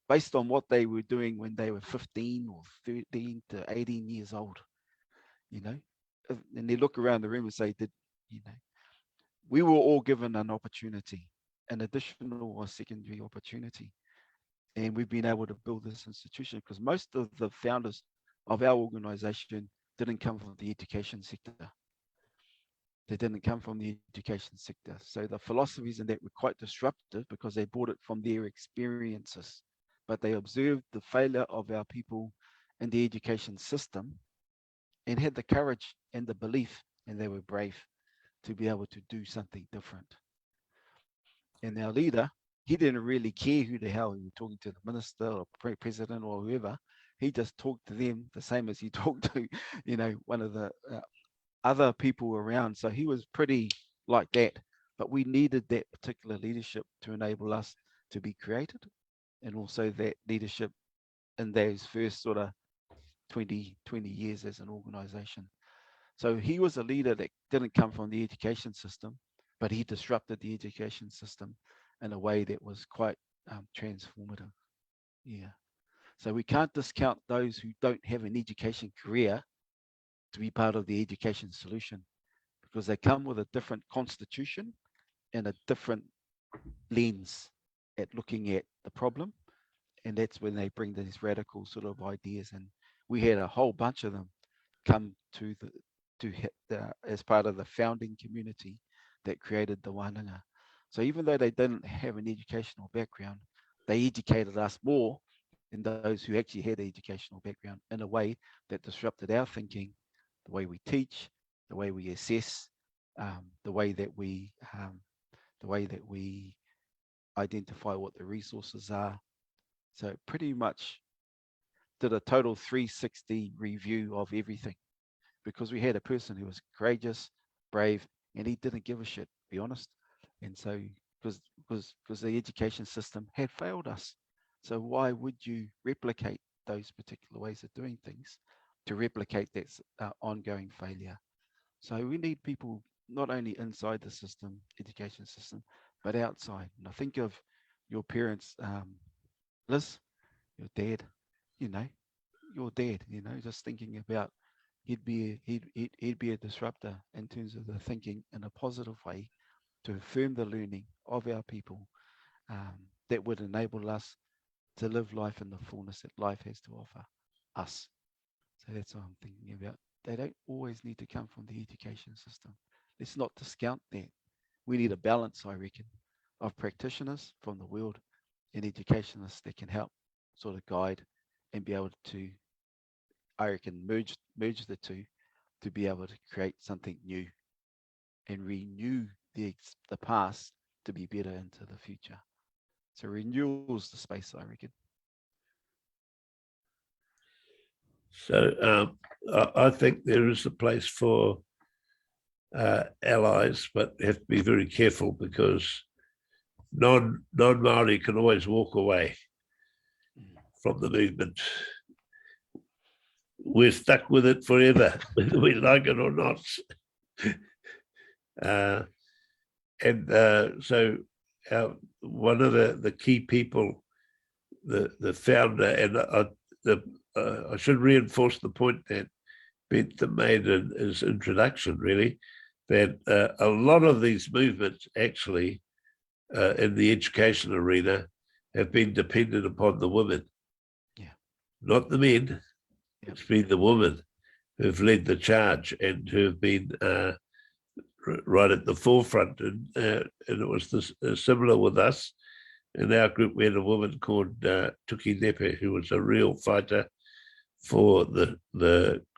based on what they were doing when they were 15 or 13 to 18 years old? You know, and they look around the room and say, you know, we were all given an opportunity, an additional or secondary opportunity. And we've been able to build this institution because most of the founders of our organization didn't come from the education sector. They didn't come from the education sector. So the philosophies in that were quite disruptive because they brought it from their experiences. But they observed the failure of our people in the education system and had the courage and the belief, and they were brave to be able to do something different. And our leader, he didn't really care who the hell he was talking to, the minister or president or whoever. He just talked to them the same as he talked to, you know, one of the other people around. So he was pretty like that. But we needed that particular leadership to enable us to be created, and also that leadership in those first sort of 20 years as an organization. So he was a leader that didn't come from the education system, but he disrupted the education system in a way that was quite transformative. Yeah. So we can't discount those who don't have an education career to be part of the education solution, because they come with a different constitution and a different lens at looking at the problem. And that's when they bring these radical sort of ideas. And we had a whole bunch of them come as part of the founding community that created the wānanga. So even though they didn't have an educational background, they educated us more than those who actually had an educational background in a way that disrupted our thinking, the way we teach, the way we assess, the way that we identify what the resources are. So pretty much did a total 360 review of everything, because we had a person who was courageous, brave, and he didn't give a shit, to be honest. And so because the education system had failed us. So why would you replicate those particular ways of doing things to replicate that ongoing failure? So we need people not only inside the system, education system, but outside. And I think of your parents, Liz, your dad, you know, your dad, you know, just thinking about he'd be a disruptor in terms of the thinking in a positive way to affirm the learning of our people, that would enable us to live life in the fullness that life has to offer us. So that's what I'm thinking about. They don't always need to come from the education system. Let's not discount that. We need a balance, I reckon, of practitioners from the world and educationists that can help sort of guide and be able to, I reckon, merge the two to be able to create something new and renew the past to be better into the future. So renewal's the space, I reckon. So I think there is a place for allies, but have to be very careful because non-Maori can always walk away from the movement. We're stuck with it forever, whether we like it or not. So one of the key people, the founder, and I should reinforce the point that Bentham made in his introduction, really, that a lot of these movements actually in the education arena have been dependent upon the women. Yeah. Not the men. Yep. It's been the women who've led the charge and who've been right at the forefront. And it was similar with us. In our group, we had a woman called Tuki Nepe, who was a real fighter for the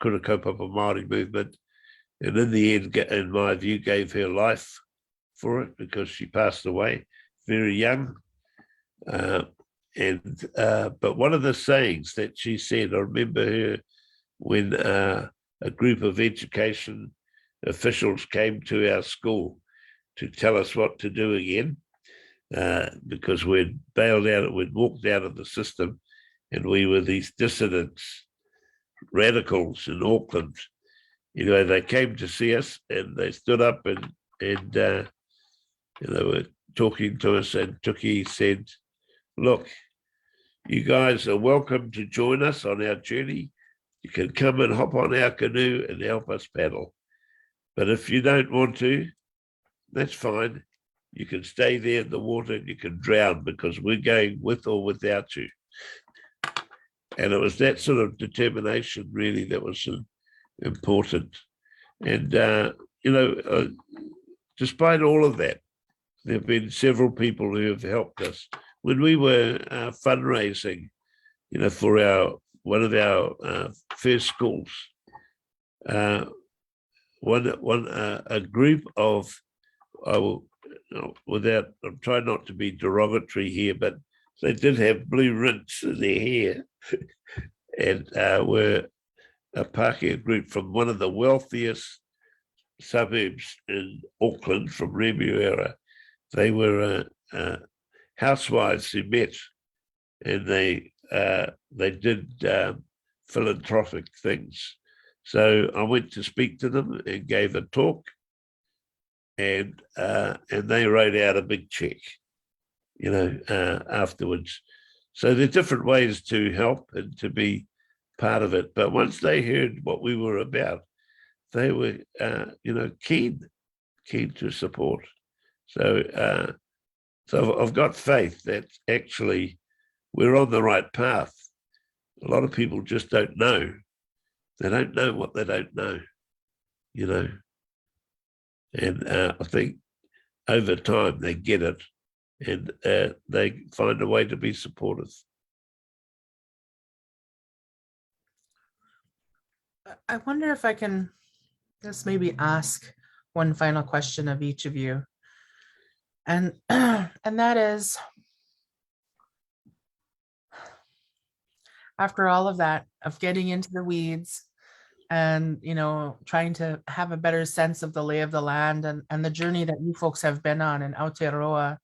Kura Kaupapa Māori movement. And in the end, in my view, gave her life for it because she passed away very young. But one of the sayings that she said, I remember her when a group of education officials came to our school to tell us what to do again, because we'd bailed out, we'd walked out of the system, and we were these dissidents, radicals in Auckland. You know, they came to see us and they stood up and they were talking to us, and Tuki said, look, you guys are welcome to join us on our journey. You can come and hop on our canoe and help us paddle. But if you don't want to, that's fine. You can stay there in the water and you can drown because we're going with or without you. And it was that sort of determination really that was important. And, despite all of that, there have been several people who have helped us. When we were fundraising, for one of our first schools, a group of, I'm trying not to be derogatory here, but they did have blue rinse in their hair and were a Pākehā group from one of the wealthiest suburbs in Auckland, from Remuera. They were housewives who met, and they did philanthropic things. So I went to speak to them and gave a talk, and they wrote out a big check, afterwards. So there's different ways to help and to be part of it. But once they heard what we were about, they were, keen to support. So I've got faith that actually we're on the right path. A lot of people just don't know. They don't know what they don't know, And I think over time they get it and they find a way to be supportive. I wonder if I can just maybe ask one final question of each of you. And that is, after all of that, of getting into the weeds and, trying to have a better sense of the lay of the land and the journey that you folks have been on in Aotearoa,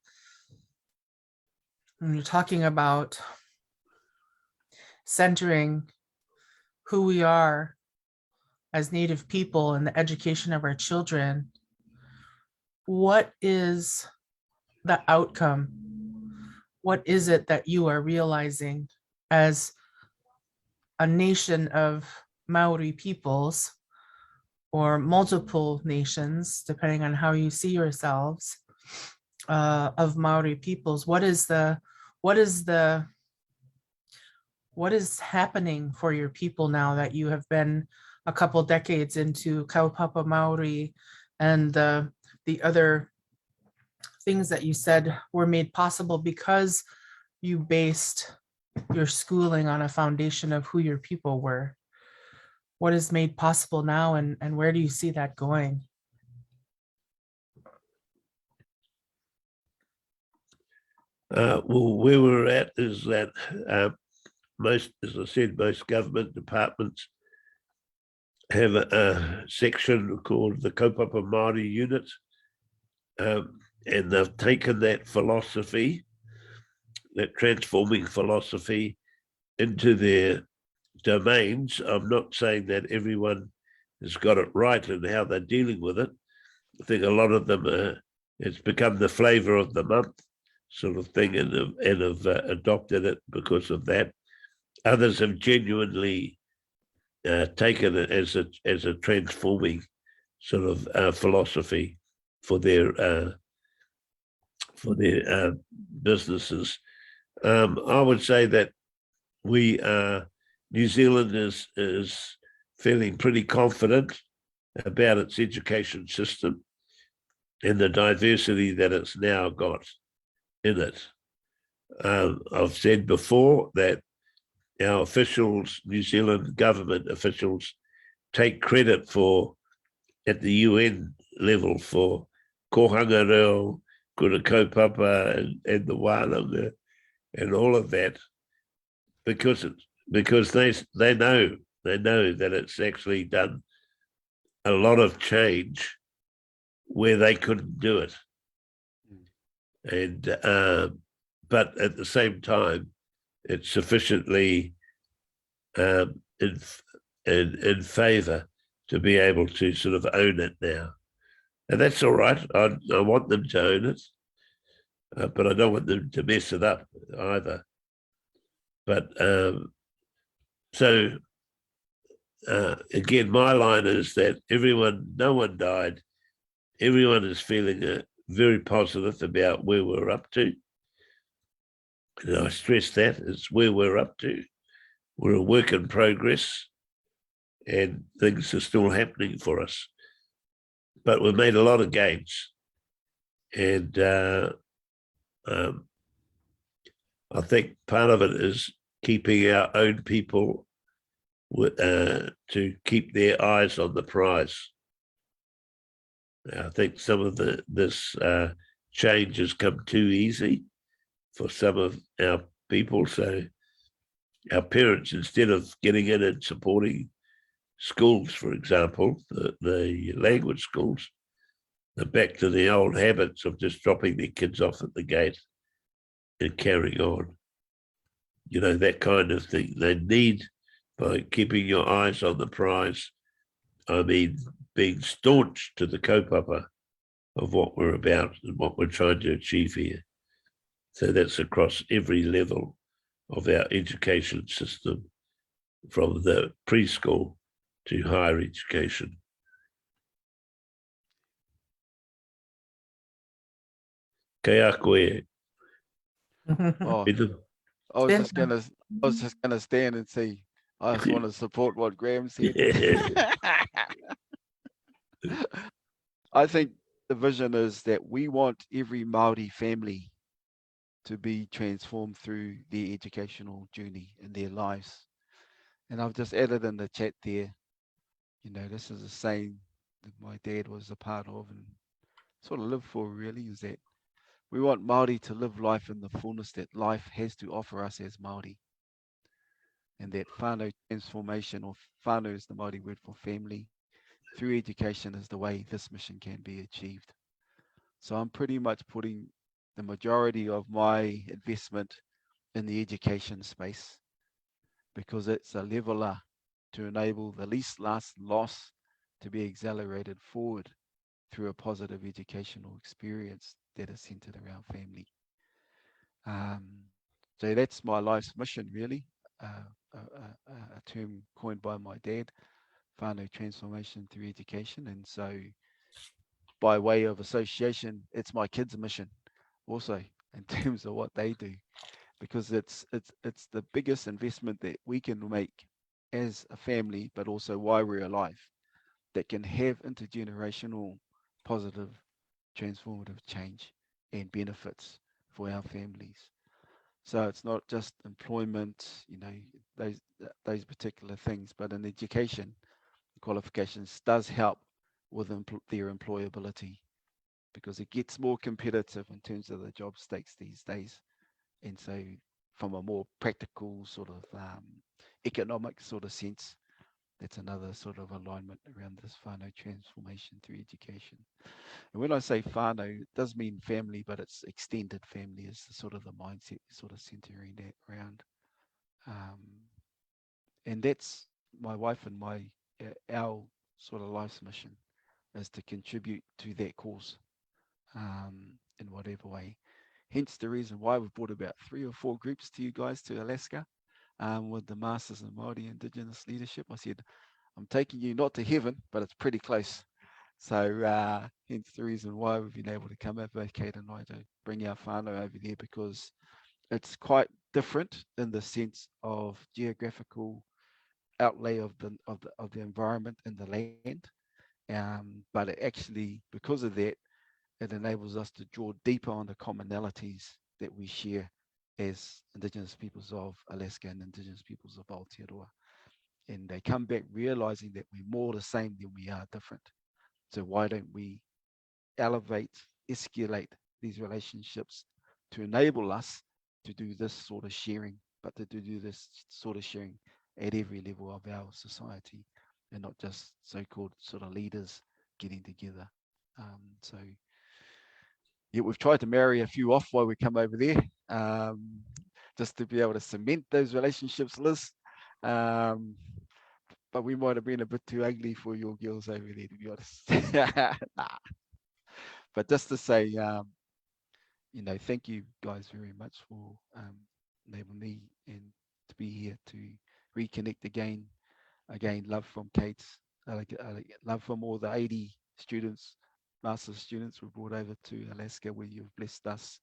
and you're talking about centering who we are as Native people and the education of our children, what is the outcome? What is it that you are realizing as a nation of Maori peoples, or multiple nations, depending on how you see yourselves, of Maori peoples? What is happening for your people now that you have been a couple decades into Kaupapa Maori and the other things that you said were made possible because you based your schooling on a foundation of who your people were? What is made possible now, and where do you see that going? Well, where we're at is that most government departments have a section called the Kaupapa Māori Unit, and they've taken that philosophy, that transforming philosophy, into their domains. I'm not saying that everyone has got it right in how they're dealing with it. I think a lot of them it's become the flavour of the month sort of thing, and have adopted it because of that. Others have genuinely taken it as a transforming sort of philosophy for their businesses. I would say that New Zealand is feeling pretty confident about its education system and the diversity that it's now got in it. I've said before that our officials, New Zealand government officials, take credit for, at the UN level, for kohanga reo, kura kaupapa, and the wānanga, and all of that, because they know that it's actually done a lot of change where they couldn't do it, and but at the same time, it's sufficiently in favour to be able to sort of own it now, and that's all right. I want them to own it, but I don't want them to mess it up either. But so again, my line is that no one died. Everyone is feeling very positive about where we're up to. And I stress that it's where we're up to. We're a work in progress, and things are still happening for us. But we've made a lot of gains, and I think part of it is keeping our own people to keep their eyes on the prize. I think some of this change has come too easy for some of our people. So our parents, instead of getting in and supporting schools, for example, the language schools, they're back to the old habits of just dropping their kids off at the gate and carrying on. You know, that kind of thing. They need, by keeping your eyes on the prize, I mean, being staunch to the kaupapa of what we're about and what we're trying to achieve here. So that's across every level of our education system, from the preschool to higher education. Kei a koe, Oh, Peter. I was just Bentham. gonna stand and say, I just want to support what Graham said. I think the vision is that we want every Maori family to be transformed through their educational journey in their lives. And I've just added in the chat there, you know, this is a saying that my dad was a part of and sort of lived for, really, is that we want Maori to live life in the fullness that life has to offer us as Maori. And that whānau transformation, or whānau is the Māori word for family, through education is the way this mission can be achieved. So I'm pretty much putting the majority of my investment in the education space, because it's a leveler to enable the least loss to be accelerated forward through a positive educational experience that is centered around family. So that's my life's mission, really. A term coined by my dad, whānau transformation through education. And so by way of association, it's my kids' mission also, in terms of what they do, because it's the biggest investment that we can make as a family, but also while we're alive, that can have intergenerational positive transformative change and benefits for our families. So it's not just employment, you know, those particular things, but in education, qualifications does help with their employability, because it gets more competitive in terms of the job stakes these days. And so from a more practical sort of economic sort of sense, that's another sort of alignment around this whānau transformation through education. And when I say whānau, it does mean family, but it's extended family is sort of the mindset, sort of centering that around. And that's my wife and our sort of life's mission, is to contribute to that cause in whatever way. Hence the reason why we've brought about 3 or 4 groups to you guys to Alaska with the Masters in Māori Indigenous Leadership. I said, I'm taking you not to heaven, but it's pretty close. So hence the reason why we've been able to come over, both Kate and I, to bring our whānau over there, because it's quite different in the sense of geographical outlay of the environment and the land. But it actually, because of that, it enables us to draw deeper on the commonalities that we share as Indigenous peoples of Alaska and Indigenous peoples of Aotearoa. And they come back realizing that we're more the same than we are different. So why don't we elevate, escalate these relationships to enable us to do this sort of sharing, but to do this sort of sharing at every level of our society, and not just so-called sort of leaders getting together. So yeah, we've tried to marry a few off while we come over there, just to be able to cement those relationships, Liz. But we might have been a bit too ugly for your girls over there, to be honest. Nah. But just to say, you know, thank you guys very much for enabling me and to be here to reconnect again. Again, love from Kate's, love from all the 80 students, master's students we brought over to Alaska, where you've blessed us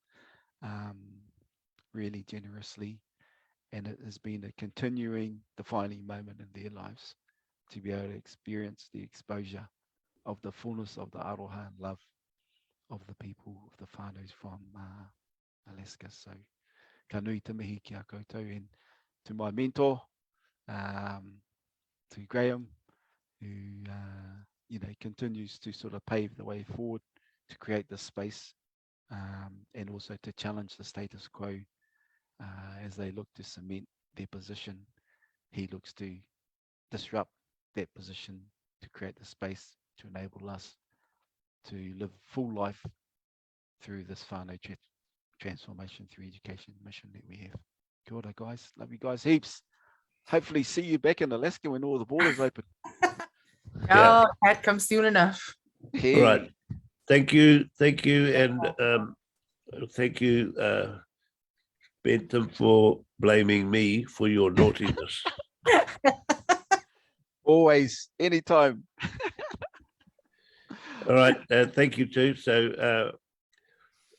really generously. And it has been a continuing defining moment in their lives to be able to experience the exposure of the fullness of the aroha and love of the people of the whānaus from Alaska. So ka nui te mihi ki a koutou, and to my mentor, to Graham, who you know, continues to sort of pave the way forward to create this space, and also to challenge the status quo as they look to cement their position. He looks to disrupt that position to create the space to enable us to live full life through this whānau transformation through education mission that we have. Kia ora, guys. Love you guys heaps. Hopefully see you back in Alaska when all the borders open. Oh, that comes soon enough. Hey. All right. Thank you, and thank you, Bentham, for blaming me for your naughtiness. Always, anytime. All right, thank you too. So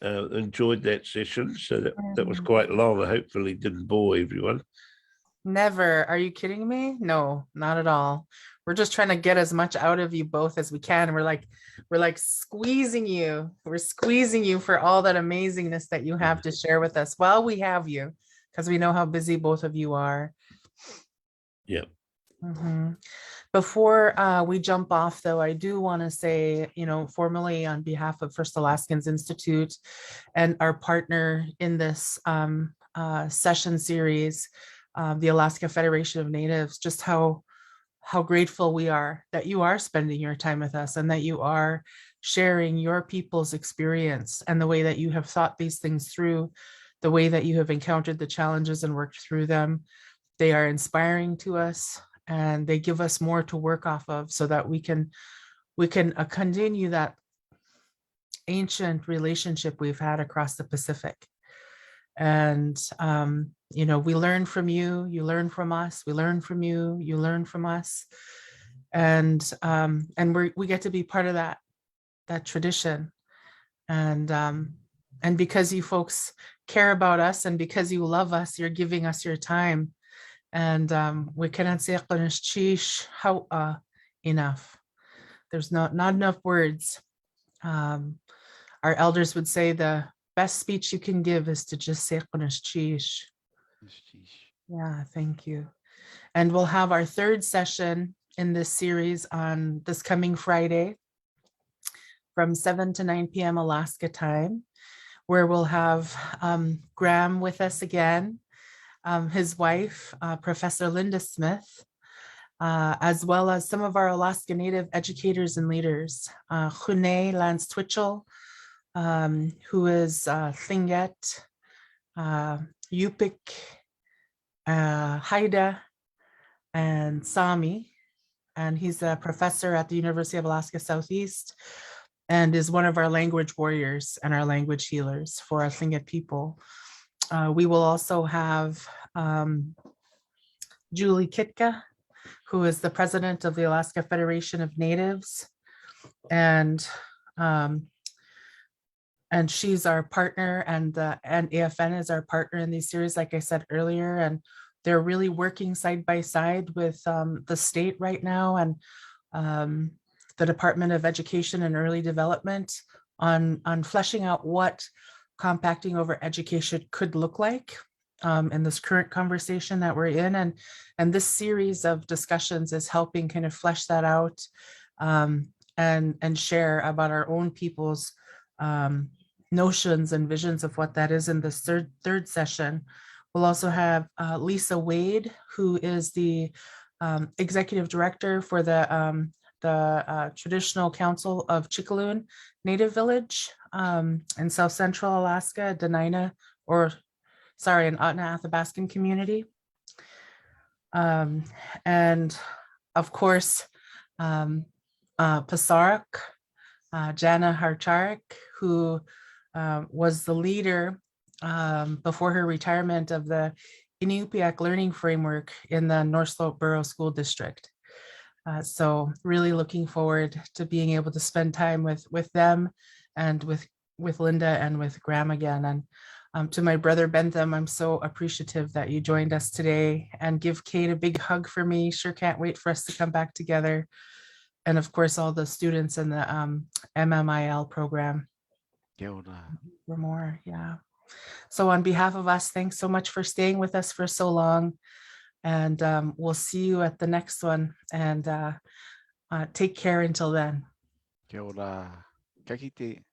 enjoyed that session. So that was quite long. I hopefully didn't bore everyone. Never. Are you kidding me? No, not at all. We're just trying to get as much out of you both as we can. We're like squeezing you. We're squeezing you for all that amazingness that you have to share with us while we have you, because we know how busy both of you are. Yeah. Before we jump off, though, I do want to say, you know, formally on behalf of First Alaskans Institute and our partner in this session series, the Alaska Federation of Natives, just how grateful we are that you are spending your time with us and that you are sharing your people's experience and the way that you have thought these things through, the way that you have encountered the challenges and worked through them. They are inspiring to us, and they give us more to work off of so that we can continue that ancient relationship we've had across the Pacific. And you know, we learn from you, you learn from us, we learn from you, you learn from us, and we get to be part of that tradition. And because you folks care about us and because you love us, you're giving us your time. And we cannot say how enough. There's not enough words. Our elders would say the best speech you can give is to just say yeah, thank you. And we'll have our third session in this series on this coming Friday from 7 to 9 p.m. Alaska time, where we'll have Graham with us again, his wife, Professor Linda Smith, as well as some of our Alaska Native educators and leaders. Hune Lance Twitchell, who is Tlingit, Yupik, Haida, and Sami. And he's a professor at the University of Alaska Southeast and is one of our language warriors and our language healers for our Tlingit people. We will also have Julie Kitka, who is the president of the Alaska Federation of Natives. And she's our partner, and AFN is our partner in these series, like I said earlier, and they're really working side by side with the state right now and the Department of Education and Early Development on fleshing out what compacting over education could look like in this current conversation that we're in. And this series of discussions is helping kind of flesh that out and share about our own people's notions and visions of what that is in this third session. We'll also have Lisa Wade, who is the executive director for the Traditional Council of Chicaloon Native Village in South Central Alaska, Denina, in Ahtna-Athabascan community. And of course, Pasarak, Jana Harcharik, who was the leader before her retirement of the Inupiaq Learning Framework in the North Slope Borough School District. So really looking forward to being able to spend time with them and with Linda and with Graham again. And to my brother Bentham, I'm so appreciative that you joined us today, and give Kate a big hug for me. Sure can't wait for us to come back together. And of course, all the students in the MMIL program. Kia ora. For more, yeah. So on behalf of us, thanks so much for staying with us for so long. And we'll see you at the next one. And take care until then. Kia ora. Ka kite.